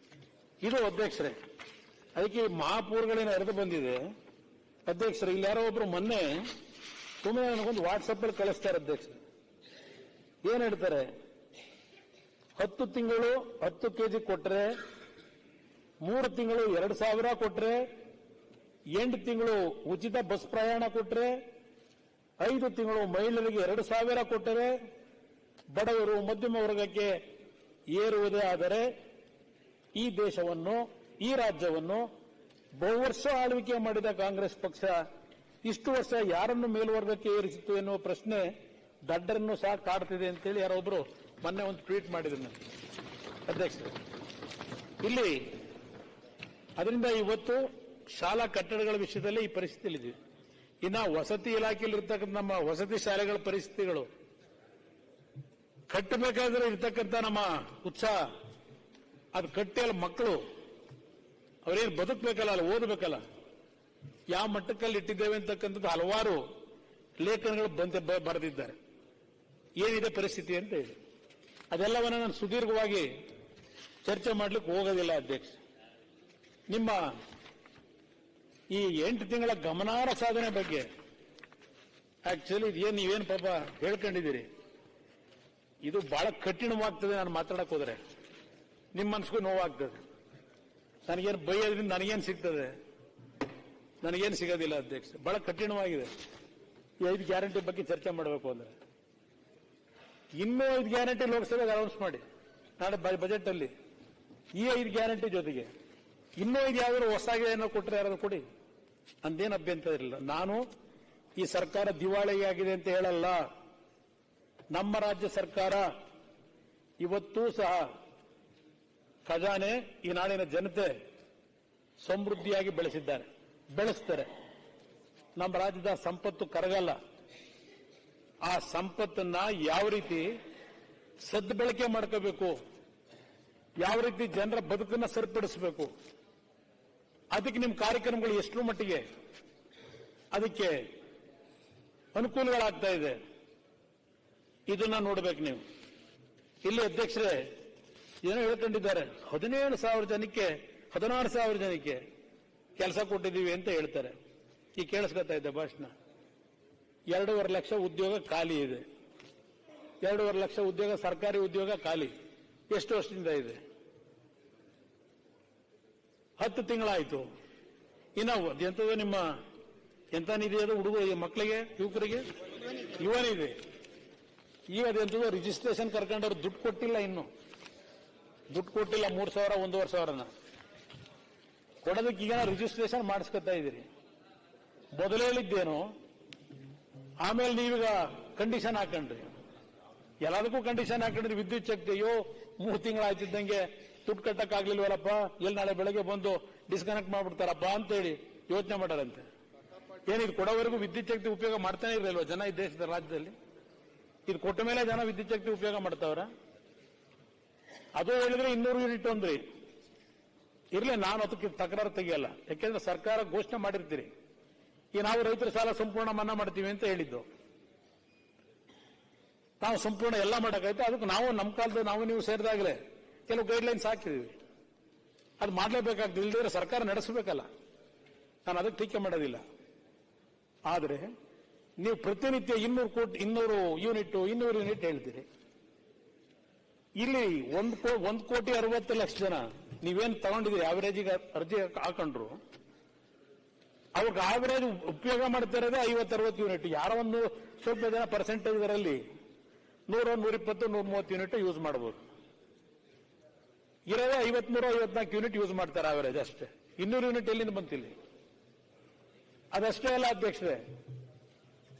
ಇದು ಅಧ್ಯಕ್ಷರೇ. ಅದಕ್ಕೆ ಮಹಾಪೂರ್ಗಳೇನು ಹರಿದು ಬಂದಿದೆ ಅಧ್ಯಕ್ಷರೇ. ಇಲ್ಲಿ ಯಾರೋ ಒಬ್ರು ಮೊನ್ನೆ ಸುಮ್ಮನೆ ನನಗೊಂದು ವಾಟ್ಸಪ್ ಅಲ್ಲಿ ಕಳಿಸ್ತಾರೆ ಅಧ್ಯಕ್ಷರೇ. ಏನ್ ಹೇಳ್ತಾರೆ, 10 ತಿಂಗಳು 10 ಕೆಜಿ ಕೊಟ್ರೆ, 3 ತಿಂಗಳು 2,000 ಕೊಟ್ರೆ, 8 ತಿಂಗಳು ಉಚಿತ ಬಸ್ ಪ್ರಯಾಣ ಕೊಟ್ರೆ, 5 ತಿಂಗಳು ಮಹಿಳೆಯರಿಗೆ 2,000 ಕೊಟ್ಟರೆ, ಬಡವರು ಮಧ್ಯಮ ವರ್ಗಕ್ಕೆ ಏರುವುದೇ ಆದರೆ ಈ ದೇಶವನ್ನು ಈ ರಾಜ್ಯವನ್ನು ಬಹುವರ್ಷ ಆಳ್ವಿಕೆ ಮಾಡಿದ ಕಾಂಗ್ರೆಸ್ ಪಕ್ಷ ಇಷ್ಟು ವರ್ಷ ಯಾರನ್ನು ಮೇಲ್ವರ್ಗಕ್ಕೆ ಏರಿಸಿತು ಎನ್ನುವ ಪ್ರಶ್ನೆ ದಡ್ಡರನ್ನು ಸಹ ಕಾಡ್ತಿದೆ ಅಂತೇಳಿ ಯಾರೊಬ್ರು ಮೊನ್ನೆ ಒಂದು ಟ್ವೀಟ್ ಮಾಡಿದ್ರು ನಾನು ಅಧ್ಯಕ್ಷ. ಇಲ್ಲಿ ಅದರಿಂದ ಇವತ್ತು ಶಾಲಾ ಕಟ್ಟಡಗಳ ವಿಷಯದಲ್ಲಿ ಈ ಪರಿಸ್ಥಿತಿಯಲ್ಲಿದೆ. ಇನ್ನು ವಸತಿ ಇಲಾಖೆಯಲ್ಲಿ ಇರ್ತಕ್ಕಂಥ ನಮ್ಮ ವಸತಿ ಶಾಲೆಗಳ ಪರಿಸ್ಥಿತಿಗಳು ಕಟ್ಟಬೇಕಾದ್ರೆ ಇರ್ತಕ್ಕಂಥ ನಮ್ಮ ಉತ್ಸಾಹ ಅದು ಕಟ್ಟಿ ಅಲ್ಲಿ ಮಕ್ಕಳು ಅವರೇನು ಬದುಕಬೇಕಲ್ಲ, ಅಲ್ಲಿ ಓದಬೇಕಲ್ಲ, ಯಾವ ಮಟ್ಟಕ್ಕಲ್ಲಿ ಇಟ್ಟಿದ್ದೇವೆ ಅಂತಕ್ಕಂಥದ್ದು ಹಲವಾರು ಲೇಖನಗಳು ಬರೆದಿದ್ದಾರೆ. ಏನಿದೆ ಪರಿಸ್ಥಿತಿ ಅಂತ ಹೇಳಿ ಅದೆಲ್ಲವನ್ನ ನಾನು ಸುದೀರ್ಘವಾಗಿ ಚರ್ಚೆ ಮಾಡಲಿಕ್ಕೆ ಹೋಗೋದಿಲ್ಲ ಅಧ್ಯಕ್ಷ. ನಿಮ್ಮ ಈ 8 ತಿಂಗಳ ಗಮನಾರ್ಹ ಸಾಧನೆ ಬಗ್ಗೆ ಆಕ್ಚುಲಿ ನೀವೇನು ಪಾಪ ಹೇಳ್ಕೊಂಡಿದ್ದೀರಿ, ಇದು ಬಹಳ ಕಠಿಣವಾಗ್ತದೆ. ನಾನು ಮಾತಾಡಕ್ ಹೋದ್ರೆ ನಿಮ್ಮ ಮನಸ್ಸಿಗೂ ನೋವಾಗ್ತದೆ. ನನಗೇನು ಬೈಯೋದ್ರಿಂದ ನನಗೇನು ಸಿಗ್ತದೆ? ನನಗೇನು ಸಿಗೋದಿಲ್ಲ ಅಧ್ಯಕ್ಷ. ಬಹಳ ಕಠಿಣವಾಗಿದೆ ಈ 5 ಗ್ಯಾರಂಟಿ ಬಗ್ಗೆ ಚರ್ಚೆ ಮಾಡಬೇಕು ಅಂದ್ರೆ. ಇನ್ನೂ 5 ಗ್ಯಾರಂಟಿ ಲೋಕಸಭೆಗೆ ಅನೌನ್ಸ್ ಮಾಡಿ ನಾಳೆ ಬಜೆಟ್ ಅಲ್ಲಿ. ಈ 5 ಗ್ಯಾರಂಟಿ ಜೊತೆಗೆ ಇನ್ನೂ 5 ಯಾವ್ದಾದ್ರು ಹೊಸದಾಗಿ ಏನೋ ಕೊಟ್ಟರೆ ಯಾರಾದ್ರೂ ಕೊಡಿ, ಅಂದೇನು ಅಭ್ಯಂತರ ಇಲ್ಲ. ನಾನು ಈ ಸರ್ಕಾರ ದಿವಾಳಿಯಾಗಿದೆ ಅಂತ ಹೇಳಲ್ಲ. ನಮ್ಮ ರಾಜ್ಯ ಸರ್ಕಾರ ಇವತ್ತೂ ಸಹ ಖಜಾನೆ ಈ ನಾಡಿನ ಜನತೆ ಸಮೃದ್ಧಿಯಾಗಿ ಬೆಳೆಸ್ತಾರೆ. ನಮ್ಮ ರಾಜ್ಯದ ಸಂಪತ್ತು ಕರಗಲ್ಲ. ಆ ಸಂಪತ್ತನ್ನ ಯಾವ ರೀತಿ ಸದ್ಬಳಕೆ ಮಾಡ್ಕೋಬೇಕು, ಯಾವ ರೀತಿ ಜನರ ಬದುಕನ್ನ ಸರಿಪಡಿಸಬೇಕು, ಅದಕ್ಕೆ ನಿಮ್ಮ ಕಾರ್ಯಕ್ರಮಗಳು ಎಷ್ಟು ಮಟ್ಟಿಗೆ ಅದಕ್ಕೆ ಅನುಕೂಲಗಳಾಗ್ತಾ ಇದೆ ಇದನ್ನ ನೋಡ್ಬೇಕು ನೀವು. ಇಲ್ಲಿ ಅಧ್ಯಕ್ಷರೇ ಏನೋ ಹೇಳ್ಕೊಂಡಿದ್ದಾರೆ, 17,000 ಜನಕ್ಕೆ 16,000 ಜನಕ್ಕೆ ಕೆಲಸ ಕೊಟ್ಟಿದ್ದೀವಿ ಅಂತ ಹೇಳ್ತಾರೆ. ಈ ಕೇಳಿಸ್ಕೊತಾ ಇದ್ದೆ ಭಾಷಣ. 2.5 ಲಕ್ಷ ಉದ್ಯೋಗ ಖಾಲಿ ಇದೆ. 2.5 ಲಕ್ಷ ಉದ್ಯೋಗ, ಸರ್ಕಾರಿ ಉದ್ಯೋಗ ಖಾಲಿ. ಎಷ್ಟು ವರ್ಷದಿಂದ ಇದೆ? 10 ತಿಂಗಳಾಯಿತು. ಇನ್ನು ಎಂಥದ್ದು ನಿಮ್ಮ ಎಂಥ ನಿಧಿ ಅದು ಹುಡುಗ ಮಕ್ಕಳಿಗೆ, ಯುವಕರಿಗೆ ಯುವ ನಿಧಿ. ಈಗ ಅದೆಂಥದ್ದು ರಿಜಿಸ್ಟ್ರೇಷನ್ ಕರ್ಕೊಂಡವ್ರು ದುಡ್ಡು ಕೊಟ್ಟಿಲ್ಲ, ಇನ್ನು ದುಡ್ಡು ಕೊಟ್ಟಿಲ್ಲ. 3,000 1,500 ಕೊಡೋದಕ್ಕೆ ಈಗ ರಿಜಿಸ್ಟ್ರೇಷನ್ ಮಾಡಿಸ್ಕೊತಾ ಇದ್ದೀರಿ. ಮೊದಲು ಹೇಳಿದ್ದೇನು, ಆಮೇಲೆ ನೀವೀಗ ಕಂಡೀಷನ್ ಹಾಕೊಂಡ್ರಿ. ಎಲ್ಲದಕ್ಕೂ ಕಂಡೀಷನ್ ಹಾಕೊಂಡ್ರಿ. ವಿದ್ಯುತ್ ಶಕ್ತಿ ಅಯ್ಯೋ 3 ತಿಂಗಳಾಯ್ತಿದ್ದಂಗೆ ದುಡ್ಡು ಕಟ್ಟಕ್ಕಾಗ್ಲಿಲ್ವಲ್ಲಪ್ಪ, ಎಲ್ಲಿ ನಾಳೆ ಬೆಳಗ್ಗೆ ಬಂದು ಡಿಸ್ಕನೆಕ್ಟ್ ಮಾಡ್ಬಿಡ್ತಾರಪ್ಪ ಅಂತೇಳಿ ಯೋಚನೆ ಮಾಡಾರಂತೆ. ಏನಿದು ಕೊಡೋವರೆಗೂ ವಿದ್ಯುತ್ ಶಕ್ತಿ ಉಪಯೋಗ ಮಾಡ್ತಾನೆ ಇರಲಿಲ್ವ ಜನ ಈ ದೇಶದ ರಾಜ್ಯದಲ್ಲಿ? ಇದು ಕೊಟ್ಟ ಮೇಲೆ ಜನ ವಿದ್ಯುತ್ ಶಕ್ತಿ ಉಪಯೋಗ ಮಾಡ್ತಾವ್ರ? ಅದು ಹೇಳಿದ್ರೆ 200 ಯೂನಿಟ್ ಅಂದ್ರಿ. ಇರ್ಲಿ, ನಾನು ಅದಕ್ಕೆ ತಕರಾರು ತೆಗಿಯಲ್ಲ. ಯಾಕೆಂದ್ರೆ ಸರ್ಕಾರ ಘೋಷಣೆ ಮಾಡಿರ್ತೀರಿ, ಈ ನಾವು ರೈತರ ಸಾಲ ಸಂಪೂರ್ಣ ಮನ್ನಾ ಮಾಡ್ತೀವಿ ಅಂತ ಹೇಳಿದ್ದು. ನಾವು ಸಂಪೂರ್ಣ ಎಲ್ಲ ಮಾಡಕ್ಕಾಯ್ತು. ಅದಕ್ಕೆ ನಾವು ನಮ್ಮ ಕಾಲದ ನಾವು ನೀವು ಸೇರಿದಾಗಲೇ ಕೆಲವು ಗೈಡ್ಲೈನ್ಸ್ ಹಾಕಿದೀವಿ. ಅದು ಮಾಡಲೇಬೇಕಾಗ್ತದೆ, ಇಲ್ಲದಿದ್ರೆ ಸರ್ಕಾರ ನಡೆಸಬೇಕಲ್ಲ. ನಾನು ಅದಕ್ಕೆ ಟೀಕೆ ಮಾಡೋದಿಲ್ಲ. ಆದರೆ ನೀವು ಪ್ರತಿನಿತ್ಯ 200 ಯೂನಿಟ್ ಹೇಳ್ತೀರಿ. ಇಲ್ಲಿ 1,60,00,000 ಜನ ನೀವೇನು ತಗೊಂಡಿದ್ದೀರಿ, ಆವರೇಜಿಗೆ ಅರ್ಜಿ ಹಾಕೊಂಡ್ರು, ಅವ್ರಿಗೆ ಆವರೇಜ್ ಉಪಯೋಗ ಮಾಡ್ತಾ ಇರೋದೇ 50-60 ಯೂನಿಟ್. ಯಾರೋ ಒಂದು ಸ್ವಲ್ಪ ಜನ ಪರ್ಸೆಂಟೇಜ್ ಇದರಲ್ಲಿ 100, 120, 130 ಯೂನಿಟ್ ಯೂಸ್ ಮಾಡಬಹುದು. ಇರೋದೇ 53-54 ಯೂನಿಟ್ ಯೂಸ್ ಮಾಡ್ತಾರೆ ಆವರೇಜ್ ಅಷ್ಟೇ. 200 ಯೂನಿಟ್ ಎಲ್ಲಿಂದ ಬಂತಿಲ್ಲಿ? ಅದಷ್ಟೇ ಅಲ್ಲ ಅಧ್ಯಕ್ಷರೇ,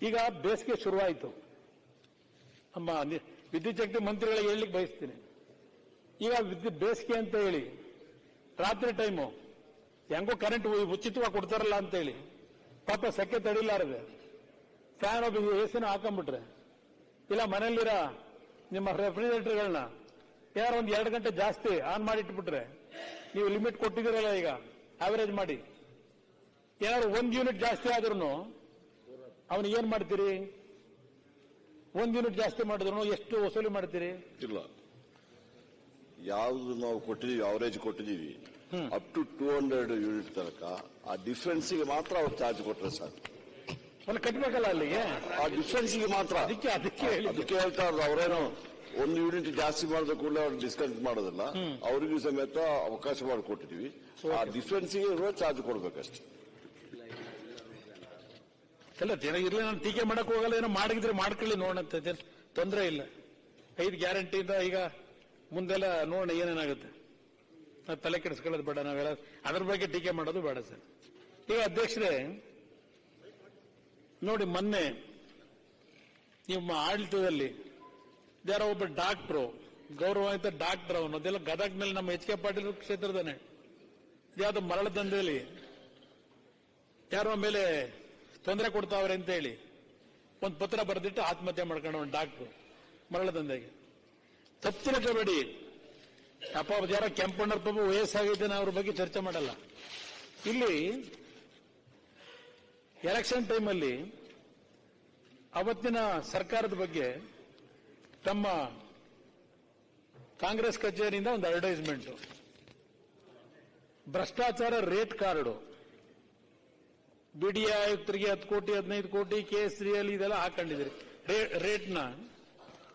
ಈಗ ಬೇಸಿಗೆ ಶುರುವಾಯಿತು. ನಮ್ಮ ವಿದ್ಯುತ್ ಶಕ್ತಿ ಮಂತ್ರಿಗಳಿಗೆ ಹೇಳಲಿಕ್ಕೆ ಬಯಸ್ತೀನಿ, ಈಗ ಬೇಸಿಗೆ ಅಂತ ಹೇಳಿ ರಾತ್ರಿ ಟೈಮು ಹೆಂಗೋ ಕರೆಂಟ್ ಉಚಿತವಾಗಿ ಕೊಡ್ತಾರಲ್ಲ ಅಂತ ಹೇಳಿ ಪಾಪ ಸೆಕೆ ತಡಿಲಾರದೆ ಫ್ಯಾನ್ ಎಸಿನ ಹಾಕೊಂಡ್ಬಿಟ್ರೆ, ಇಲ್ಲ ಮನೆಯಲ್ಲಿರೋ ನಿಮ್ಮ ರೆಫ್ರಿಜರೇಟರ್ಗಳನ್ನ ಯಾರು ಒಂದು 2 ಗಂಟೆ ಜಾಸ್ತಿ ಆನ್ ಮಾಡಿಟ್ಬಿಟ್ರೆ, ನೀವು ಲಿಮಿಟ್ ಕೊಟ್ಟಿದ್ದೀರಲ್ಲ ಈಗ ಆವರೇಜ್ ಮಾಡಿ, ಏನಾದ್ರು 1 ಯೂನಿಟ್ ಜಾಸ್ತಿ ಆದ್ರೂ ಅವನಿಗೆ ಏನ್ ಮಾಡ್ತೀರಿ? 1 ಯೂನಿಟ್ ಜಾಸ್ತಿ ಮಾಡಿದ್ರು ಎಷ್ಟು ವಸೂಲಿ ಮಾಡ್ತೀರಿ? ಇಲ್ಲ, ಯಾವ್ದು ನಾವು ಕೊಟ್ಟಿದೀವಿ, ಅವರೇಜ್ ಕೊಟ್ಟಿದೀವಿ ಅಪ್ ಟು 200 ಯೂನಿಟ್ ತನಕ, ಆ ಡಿಫ್ರೆನ್ಸ್ಗೆ ಮಾತ್ರ ಅವ್ರು ಚಾರ್ಜ್ ಕೊಟ್ರೆ ಸಾಕು. ಅಲ್ಲಿ ಕಟ್ಟಬೇಕಲ್ಲ ಅಲ್ಲಿಗೆ, ಆ ಡಿಫ್ರೆನ್ಸ್ಗೆ ಮಾತ್ರ. ಅದಕ್ಕೆ ಹೇಳ್ತಾ ಇರೋದು, ಅವರೇನು 1 ಯೂನಿಟ್ ಜಾಸ್ತಿ ಮಾಡಿದ ಕೂಡಲೇ ಅವ್ರು ಡಿಸ್ಕನೆಕ್ಟ್ ಮಾಡೋದಿಲ್ಲ, ಅವರಿಗೂ ಸಮೇತ ಅವಕಾಶ ಮಾಡಿಕೊಟ್ಟಿದೀವಿ. ಆ ಡಿಫ್ರೆನ್ಸ್ಗೆ ಇರುವ ಚಾರ್ಜ್ ಕೊಡ್ಬೇಕಷ್ಟೇ. ಎಲ್ಲ ಜನ ಇರ್ಲಿ, ನಾನು ಟೀಕೆ ಮಾಡಕ್ ಹೋಗಲ್ಲ. ಏನೋ ಮಾಡಿದ್ರೆ ಮಾಡ್ಕೊಳ್ಳಿ, ನೋಡೋಣ, ತೊಂದರೆ ಇಲ್ಲ. 5 ಗ್ಯಾರಂಟಿಯಿಂದ ಈಗ ಮುಂದೆಲ್ಲ ನೋಡೋಣ ಏನೇನಾಗುತ್ತೆ. ನಾವು ತಲೆ ಕೆಡಿಸ್ಕೊಳ್ಳೋದು ಬೇಡ, ನಾವೆಲ್ಲ ಅದ್ರ ಬಗ್ಗೆ ಟೀಕೆ ಮಾಡೋದು ಬೇಡ ಸರ್. ಈಗ ಅಧ್ಯಕ್ಷರೇ ನೋಡಿ, ಮೊನ್ನೆ ನಿಮ್ಮ ಆಡಳಿತದಲ್ಲಿ ಯಾರೋ ಒಬ್ಬ ಡಾಕ್ಟ್ರು, ಗೌರವಾನ್ವಿತ ಡಾಕ್ಟರ್, ಅವನು ಅದೆಲ್ಲ ಗದಗ್ನಲ್ಲಿ ನಮ್ಮ ಎಚ್ ಕೆ ಪಾಟೀಲ್ ಕ್ಷೇತ್ರದನೆ, ಯಾವ್ದು ಮರಳ ದಂಧೆಯಲ್ಲಿ ಯಾರೋ ಮೇಲೆ ತೊಂದರೆ ಕೊಡ್ತಾವ್ರೆ ಅಂತ ಹೇಳಿ ಒಂದು ಪತ್ರ ಬರೆದಿಟ್ಟು ಆತ್ಮಹತ್ಯೆ ಮಾಡ್ಕೊಂಡು ಒಂದು ಡಾಕ್ಟ್ರು ಮರಳ ದಂಧೆಗೆ. ತಪ್ಪು ತಿಳ್ಕೋಬೇಡಿ, ಅಪ್ಪ ಯಾರೋ ಕೆಂಪಣ್ಣರ ಪಾಪ ವಯಸ್ಸಾಗಿದ್ದೇನೆ, ಅವ್ರ ಬಗ್ಗೆ ಚರ್ಚೆ ಮಾಡಲ್ಲ. ಇಲ್ಲಿ ಎಲೆಕ್ಷನ್ ಟೈಮಲ್ಲಿ ಅವತ್ತಿನ ಸರ್ಕಾರದ ಬಗ್ಗೆ ತಮ್ಮ ಕಾಂಗ್ರೆಸ್ ಕಚೇರಿಯಿಂದ ಒಂದು ಅಡ್ವರ್ಟೈಸ್ಮೆಂಟ್, ಭ್ರಷ್ಟಾಚಾರ ರೇಟ್ ಕಾರ್ಡು, ಬಿಡಿಎ ಆಯುಕ್ತರಿಗೆ 10 ಕೋಟಿ 15 ಕೋಟಿ ಕೇಸರಿಯಲ್ಲಿ ಇದೆಲ್ಲ ಹಾಕೊಂಡಿದ್ದೀರಿ, ರೇಟ್ನ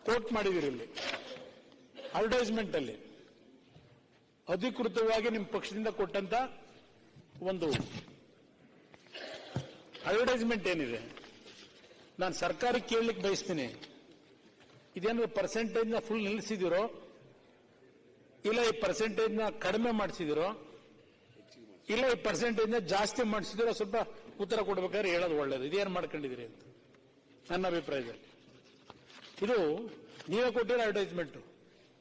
ಕೋಟ್ ಮಾಡಿದಿರಿ. ಇಲ್ಲಿ ಅಡ್ವರ್ಟೈಸ್ಮೆಂಟ್ ಅಲ್ಲಿ ಅಧಿಕೃತವಾಗಿ ನಿಮ್ಮ ಪಕ್ಷದಿಂದ ಕೊಟ್ಟಂತ ಒಂದು ಅಡ್ವರ್ಟೈಸ್ಮೆಂಟ್ ಏನಿದೆ, ನಾನು ಸರ್ಕಾರಕ್ಕೆ ಕೇಳಲಿಕ್ಕೆ ಬಯಸ್ತೀನಿ, ಇದೇನಾದ್ರು ಪರ್ಸೆಂಟೇಜ್ನ ಫುಲ್ ನಿಲ್ಲಿಸಿದಿರೋ ಇಲ್ಲ ಈ ಪರ್ಸೆಂಟೇಜ್ನ ಕಡಿಮೆ ಮಾಡಿಸಿದಿರೋ ಇಲ್ಲ ಈ ಪರ್ಸೆಂಟೇಜ್ನ ಜಾಸ್ತಿ ಮಾಡಿಸಿದಿರೋ ಸ್ವಲ್ಪ ಉತ್ತರ ಕೊಡ್ಬೇಕಾದ್ರೆ ಹೇಳೋದು ಒಳ್ಳೇದು. ಇದೇನು ಮಾಡ್ಕೊಂಡಿದ್ದೀರಿ ಅಂತ ನನ್ನ ಅಭಿಪ್ರಾಯದಲ್ಲಿ. ಇದು ನೀವೇ ಕೊಟ್ಟಿರೋ ಅಡ್ವರ್ಟೈಸ್ಮೆಂಟ್.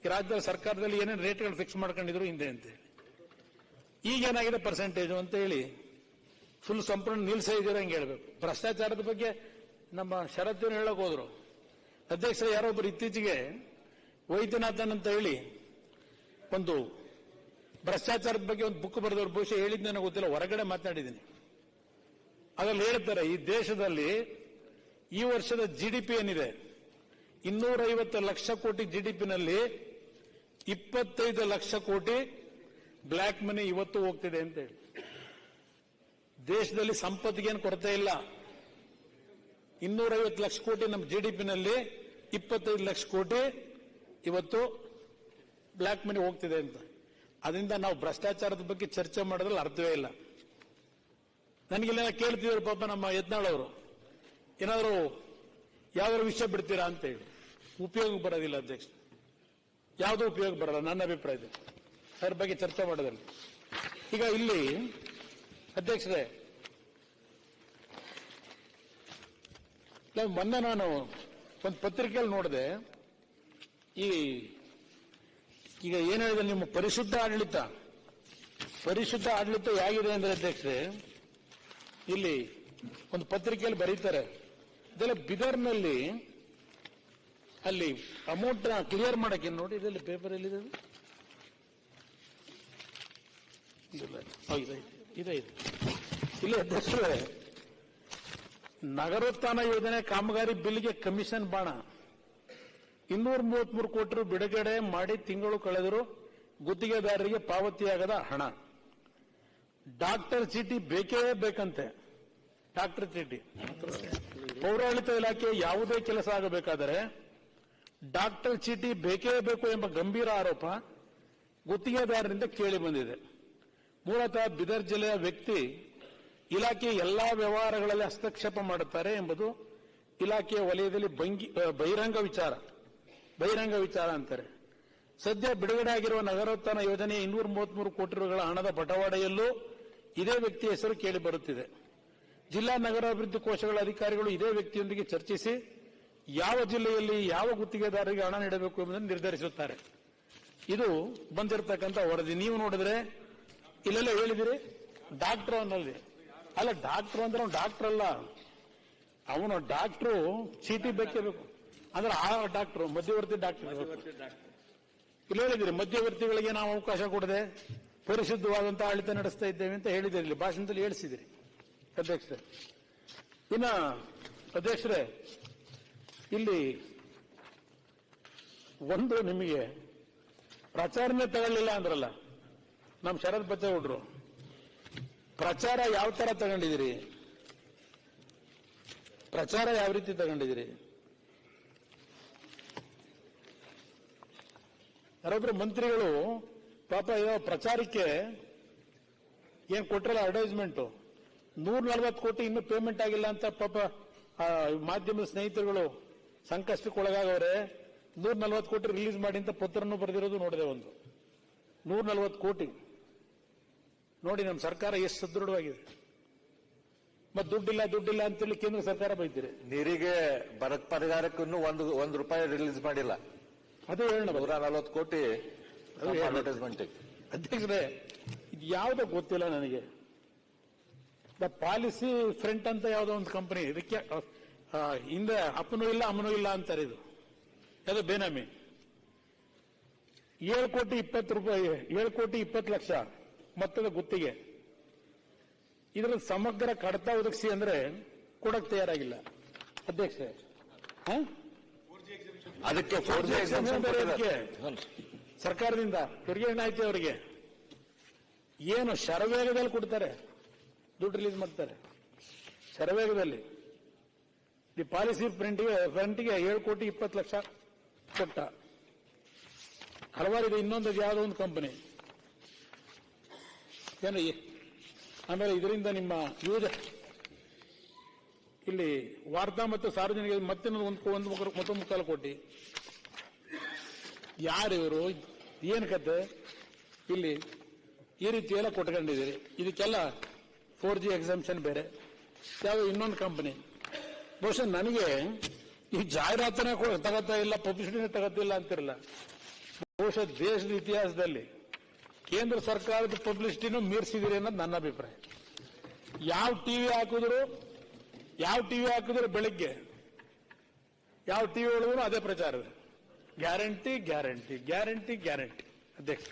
ಈ ರಾಜ್ಯದ ಸರ್ಕಾರದಲ್ಲಿ ಏನೇನು ರೇಟ್ಗಳು ಫಿಕ್ಸ್ ಮಾಡ್ಕೊಂಡಿದ್ರು ಹಿಂದೆ ಅಂತ ಹೇಳಿ, ಈಗೇನಾಗಿದೆ ಪರ್ಸೆಂಟೇಜು ಅಂತ ಹೇಳಿ ಫುಲ್ ಸಂಪೂರ್ಣ ನಿಲ್ಸೇ ಇದ್ದೀರ ಹಂಗೆ ಹೇಳ್ಬೇಕು. ಭ್ರಷ್ಟಾಚಾರದ ಬಗ್ಗೆ ನಮ್ಮ ಶರತ್ತೇನು ಹೇಳಕ್ ಹೋದ್ರು. ಅಧ್ಯಕ್ಷರು ಯಾರೊಬ್ಬರು ಇತ್ತೀಚೆಗೆ ವೈದ್ಯನಾಥನ್ ಅಂತ ಹೇಳಿ ಒಂದು ಭ್ರಷ್ಟಾಚಾರದ ಬಗ್ಗೆ ಒಂದು ಬುಕ್ ಬರೆದವ್ರು, ಬಹುಶಃ ಹೇಳಿದ್ ನನಗೆ ಗೊತ್ತಿಲ್ಲ, ಹೊರಗಡೆ ಮಾತನಾಡಿದ್ದೀನಿ. ಅದ್ರಲ್ಲಿ ಹೇಳ್ತಾರೆ, ಈ ದೇಶದಲ್ಲಿ ಈ ವರ್ಷದ ಜಿಡಿಪಿ ಏನಿದೆ 250 ಲಕ್ಷ ಕೋಟಿ ಜಿಡಿಪಿನಲ್ಲಿ 25 ಲಕ್ಷ ಕೋಟಿ ಬ್ಲ್ಯಾಕ್ ಮನಿ ಇವತ್ತು ಹೋಗ್ತಿದೆ ಅಂತ ಹೇಳಿ. ದೇಶದಲ್ಲಿ ಸಂಪತ್ತಿಗೇನು ಕೊರತೆ ಇಲ್ಲ. 250 ಲಕ್ಷ ಕೋಟಿ ನಮ್ಮ ಜಿಡಿಪಿನಲ್ಲಿ 25 ಲಕ್ಷ ಕೋಟಿ ಇವತ್ತು ಬ್ಲ್ಯಾಕ್ ಮನಿ ಹೋಗ್ತಿದೆ ಅಂತ. ಅದರಿಂದ ನಾವು ಭ್ರಷ್ಟಾಚಾರದ ಬಗ್ಗೆ ಚರ್ಚೆ ಮಾಡೋದ್ರಲ್ಲಿ ಅರ್ಥವೇ ಇಲ್ಲ. ನನಗಿಲ್ಲ ಕೇಳ್ತಿದ್ರು ಪಾಪ ನಮ್ಮ ಯತ್ನಾಳ್ ಅವರು, ಏನಾದರೂ ಯಾವ್ದಾದ್ರು ವಿಷಯ ಬಿಡ್ತೀರಾ ಅಂತ ಹೇಳಿ. ಉಪಯೋಗ ಬರೋದಿಲ್ಲ ಅಧ್ಯಕ್ಷ, ಯಾವುದೂ ಉಪಯೋಗ ಬರಲ್ಲ ನನ್ನ ಅಭಿಪ್ರಾಯದಲ್ಲಿ ಅದ್ರ ಬಗ್ಗೆ ಚರ್ಚೆ ಮಾಡೋದ್ರಲ್ಲಿ. ಈಗ ಇಲ್ಲಿ ಅಧ್ಯಕ್ಷರೇ, ಮೊನ್ನೆ ನಾನು ಒಂದು ಪತ್ರಿಕೆಯಲ್ಲಿ ನೋಡಿದೆ, ಈಗ ಏನ್ ಹೇಳಿದ್ರೆ ನಿಮ್ಮ ಪರಿಶುದ್ಧ ಆಡಳಿತ ಹೇಗಿದೆ ಅಂದ್ರೆ ಅಧ್ಯಕ್ಷರೇ, ಇಲ್ಲಿ ಒಂದು ಪತ್ರಿಕೆಯಲ್ಲಿ ಬರೀತಾರೆ, ಇದೆಲ್ಲ ಬಿದರ್ನಲ್ಲಿ ಅಲ್ಲಿ ಅಮೌಂಟ್ ಕ್ಲಿಯರ್ ಮಾಡಕ್ಕೆ ನೋಡಿ, ಇದರಲ್ಲಿ ಪೇಪರ್ ಎಲ್ಲಿದೆ, ಇದೆ ಇಲ್ಲಿ ಅಧ್ಯಕ್ಷರೇ, ನಗರೋತ್ಥಾನ ಯೋಜನೆ ಕಾಮಗಾರಿ ಬಿಲ್ಗೆ ಕಮಿಷನ್ ಬಾಣ 233 ಕೋಟಿ ರು ಬಿಡುಗಡೆ ಮಾಡಿ ತಿಂಗಳು ಕಳೆದರೂ ಗುತ್ತಿಗೆದಾರರಿಗೆ ಪಾವತಿಯಾಗದ ಹಣ. ಡಾಕ್ಟರ್ ಚೀಟಿ ಬೇಕೇ ಬೇಕಂತೆ. ಡಾಕ್ಟರ್ ಚೀಟಿ ಪೌರಾಡಳಿತ ಇಲಾಖೆ ಯಾವುದೇ ಕೆಲಸ ಆಗಬೇಕಾದರೆ ಡಾಕ್ಟರ್ ಚೀಟಿ ಬೇಕೇ ಬೇಕು ಎಂಬ ಗಂಭೀರ ಆರೋಪ ಗುತ್ತಿಗೆದಾರರಿಂದ ಕೇಳಿ ಬಂದಿದೆ. ಮೂಲತಃ ಬಿದರ್ ಜಿಲ್ಲೆಯ ವ್ಯಕ್ತಿ ಇಲಾಖೆಯ ಎಲ್ಲಾ ವ್ಯವಹಾರಗಳಲ್ಲಿ ಹಸ್ತಕ್ಷೇಪ ಮಾಡುತ್ತಾರೆ ಎಂಬುದು ಇಲಾಖೆಯ ವಲಯದಲ್ಲಿ ಬಹಿರಂಗ ವಿಚಾರ ಅಂತಾರೆ. ಸದ್ಯ ಬಿಡುಗಡೆ ಆಗಿರುವ ನಗರೋತ್ಥಾನ ಯೋಜನೆಯ 233 ಕೋಟಿ ರುಗಳ ಹಣದ ಬಟವಾಡೆಯಲ್ಲೂ ಇದೇ ವ್ಯಕ್ತಿಯ ಹೆಸರು ಕೇಳಿ ಬರುತ್ತಿದೆ. ಜಿಲ್ಲಾ ನಗರಾಭಿವೃದ್ಧಿ ಕೋಶಗಳ ಅಧಿಕಾರಿಗಳು ಇದೇ ವ್ಯಕ್ತಿಯೊಂದಿಗೆ ಚರ್ಚಿಸಿ ಯಾವ ಜಿಲ್ಲೆಯಲ್ಲಿ ಯಾವ ಗುತ್ತಿಗೆದಾರರಿಗೆ ಹಣ ನೀಡಬೇಕು ಎಂಬುದನ್ನು ನಿರ್ಧರಿಸುತ್ತಾರೆ. ಇದು ಬಂದಿರತಕ್ಕಂಥ ವರದಿ. ನೀವು ನೋಡಿದ್ರೆ ಇಲ್ಲೆಲ್ಲ ಹೇಳಿದಿರಿ ಡಾಕ್ಟರ್ ಅನ್ನಲ್ಲಿ, ಅಲ್ಲ ಡಾಕ್ಟರ್ ಅಂದ್ರೆ ಅವ್ನು ಡಾಕ್ಟರ್ ಅಲ್ಲ, ಅವನು ಡಾಕ್ಟ್ರು ಚೀಟಿ ಬೇಕೇ ಬೇಕು ಅಂದ್ರೆ ಆ ಡಾಕ್ಟರ್ ಮಧ್ಯವರ್ತಿ ಡಾಕ್ಟರ್ ಇಲ್ಲಿ ಹೇಳಿದಿರಿ. ಮಧ್ಯವರ್ತಿಗಳಿಗೆ ನಾವು ಅವಕಾಶ ಕೊಡದೆ ಪರಿಶುದ್ಧವಾದಂತಹ ಆಡಳಿತ ನಡೆಸ್ತಾ ಇದ್ದೇವೆ ಅಂತ ಹೇಳಿದಿರಿ, ಇಲ್ಲಿ ಭಾಷಣದಲ್ಲಿ ಹೇಳಿಸಿದಿರಿ ಅಧ್ಯಕ್ಷರೇ. ಇನ್ನ ಅಧ್ಯಕ್ಷರೇ, ಇಲ್ಲಿ ಒಂದು ನಿಮಗೆ ಪ್ರಚಾರನೇ ತಗೊಳ್ಳಿಲ್ಲ ಅಂದ್ರಲ್ಲ ನಮ್ಮ ಶರದ್ ಬಚ್ಚೇಗೌಡರು, ಪ್ರಚಾರ ಯಾವ ತರ ತಗೊಂಡಿದ್ದೀರಿ, ಪ್ರಚಾರ ಯಾವ ರೀತಿ ತಗೊಂಡಿದ್ದೀರಿ? ಯಾರೊಬ್ರು ಮಂತ್ರಿಗಳು ಪಾಪ ಯಾವ ಪ್ರಚಾರಕ್ಕೆ ಏನ್ ಕೊಟ್ರಲ್ಲ ಅಡ್ವರ್ಟೈಸ್ಮೆಂಟ್ 140 ಕೋಟಿ ಇನ್ನೂ ಪೇಮೆಂಟ್ ಆಗಿಲ್ಲ ಅಂತ ಪಾಪ ಮಾಧ್ಯಮದ ಸ್ನೇಹಿತರುಗಳು ಸಂಕಷ್ಟಕ್ಕೆ ಒಳಗಾಗವ್ರೆ. 140 ಕೋಟಿ ರಿಲೀಸ್ ಮಾಡಿ ಅಂತ ಪತ್ರನೂ ಬರೆದಿರೋದು ನೋಡಿದೆ ಒಂದು. 140 ಕೋಟಿ. ನೋಡಿ ನಮ್ಮ ಸರ್ಕಾರ ಎಷ್ಟು ಸದೃಢವಾಗಿದೆ. ಮತ್ತೆ ದುಡ್ಡಿಲ್ಲ ಅಂತೇಳಿ ಕೇಂದ್ರ ಸರ್ಕಾರ ಬೈತೀರಿ. ನೀರಿಗೆ ಬರ ಪರಿಹಾರಕ್ಕೂ ಒಂದು ರೂಪಾಯಿ ರಿಲೀಸ್ ಮಾಡಿಲ್ಲ. ಅದು ಹೇಳೋಣ 140 ಕೋಟಿ ಅಡ್ವರ್ಟೈಸ್ಮೆಂಟ್. ಅಧ್ಯಕ್ಷರೇ, ಇದು ಯಾವುದೋ ಗೊತ್ತಿಲ್ಲ ನನಗೆ. ದ ಪಾಲಿಸಿ ಫ್ರಂಟ್ ಅಂತ ಯಾವುದೋ ಒಂದು ಕಂಪನಿ, ಇದಕ್ಕೆ ಹಿಂದೆ ಅಪ್ಪನೂ ಇಲ್ಲ ಅಮ್ಮನೂ ಇಲ್ಲ ಅಂತಾರೆ. ಇದು ಯಾವುದೋ ಬೇನಾಮಿ. 7 ಕೋಟಿ 20 ರೂಪಾಯಿ, 7 ಕೋಟಿ 20 ಲಕ್ಷ ಮೊತ್ತದ ಗುತ್ತಿಗೆ. ಇದರ ಸಮಗ್ರ ಕಡತ ಒದಗಿಸಿ ಅಂದ್ರೆ ಕೊಡಕ್ ತಯಾರಾಗಿಲ್ಲ ಅಧ್ಯಕ್ಷರೇ. ಅದಕ್ಕೆ ಸರ್ಕಾರದಿಂದ ತೆರಿಗೆ ಏನಾಯ್ತು ಅವರಿಗೆ? ಏನು ಶರವೇಗದಲ್ಲಿ ಕೊಡ್ತಾರೆ, ದುಡ್ಡು ರಿಲೀಸ್ ಮಾಡ್ತಾರೆ ಶರವೇಗದಲ್ಲಿ. ದಿ ಪಾಲಿಸಿ ಫ್ರಂಟಿಗೆ 7 ಕೋಟಿ 20 ಲಕ್ಷ ಕೊಟ್ಟ. ಹಲವಾರು ಇದೆ. ಇನ್ನೊಂದು ಯಾವುದೋ ಒಂದು ಕಂಪನಿ ಏನು. ಆಮೇಲೆ ಇದರಿಂದ ನಿಮ್ಮ ಇಲ್ಲಿ ವಾರ್ತಾ ಮತ್ತು ಸಾರ್ವಜನಿಕ ಮತ್ತೊಂದು 1 ಕೋಟಿ. ಯಾರು ಇವರು? ಏನು ಕತೆ? ಇಲ್ಲಿ ಈ ರೀತಿ ಎಲ್ಲ ಕೊಟ್ಕೊಂಡಿದ್ದೀರಿ. ಇದಕ್ಕೆಲ್ಲ 4G ಎಕ್ಸಾಮ್ಷನ್ ಬೇರೆ, ಯಾವುದೋ ಇನ್ನೊಂದು ಕಂಪನಿ. ಬಹುಶಃ ನನಗೆ ಈ ಜಾಹೀರಾತನ ತಗೋತಾ ಇಲ್ಲ, ಪಬ್ಲಿಸಿಟಿನ ತಗೋತಿಲ್ಲ ಅಂತಿರಲ್ಲ. ಬಹುಶಃ ದೇಶದ ಇತಿಹಾಸದಲ್ಲಿ ಕೇಂದ್ರ ಸರ್ಕಾರದ ಪಬ್ಲಿಸಿಟಿನೂ ಮೀರಿಸಿದಿರಿ ಅನ್ನೋದು ನನ್ನ ಅಭಿಪ್ರಾಯ. ಯಾವ ಟಿವಿ ಹಾಕಿದ್ರು ಬೆಳಿಗ್ಗೆ ಯಾವ ಟಿವಿ ಒಳಗೂ ಅದೇ ಪ್ರಚಾರ ಇದೆ. Guarantee guarantee guarantee guarantee. ಅಧ್ಯಕ್ಷ,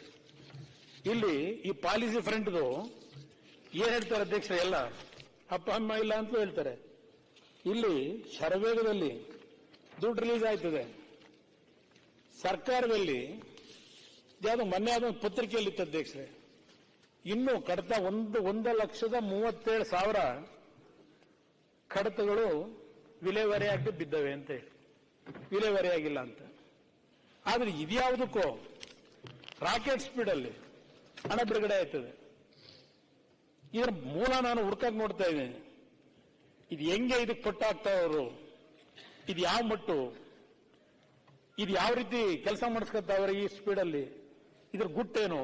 ಇಲ್ಲಿ ಈ ಪಾಲಿಸಿ ಫ್ರಂಟ್ದು ಏನ್ ಹೇಳ್ತಾರೆ ಅಧ್ಯಕ್ಷ? ಎಲ್ಲ ಅಪ್ಪ ಅಮ್ಮ ಇಲ್ಲ ಅಂತ ಹೇಳ್ತಾರೆ. ಇಲ್ಲಿ ಶರವೇಗದಲ್ಲಿ ದುಡ್ಡು ರಿಲೀಸ್ ಆಯ್ತದೆ. ಸರ್ಕಾರದಲ್ಲಿ ಯಾವುದು ಮೊನ್ನೆ ಆದ ಪತ್ರಿಕೆಯಲ್ಲಿ ಇತ್ತು ಅಧ್ಯಕ್ಷರೇ, ಇನ್ನು ಕಡತ 1,37,000 ಕಡತಗಳು ವಿಲೇವಾರಿಯಾಗಿ ಬಿದ್ದವೆ ಅಂತ ಹೇಳಿ, ವಿಲೇವಾರಿಯಾಗಿಲ್ಲ ಅಂತ. ಆದ್ರೆ ಇದ್ಯಾವುದಕ್ಕೋ ರಾಕೆಟ್ ಸ್ಪೀಡ್ ಅಲ್ಲಿ ಹಣ ಬಿಡುಗಡೆ ಆಯ್ತದೆ. ಇದರ ಮೂಲ ನಾನು ಹುಡುಕಕ್ಕೆ ನೋಡ್ತಾ ಇದ್ದೀನಿ. ಇದು ಹೆಂಗೆ ಇದಕ್ಕೆ ಪಟ್ಟಾಗ್ತಾ ಅವರು? ಇದು ಯಾವ ಮಟ್ಟು? ಇದು ಯಾವ ರೀತಿ ಕೆಲಸ ಮಾಡಿಸ್ಕೊತಾವ್ರೆ ಈ ಸ್ಪೀಡಲ್ಲಿ? ಇದ್ರ ಗುಟ್ಟೇನು?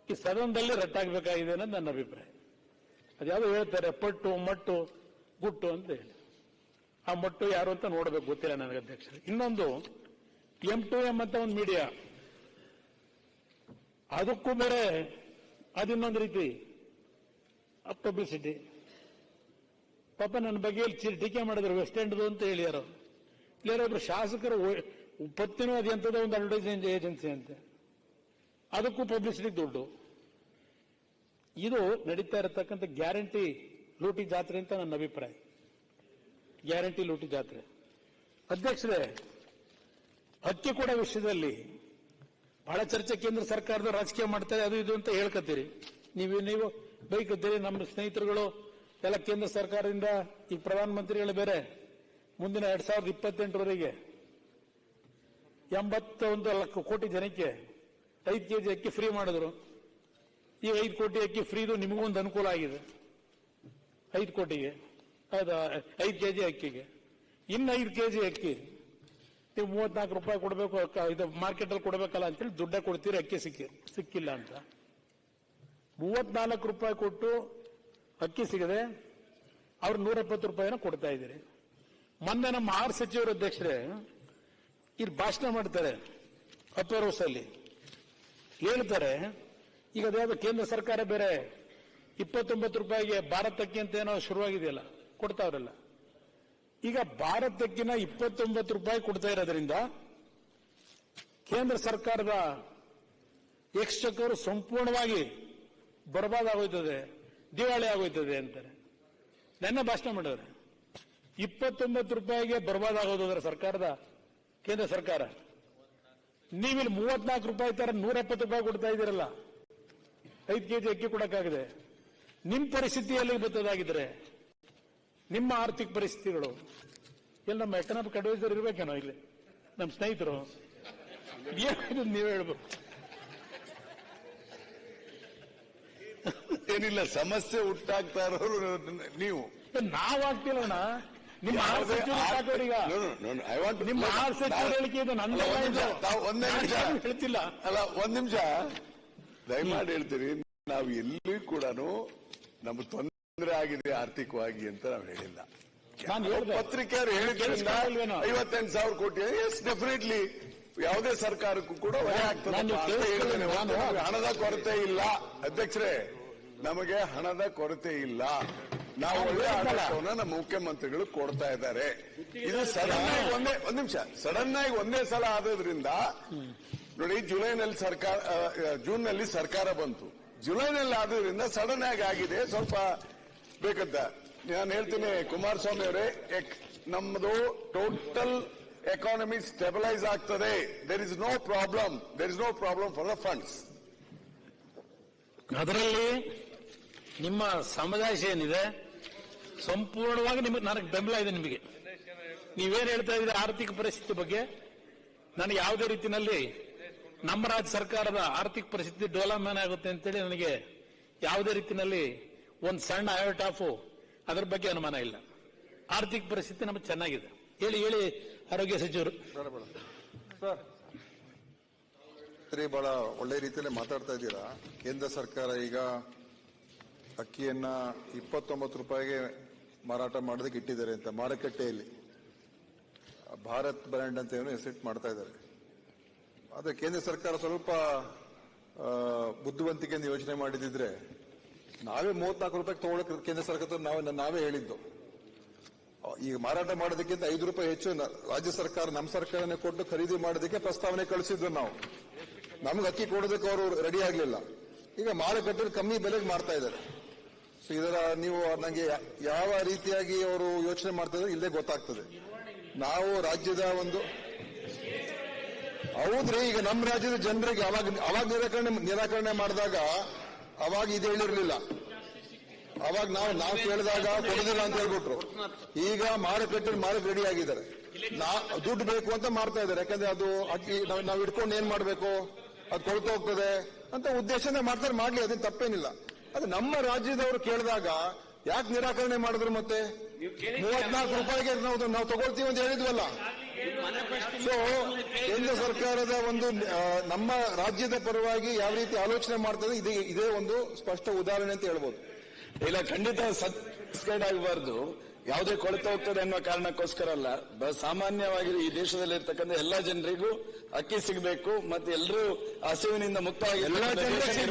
ಈ ಸದನದಲ್ಲಿ ರಟ್ಟಾಗಬೇಕಾಗಿದೆ ಅನ್ನೋದು ನನ್ನ ಅಭಿಪ್ರಾಯ. ಅದ್ಯಾವುದೋ ಹೇಳ್ತಾರೆ ಪಟ್ಟು ಮಟ್ಟು ಗುಟ್ಟು ಅಂತ ಹೇಳಿ. ಆ ಮಟ್ಟು ಯಾರು ಅಂತ ನೋಡಬೇಕು, ಗೊತ್ತಿಲ್ಲ ನನಗೆ ಅಧ್ಯಕ್ಷರೇ. ಇನ್ನೊಂದು M2M ಅಂತ ಒಂದು ಮೀಡಿಯಾ, ಅದಕ್ಕೂ ಬೇರೆ ಅದಿನ್ನೊಂದು ರೀತಿ ಪಬ್ಲಿಸಿಟಿ. ಪಾಪ ನನ್ನ ಬಗ್ಗೆ ಟೀಕೆ ಮಾಡಿದ್ರು ವೆಸ್ಟ್ ಎಂಡ್ದು ಅಂತ ಹೇಳಿ. ಯಾರೋ ಒಬ್ರು ಶಾಸಕರು ಪತ್ತಿನೂ ಅದೆಂಥದೋ ಒಂದು ಅಡ್ವರ್ಟೈಸಿಂಗ್ ಏಜೆನ್ಸಿ ಅಂತೆ, ಅದಕ್ಕೂ ಪಬ್ಲಿಸಿಟಿ ದುಡ್ಡು. ಇದು ನಡೀತಾ ಇರತಕ್ಕಂಥ ಗ್ಯಾರಂಟಿ ಲೂಟಿ ಜಾತ್ರೆ ಅಂತ ನನ್ನ ಅಭಿಪ್ರಾಯ. ಗ್ಯಾರಂಟಿ ಲೂಟಿ ಜಾತ್ರೆ. ಅಧ್ಯಕ್ಷರೇ, ಅಕ್ಕಿ ಕೂಡ ವಿಷಯದಲ್ಲಿ ಬಹಳ ಚರ್ಚೆ. ಕೇಂದ್ರ ಸರ್ಕಾರದ ರಾಜಕೀಯ ಮಾಡ್ತಾರೆ, ಅದು ಇದು ಅಂತ ಹೇಳ್ಕತ್ತೀರಿ. ನೀವು ಬೈಕತ್ತೀರಿ. ನಮ್ಮ ಸ್ನೇಹಿತರುಗಳು ಎಲ್ಲ ಕೇಂದ್ರ ಸರ್ಕಾರದಿಂದ ಈ ಪ್ರಧಾನಮಂತ್ರಿಗಳು ಬೇರೆ ಮುಂದಿನ 2028ವರೆಗೆ 81 ಲಕ್ಷ ಕೋಟಿ ಜನಕ್ಕೆ 5 ಕೆಜಿ ಅಕ್ಕಿ ಫ್ರೀ ಮಾಡಿದ್ರು. ಈ 5 ಕೋಟಿ ಅಕ್ಕಿ ಫ್ರೀದು ನಿಮಗೊಂದು ಅನುಕೂಲ ಆಗಿದೆ. 5 ಕೋಟಿಗೆ 5 ಕೆಜಿ ಅಕ್ಕಿಗೆ. ಇನ್ನು 5 ಕೆಜಿ ಅಕ್ಕಿ ನೀವು 34 ರೂಪಾಯಿ ಕೊಡಬೇಕು, ಇದು ಮಾರ್ಕೆಟ್ ಅಲ್ಲಿ ಕೊಡಬೇಕಲ್ಲ ಅಂತೇಳಿ ದುಡ್ಡ ಕೊಡ್ತೀರಿ. ಅಕ್ಕಿ ಸಿಕ್ಕಿಲ್ಲ ಅಂತ 34 ರೂಪಾಯಿ ಕೊಟ್ಟು ಅಕ್ಕಿ ಸಿಗದೆ ಅವ್ರು 170 ರೂಪಾಯಿನ ಕೊಡ್ತಾ ಇದ್ದೀರಿ. ಮೊನ್ನೆ ನಮ್ಮ 6 ಸಚಿವರು ಅಧ್ಯಕ್ಷರೇ ಇಲ್ಲಿ ಭಾಷಣ ಮಾಡ್ತಾರೆ ಅಪ್ಪರ್ ಹೌಸ್ ಅಲ್ಲಿ. ಹೇಳ್ತಾರೆ ಈಗ ಅದ್ಯಾವುದು ಕೇಂದ್ರ ಸರ್ಕಾರ ಬೇರೆ 29 ರೂಪಾಯಿಗೆ ಭಾರತ್ ಅಕ್ಕಿ ಅಂತ ಏನೋ ಶುರುವಾಗಿದೆಯಲ್ಲ, ಕೊಡ್ತಾವ್ರಲ್ಲ. ಈಗ ಭಾರತ್ ಅಕ್ಕಿನ 29 ರೂಪಾಯಿ ಕೊಡ್ತಾ ಇರೋದ್ರಿಂದ ಕೇಂದ್ರ ಸರ್ಕಾರದ ಎಕ್ಸ್ಚೆಕರ್ ಸಂಪೂರ್ಣವಾಗಿ ಬರ್ಬಾದ್ ಆಗೋಯ್ತದೆ, ದಿವಾಳಿ ಆಗೋಯ್ತದೆ ಅಂತಾರೆ. ನನ್ನ ಭಾಷಣ ಮಾಡಿದ್ರೆ 29 ರೂಪಾಯಿಗೆ ಬರ್ಬಾದ್ ಆಗೋದ್ರ ಸರ್ಕಾರದ ಕೇಂದ್ರ ಸರ್ಕಾರ. ನೀವಿಲ್ಲಿ 34 ರೂಪಾಯಿ ತರ 170 ರೂಪಾಯಿ ಕೊಡ್ತಾ ಇದ್ದೀರಲ್ಲ, 5 ಕೆಜಿ ಅಕ್ಕಿ ಕೊಡಕ್ಕಾಗಿದೆ. ನಿಮ್ಮ ಪರಿಸ್ಥಿತಿ ಎಲ್ಲಿಗೆ ಬರ್ತದಾಗಿದ್ರೆ, ನಿಮ್ಮ ಆರ್ಥಿಕ ಪರಿಸ್ಥಿತಿಗಳು ಎಲ್ಲ ನಮ್ಮ ಎಕನಾಮಿಕ್ ಅಡ್ವೈಸರ್ ಇರ್ಬೇಕೇನೋ ಇಲ್ಲಿ, ನಮ್ಮ ಸ್ನೇಹಿತರು. ಏನು ನೀವೇ ಹೇಳ್ಬೇಕು. ಏನಿಲ್ಲ, ಸಮಸ್ಯೆ ಹುಟ್ಟಾಗ್ತಾ ಇರೋರು ನೀವು. ನಾವ್ ಆಗ್ತಿಲ್ಲಣ್ಣ, ನಿಮ್ಮ ಆಹಾರ ಸಚಿವರು ಸಾಕೋರು ಈಗ. ನಿಮ್ಮ ಆಹಾರ ಸಚಿವರು ಹೇಳಿಕೆ ಇದು ನಂದು ಒಂದೇ ನಿಮಿಷ ಹೇಳ್ತಿಲ್ಲ ಅಲ್ಲ, ಒಂದ್ ನಿಮಿಷ ದಯಮಾಡಿ ಹೇಳ್ತೀರಿ. ನಾವು ಎಲ್ಲಿ ಕೂಡ ನಮ್ಗೆ ತೊಂದರೆ ಆಗಿದೆ ಆರ್ಥಿಕವಾಗಿ ಅಂತ ನಾವು ಹೇಳಿಲ್ಲ. ನಾನು ಹೇಳಿದೆ ಪತ್ರಿಕೆಯವರು ಹೇಳಿದ್ರಿಂದ 58,000 ಕೋಟಿ. ಎಸ್, ಡೆಫಿನೆಟ್ಲಿ ಯಾವುದೇ ಸರ್ಕಾರಕ್ಕೂ ಕೂಡ ಹೊರೆ ಆಗ್ತದೆ. ಹಣದ ಕೊರತೆ ಇಲ್ಲ ಅಧ್ಯಕ್ಷರೇ, ನಮಗೆ ಹಣದ ಕೊರತೆ ಇಲ್ಲ. ನಾವು ಒಳ್ಳೆ ಆಡಳಿತವನ್ನ ನಮ್ಮ ಮುಖ್ಯಮಂತ್ರಿಗಳು ಕೊಡ್ತಾ ಇದ್ದಾರೆ. ಇದು ಸಡನ್ ಆಗಿ ಒಂದ್ ನಿಮಿಷ ಸಡನ್ ಆಗಿ ಒಂದೇ ಸಲ ಆದ್ರಿಂದ ನೋಡಿ, ಜೂನ್ನಲ್ಲಿ ಸರ್ಕಾರ ಬಂತು. ಜುಲೈನಲ್ಲಿ ಆದ್ರಿಂದ ಸಡನ್ ಆಗಿ ಆಗಿದೆ. ಸ್ವಲ್ಪ ಬೇಕಂತ ನಾನು ಹೇಳ್ತೀನಿ. ಕುಮಾರಸ್ವಾಮಿ ಅವರೇ, ನಮ್ಮದು ಟೋಟಲ್ ಎಕಾನಮಿ ಸ್ಟೆಬಿಲೈಸ್ ಆಗ್ತದೆ. There is no problem for the funds. ಅದರಲ್ಲಿ ನಿಮ್ಮ ಸಮುದಾಯ ಏನಿದೆ ಸಂಪೂರ್ಣವಾಗಿ ನನಗೆ ಬೆಂಬಲ ಇದೆ. ನಿಮಗೆ ನೀವೇನು ಹೇಳ್ತಾ ಇದ್ದೀರಿ ಆರ್ಥಿಕ ಪರಿಸ್ಥಿತಿ ಬಗ್ಗೆ, ನನಗೆ ಯಾವುದೇ ರೀತಿಯಲ್ಲಿ ನಮ್ಮ ರಾಜ್ಯ ಸರ್ಕಾರದ ಆರ್ಥಿಕ ಪರಿಸ್ಥಿತಿ ಡೋಲಾಮಾನ ಆಗುತ್ತೆ ಅಂತೇಳಿ ನನಗೆ ಯಾವುದೇ ರೀತಿಯಲ್ಲಿ ಒಂದು ಸಣ್ಣ ಐವಟ್ ಆಫ್ ಅದರ ಬಗ್ಗೆ ಅನುಮಾನ ಇಲ್ಲ. ಆರ್ಥಿಕ ಪರಿಸ್ಥಿತಿ ನಮಗೆ ಚೆನ್ನಾಗಿದೆ. ಹೇಳಿ ಆರೋಗ್ಯ ಸಚಿವರು. ಬಹಳ ಒಳ್ಳೆ ರೀತಿಯಲ್ಲಿ ಮಾತಾಡ್ತಾ ಇದ್ದೀರಾ. ಕೇಂದ್ರ ಸರ್ಕಾರ ಈಗ ಅಕ್ಕಿಯನ್ನ 29 ರೂಪಾಯಿಗೆ ಮಾರಾಟ ಮಾಡೋದಕ್ಕೆ ಇಟ್ಟಿದ್ದಾರೆ ಅಂತ ಮಾರುಕಟ್ಟೆಯಲ್ಲಿ. ಭಾರತ್ ಬ್ರ್ಯಾಂಡ್ ಅಂತ ಏನೋ ಹೆಸರಿಟ್ಟು ಮಾಡ್ತಾ ಇದ್ದಾರೆ. ಆದರೆ ಕೇಂದ್ರ ಸರ್ಕಾರ ಸ್ವಲ್ಪ ಬುದ್ಧಿವಂತಿಕೆಯಿಂದ ಯೋಚನೆ ಮಾಡಿದಿದ್ರೆ ನಾವೇ 34 ರೂಪಾಯಿಗೆ ತಗೊಳ್ಳಕ್ಕೆ ಕೇಂದ್ರ ಸರ್ಕಾರ ನಾವೇ ಹೇಳಿದ್ದು. ಈಗ ಮಾರಾಟ ಮಾಡೋದಕ್ಕಿಂತ 5 ರೂಪಾಯಿ ಹೆಚ್ಚು ರಾಜ್ಯ ಸರ್ಕಾರ ನಮ್ಮ ಸರ್ಕಾರನೇ ಕೊಟ್ಟು ಖರೀದಿ ಮಾಡೋದಕ್ಕೆ ಪ್ರಸ್ತಾವನೆ ಕಳಿಸಿದ್ರು ನಾವು. ನಮ್ಗೆ ಅಕ್ಕಿ ಕೊಡೋದಕ್ಕೆ ಅವರು ರೆಡಿ ಆಗಲಿಲ್ಲ. ಈಗ ಮಾರುಕಟ್ಟೆಯಲ್ಲಿ ಕಮ್ಮಿ ಬೆಲೆಗೆ ಮಾರ್ತಾ ಇದ್ದಾರೆ. ಸೊ ಇದರ ನೀವು ನನಗೆ ಯಾವ ರೀತಿಯಾಗಿ ಅವರು ಯೋಚನೆ ಮಾಡ್ತಾ ಇದ್ದಾರೆ ಇಲ್ಲೇ ಗೊತ್ತಾಗ್ತದೆ. ನಾವು ರಾಜ್ಯದ ಒಂದು ಹೌದ್ರಿ, ಈಗ ನಮ್ಮ ರಾಜ್ಯದ ಜನರಿಗೆ ಅವಾಗ ನಿರಾಕರಣೆ ಮಾಡಿದಾಗ ಅವಾಗ ಇದು ಹೇಳಿರ್ಲಿಲ್ಲ. ಅವಾಗ ನಾವು ಕೇಳಿದಾಗ ಕೊಡೋದಿಲ್ಲ ಅಂತ ಹೇಳ್ಬಿಟ್ರು. ಈಗ ಮಾರುಕಟ್ಟೆಯಲ್ಲಿ ಮಾರಕ್ ರೆಡಿ ಆಗಿದ್ದಾರೆ. ದುಡ್ಡು ಬೇಕು ಅಂತ ಮಾಡ್ತಾ ಇದ್ದಾರೆ. ಯಾಕಂದ್ರೆ ಅದು ಅಕ್ಕಿ ನಾವು ಇಟ್ಕೊಂಡು ಏನ್ ಮಾಡ್ಬೇಕು, ಅದು ಕೊಳ್ತು ಹೋಗ್ತದೆ ಅಂತ ಉದ್ದೇಶನೇ ಮಾಡ್ತಾರೆ. ಮಾಡ್ಲಿ, ಅದೇನು ತಪ್ಪೇನಿಲ್ಲ. ಅದು ನಮ್ಮ ರಾಜ್ಯದವರು ಕೇಳಿದಾಗ ಯಾಕೆ ನಿರಾಕರಣೆ ಮಾಡಿದ್ರು? ಮತ್ತೆ 34 ರೂಪಾಯಿಗೆ ನಾವು ತಗೊಳ್ತೀವಿ ಅಂತ ಹೇಳಿದ್ವಲ್ಲ. ಸೊ ಕೇಂದ್ರ ಸರ್ಕಾರದ ಒಂದು ನಮ್ಮ ರಾಜ್ಯದ ಪರವಾಗಿ ಯಾವ ರೀತಿ ಆಲೋಚನೆ ಮಾಡ್ತದೆ ಇದೇ ಒಂದು ಸ್ಪಷ್ಟ ಉದಾಹರಣೆ ಅಂತ ಹೇಳ್ಬೋದು. ಇಲ್ಲ, ಖಂಡಿತ ಸಬ್ಸ್ಕ್ರೈಬ್ ಆಗಬಾರ್ದು. ಯಾವುದೇ ಕೊರತೆ ಹೋಗ್ತದೆ ಅನ್ನೋ ಕಾರಣಕ್ಕೋಸ್ಕರ ಅಲ್ಲ. ಸಾಮಾನ್ಯವಾಗಿ ಈ ದೇಶದಲ್ಲಿರ್ತಕ್ಕಂಥ ಎಲ್ಲಾ ಜನರಿಗೂ ಅಕ್ಕಿ ಸಿಗಬೇಕು, ಮತ್ತೆ ಎಲ್ಲರೂ ಹಸಿವಿನಿಂದ ಮುಕ್ತವಾಗಿ ಅನ್ನೋ ಕಾರಣಕ್ಕೋಸ್ಕರ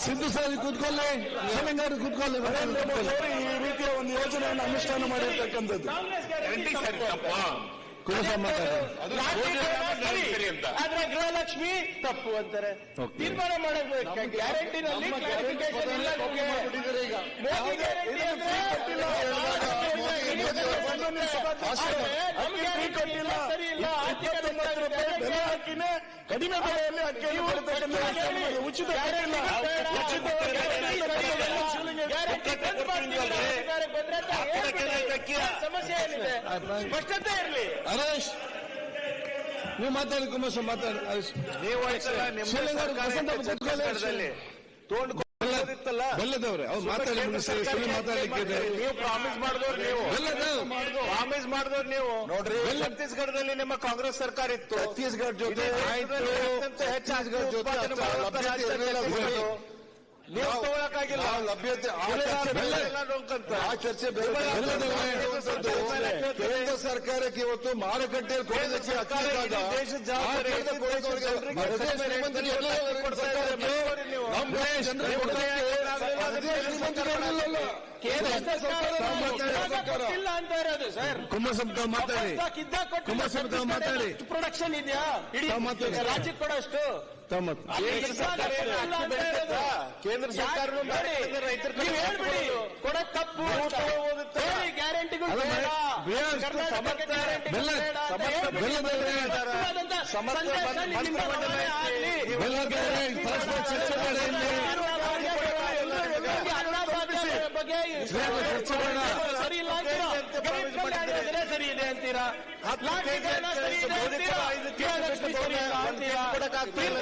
ಸಿದ್ದು ಸಾರಿ ಕೂತ್ಕೊಳ್ಳಿ, ತೆಲಂಗಾಣ ಕೂತ್ಕೊಳ್ಳಿ. ಈ ರೀತಿಯ ಒಂದು ಯೋಜನೆಯನ್ನು ಅನುಷ್ಠಾನ ಮಾಡಿರ್ತಕ್ಕಂಥದ್ದು ಆದ್ರೆ ಗೃಹಲಕ್ಷ್ಮಿ ತಪ್ಪು ಅಂತಾರೆ. ತೀರ್ಮಾನ ಮಾಡಬೇಕು. ಗ್ಯಾರಂಟಿನಲ್ಲಿ ಕ್ಲಾರಿಫಿಕೇಶನ್ ಇಲ್ಲ. ಕಡಿಮೆ ಬೆಲೆಯಲ್ಲಿ ಅಕ್ಕಿಯನ್ನು ಕೊಡ್ತಕ್ಕಂಥ ಉಚಿತ ಸಮಸ್ಯೆ ಏನಿದೆ ಸ್ಪಷ್ಟತೆ ಇರಲಿ. ಹರೀಶ್, ನೀವು ಮಾತಾಡಿ. ಕುಮಾರಸ್ವಾಮಿ ಮಾತಾಡಿ. ಬೆಲ್ಲದವ್ರೆ ಅವ್ರು ಮಾತಾಡಿ. ಮಾತಾಡ್ಲಿಕ್ಕೆ ನೀವು ಪ್ರಾಮಿಸ್ ಮಾಡಿದವ್ರು, ನೀವು ನೋಡ್ರಿ. ಛತ್ತೀಸ್ಗಢದಲ್ಲಿ ನಿಮ್ಮ ಕಾಂಗ್ರೆಸ್ ಸರ್ಕಾರ ಇತ್ತು. ಛತ್ತೀಸ್ಗಢ ಜೊತೆ ನೀವು ತಗೊಳಕ್ಕಾಗಿಲ್ಲ. ಲಭ್ಯತೆ ಆ ಚರ್ಚೆ ಕೇಂದ್ರ ಸರ್ಕಾರಕ್ಕೆ ಇವತ್ತು ಮಾರುಕಟ್ಟೆಯಲ್ಲಿ ಕೊಡೋದಕ್ಕೆ ಕೇಂದ್ರ ಸರ್ಕಾರ ಇಲ್ಲ ಅಂತ ಇರೋದು ಸರ್. ಕುಮಾರಸ್ವಾಮಿ ಮಾತಾಡಿ, ಕುಮಾರಸ್ವಾಮಿ ಮಾತಾಡಿ. ಪ್ರೊಡಕ್ಷನ್ ಇದೆಯಾ ಇಡೀ ರಾಜ್ಯಕ್ಕೆ ಕೊಡೋಷ್ಟು? ಕೇಂದ್ರ ಸರ್ಕಾರ ಕೊಡೋದು ತಪ್ಪು. ಗ್ಯಾರಂಟಿಗಳು ಸರಿ ಇಲ್ಲ ಅಂತೀರಾ? ಸರಿ ಇದೆ ಅಂತೀರಾ?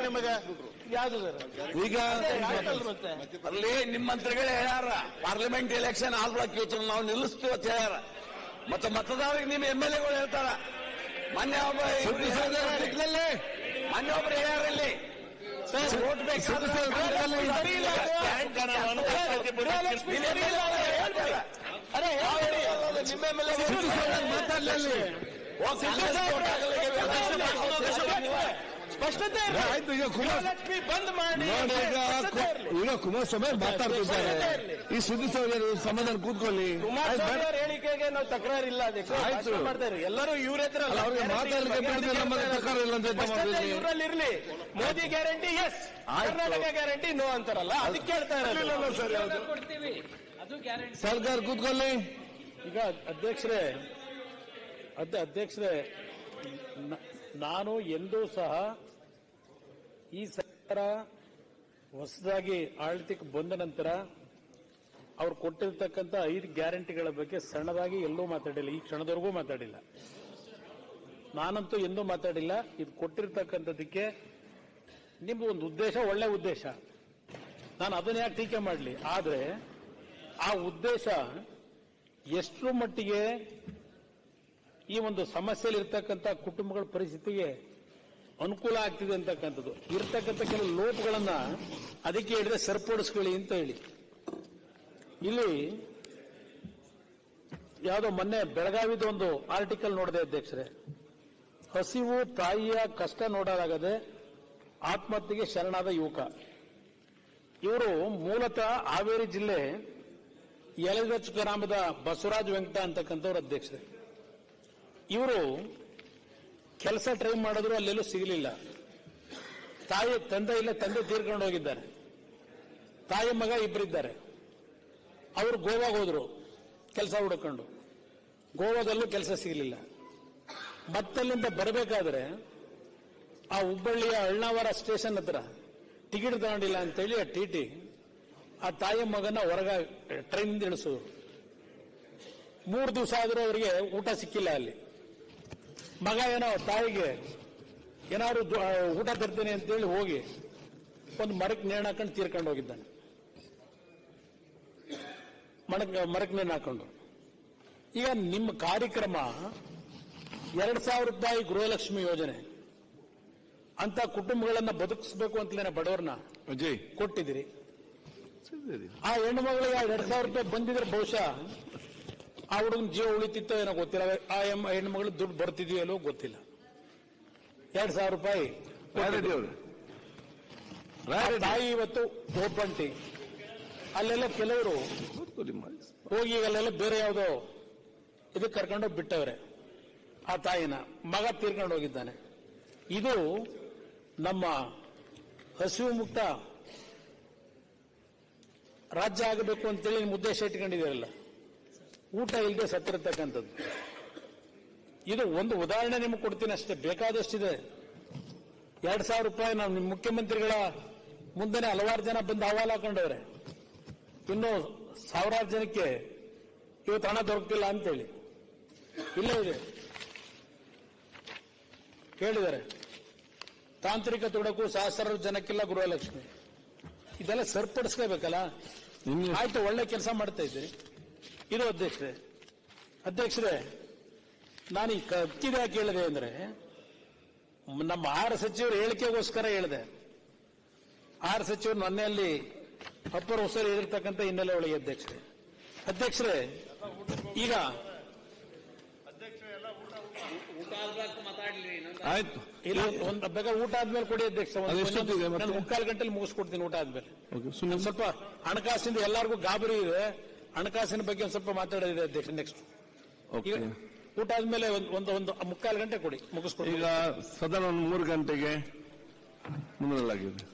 ನಿಮಗೆ ಯಾವ್ದು ಈಗ ಅಲ್ಲಿ ನಿಮ್ಮ ಮಂತ್ರಿಗಳೇ ಹೇಳ್ಯಾರ, ಪಾರ್ಲಿಮೆಂಟ್ ಎಲೆಕ್ಷನ್ ಆಲ್ಬಳಕ್ ಇವತ್ತು ನಾವು ನಿಲ್ಲಿಸ್ತೀವಿ ಅಂತ ಹೇಳ್ಯಾರ. ಮತ್ತೆ ಮತದಾರರಿಗೆ ನಿಮ್ಮ MLAಗಳು ಹೇಳ್ತಾರ. ಮೊನ್ನೆ ಒಬ್ರು ಹೇಳ್ಯಾರ ಇಲ್ಲಿ ವೋಟ್ ಬೇಕಾದ್ರೆ ಸರಿ ಇಲ್ಲ ಅರೆ ನಿಮ್ಮ ಮಾತಾಡ್ಲಿ. ಸ್ಪಷ್ಟತೆ ಆಯ್ತು. ಈಗ ಲಕ್ಷ್ಮಿ ಬಂದ್ ಮಾಡಿ ಈಗ ಕುಮಾರಸ್ವಾಮಿ ಮಾತಾಡ್ತಿದ್ದಾರೆ. ಈ ಸುದ್ದಿ ಸಮಾಧಾನ ಕೂತ್ಕೊಳ್ಳಿ. ಕುಮಾರಸ್ವಾಮಿ ಅವರ ಹೇಳಿಕೆಗೆ ನಾವು ತಕರಾರಿಲ್ಲ. ಅದಕ್ಕೆ ಆಯ್ತು ಮಾಡ್ತಾರೆ ಎಲ್ಲರೂ ಇವ್ರ ಹತ್ರ ಅವ್ರಿಗೆ ಮಾತಾಡಲಿಕ್ಕೆ ನಮಗೆ ತಕರಾರು ಇಲ್ಲ ಅಂತ ಇವರಲ್ಲಿ ಇರ್ಲಿ. Modi guarantee yes, Karnataka guarantee no ಅಂತಾರಲ್ಲ, ಅದಕ್ಕೆ ಹೇಳ್ತಾ ಇರೋದು. ಸರ್ಕಾರ ಕೂತ್ಕೊಳ್ಳಿ. ಈಗ ಅಧ್ಯಕ್ಷರೇ ನಾನು ಎಂದೂ ಸಹ ಈ ಸರ್ಕಾರ ಹೊಸದಾಗಿ ಆಡಳಿತಕ್ಕೆ ಬಂದ ನಂತರ ಅವ್ರು ಕೊಟ್ಟಿರ್ತಕ್ಕಂಥ 5 ಗ್ಯಾರಂಟಿಗಳ ಬಗ್ಗೆ ಸಣ್ಣದಾಗಿ ಎಲ್ಲೂ ಮಾತಾಡಿಲ್ಲ. ಈ ಕ್ಷಣದವರೆಗೂ ಮಾತಾಡಿಲ್ಲ. ನಾನಂತೂ ಎಂದೂ ಮಾತಾಡಿಲ್ಲ. ಇದು ಕೊಟ್ಟಿರ್ತಕ್ಕಂಥದ್ದಕ್ಕೆ ನಿಮ್ದು ಒಂದು ಉದ್ದೇಶ, ಒಳ್ಳೆ ಉದ್ದೇಶ, ನಾನು ಅದನ್ನ ಯಾಕೆ ಟೀಕೆ ಮಾಡಲಿ. ಆದರೆ ಆ ಉದ್ದೇಶ ಎಷ್ಟು ಮಟ್ಟಿಗೆ ಈ ಒಂದು ಸಮಸ್ಯೆಯಲ್ಲಿ ಇರ್ತಕ್ಕಂಥ ಕುಟುಂಬಗಳ ಪರಿಸ್ಥಿತಿಗೆ ಅನುಕೂಲ ಆಗ್ತಿದೆ ಅಂತಕ್ಕಂಥದ್ದು, ಇರ್ತಕ್ಕಂಥ ಕೆಲವು ಲೋಪಗಳನ್ನ ಅದಕ್ಕೆ ಹೇಳಿದ್ರೆ ಸರಿಪಡಿಸ್ಕೊಳ್ಳಿ ಅಂತ ಹೇಳಿ. ಇಲ್ಲಿ ಯಾವುದೋ ಮೊನ್ನೆ ಬೆಳಗಾವಿದ ಒಂದು ಆರ್ಟಿಕಲ್ ನೋಡಿದೆ ಅಧ್ಯಕ್ಷರೇ. ಹಸಿವು ತಾಯಿಯ ಕಷ್ಟ ನೋಡಲಾಗದೆ ಆತ್ಮಹತ್ಯೆಗೆ ಶರಣಾದ ಯುವಕ. ಇವರು ಮೂಲತಃ ಹಾವೇರಿ ಜಿಲ್ಲೆ ಯಲಗಚ್ಚ ಗ್ರಾಮದ ಬಸವರಾಜ್ ವೆಂಕಟ ಅಂತಕ್ಕಂಥವ್ರ ಅಧ್ಯಕ್ಷರೇ. ಇವರು ಕೆಲಸ ಟ್ರೈ ಮಾಡಿದ್ರು ಅಲ್ಲೆಲ್ಲೂ ಸಿಗಲಿಲ್ಲ. ತಂದೆ ತೀರ್ಕೊಂಡು ಹೋಗಿದ್ದಾರೆ. ತಾಯಿ ಮಗ ಇಬ್ಬರಿದ್ದಾರೆ. ಅವರು ಗೋವಾಗೆ ಹೋದ್ರು ಕೆಲಸ ಹುಡುಕೊಂಡು. ಗೋವಾದಲ್ಲೂ ಕೆಲಸ ಸಿಗಲಿಲ್ಲ. ಮತ್ತಲ್ಲಿಂದ ಬರಬೇಕಾದ್ರೆ ಆ ಹುಬ್ಬಳ್ಳಿಯ ಅಳ್ನಾವರ ಸ್ಟೇಷನ್ ಹತ್ರ ಟಿಕೆಟ್ ತಗೊಂಡಿಲ್ಲ ಅಂತೇಳಿ ಆ ಟಿಟಿ ಆ ತಾಯಿ ಮಗನ ಹೊರಗ ಟ್ರೈನಿಂದ ಇಳಿಸೋದು. 3 ದಿವಸ ಆದರೂ ಅವರಿಗೆ ಊಟ ಸಿಕ್ಕಿಲ್ಲ. ಅಲ್ಲಿ ಮಗ ಏನೋ ತಾಯಿಗೆ ಏನಾದ್ರು ಊಟ ತರ್ತೀನಿ ಅಂತೇಳಿ ಹೋಗಿ ಒಂದು ಮರಕ್ಕೆ ನೇಣು ಹಾಕೊಂಡು ತೀರ್ಕೊಂಡು ಹೋಗಿದ್ದಾನೆ. ಮರಕ್ಕೆ ನೇಣು ಹಾಕೊಂಡು. ಈಗ ನಿಮ್ಮ ಕಾರ್ಯಕ್ರಮ 2,000 ರೂಪಾಯಿ ಗೃಹಲಕ್ಷ್ಮಿ ಯೋಜನೆ ಅಂತ ಕುಟುಂಬಗಳನ್ನ ಬದುಕಿಸಬೇಕು ಅಂತಲೇ ಬಡವರನ್ನ ಕೊಟ್ಟಿದ್ದೀರಿ. ಆ ಹೆಣ್ಣು ಮಗಳಿಗೆ 2,000 ರೂಪಾಯಿ ಬಂದಿದ್ರೆ ಬಹುಶಃ ಆ ಹುಡುಗನ ಜೀವ ಉಳಿತಿತ್ತೋ ಏನೋ ಗೊತ್ತಿಲ್ಲ. ಆ ಹೆಣ್ಣು ಮಗಳು ದುಡ್ಡು ಬರ್ತಿದೆಯಲ್ಲೋ ಗೊತ್ತಿಲ್ಲ. 2,000 ರೂಪಾಯಿ ತಾಯಿ ಇವತ್ತು ಓಪಂಟಿ. ಅಲ್ಲೆಲ್ಲ ಕೆಲವರು ಹೋಗಿ ಅಲ್ಲೆಲ್ಲ ಬೇರೆ ಯಾವುದೋ ಇದಕ್ಕೆ ಕರ್ಕೊಂಡೋಗಿ ಬಿಟ್ಟವ್ರೆ ಆ ತಾಯಿನ. ಮಗ ತೀರ್ಕೊಂಡು ಹೋಗಿದ್ದಾನೆ. ಇದು ನಮ್ಮ ಹಸಿವು ಮುಕ್ತ ರಾಜ್ಯ ಆಗಬೇಕು ಅಂತೇಳಿ ನಿಮ್ಮ ಉದ್ದೇಶ ಇಟ್ಕೊಂಡಿದ್ದೀರಲ್ಲ. ಊಟ ಇಲ್ಲದೆ ಸತ್ತಿರತಕ್ಕಂಥದ್ದು. ಇದು ಒಂದು ಉದಾಹರಣೆ ನಿಮಗೆ ಕೊಡ್ತೀನಿ ಅಷ್ಟೇ, ಬೇಕಾದಷ್ಟಿದೆ. 2,000 ರೂಪಾಯಿ ನಾವು ನಿಮ್ಮ ಮುಖ್ಯಮಂತ್ರಿಗಳ ಮುಂದೆನೆ ಹಲವಾರು ಜನ ಬಂದು ಅಹವಾಲು ಹಾಕೊಂಡವ್ರೆ. ಇನ್ನು ಸಾವಿರಾರು ಜನಕ್ಕೆ ಇವತ್ತು ಹಣ ದೊರಕಿಲ್ಲ ಅಂತೇಳಿ ಇಲ್ಲೇ ಇದೆ ಹೇಳಿದ್ದಾರೆ. ತಾಂತ್ರಿಕ ತೊಡಕು ಸಹಸ್ರಾರು ಜನಕ್ಕಿಲ್ಲ ಗೃಹಲಕ್ಷ್ಮಿ. ಇದೆಲ್ಲ ಸರಿಪಡಿಸ್ಕೋಬೇಕಲ್ಲ. ಆಯ್ತು, ಒಳ್ಳೆ ಕೆಲಸ ಮಾಡ್ತಾ ಇದ್ದೀರಿ. ಇದು ಅಧ್ಯಕ್ಷರೇ ನಾನು ಈ ಅಕ್ಕಿದ ಯಾಕೆ ಹೇಳಿದೆ ಅಂದ್ರೆ ನಮ್ಮ ಆಹಾರ ಸಚಿವರು ಹೇಳಿಕೆಗೋಸ್ಕರ ಹೇಳಿದೆ. ಆಹಾರ ಸಚಿವರು ಮೊನ್ನೆಯಲ್ಲಿ ಅಪ್ಪರ್ ಹೊಸರು ಹೇಳಿರ್ತಕ್ಕಂಥ ಹಿನ್ನೆಲೆ ಒಳಗೆ ಅಧ್ಯಕ್ಷರೇ ಈಗ ಆಯ್ತು. ಇಲ್ಲ ಒಂದು ಬೇಕಾದ್ರೆ ಊಟ ಆದ್ಮೇಲೆ ಕೊಡಿ ಅಧ್ಯಕ್ಷ. ಅದೆಷ್ಟೊತ್ತಿಗೆ ಮತ್ತೆ? ನಾನು 3:15 ಗಂಟೆಲಿ ಮುಗಿಸ್ಕೊಡ್ತೀನಿ ಊಟ ಆದ್ಮೇಲೆ. ಓಕೆ, ಸುಮ್ಮನೆ ಸ್ವಲ್ಪ ಹಣಕಾಸಿಂದ ಎಲ್ಲರಿಗೂ ಗಾಬರಿ ಇದೆ, ಹಣಕಾಸಿನ ಬಗ್ಗೆ ಒಂದು ಸ್ವಲ್ಪ ಮಾತಾಡೋದಿದೆ ಅಧ್ಯಕ್ಷ. Next okay. ಊಟ ಆದ್ಮೇಲೆ ಒಂದು 3:15 ಗಂಟೆ ಕೊಡಿ, ಮುಗಿಸ್ಕೊಡಿ. ಈಗ ಸದನ 3 ಗಂಟೆಗೆ ಮುಂದೂಡಲಾಗಿದೆ.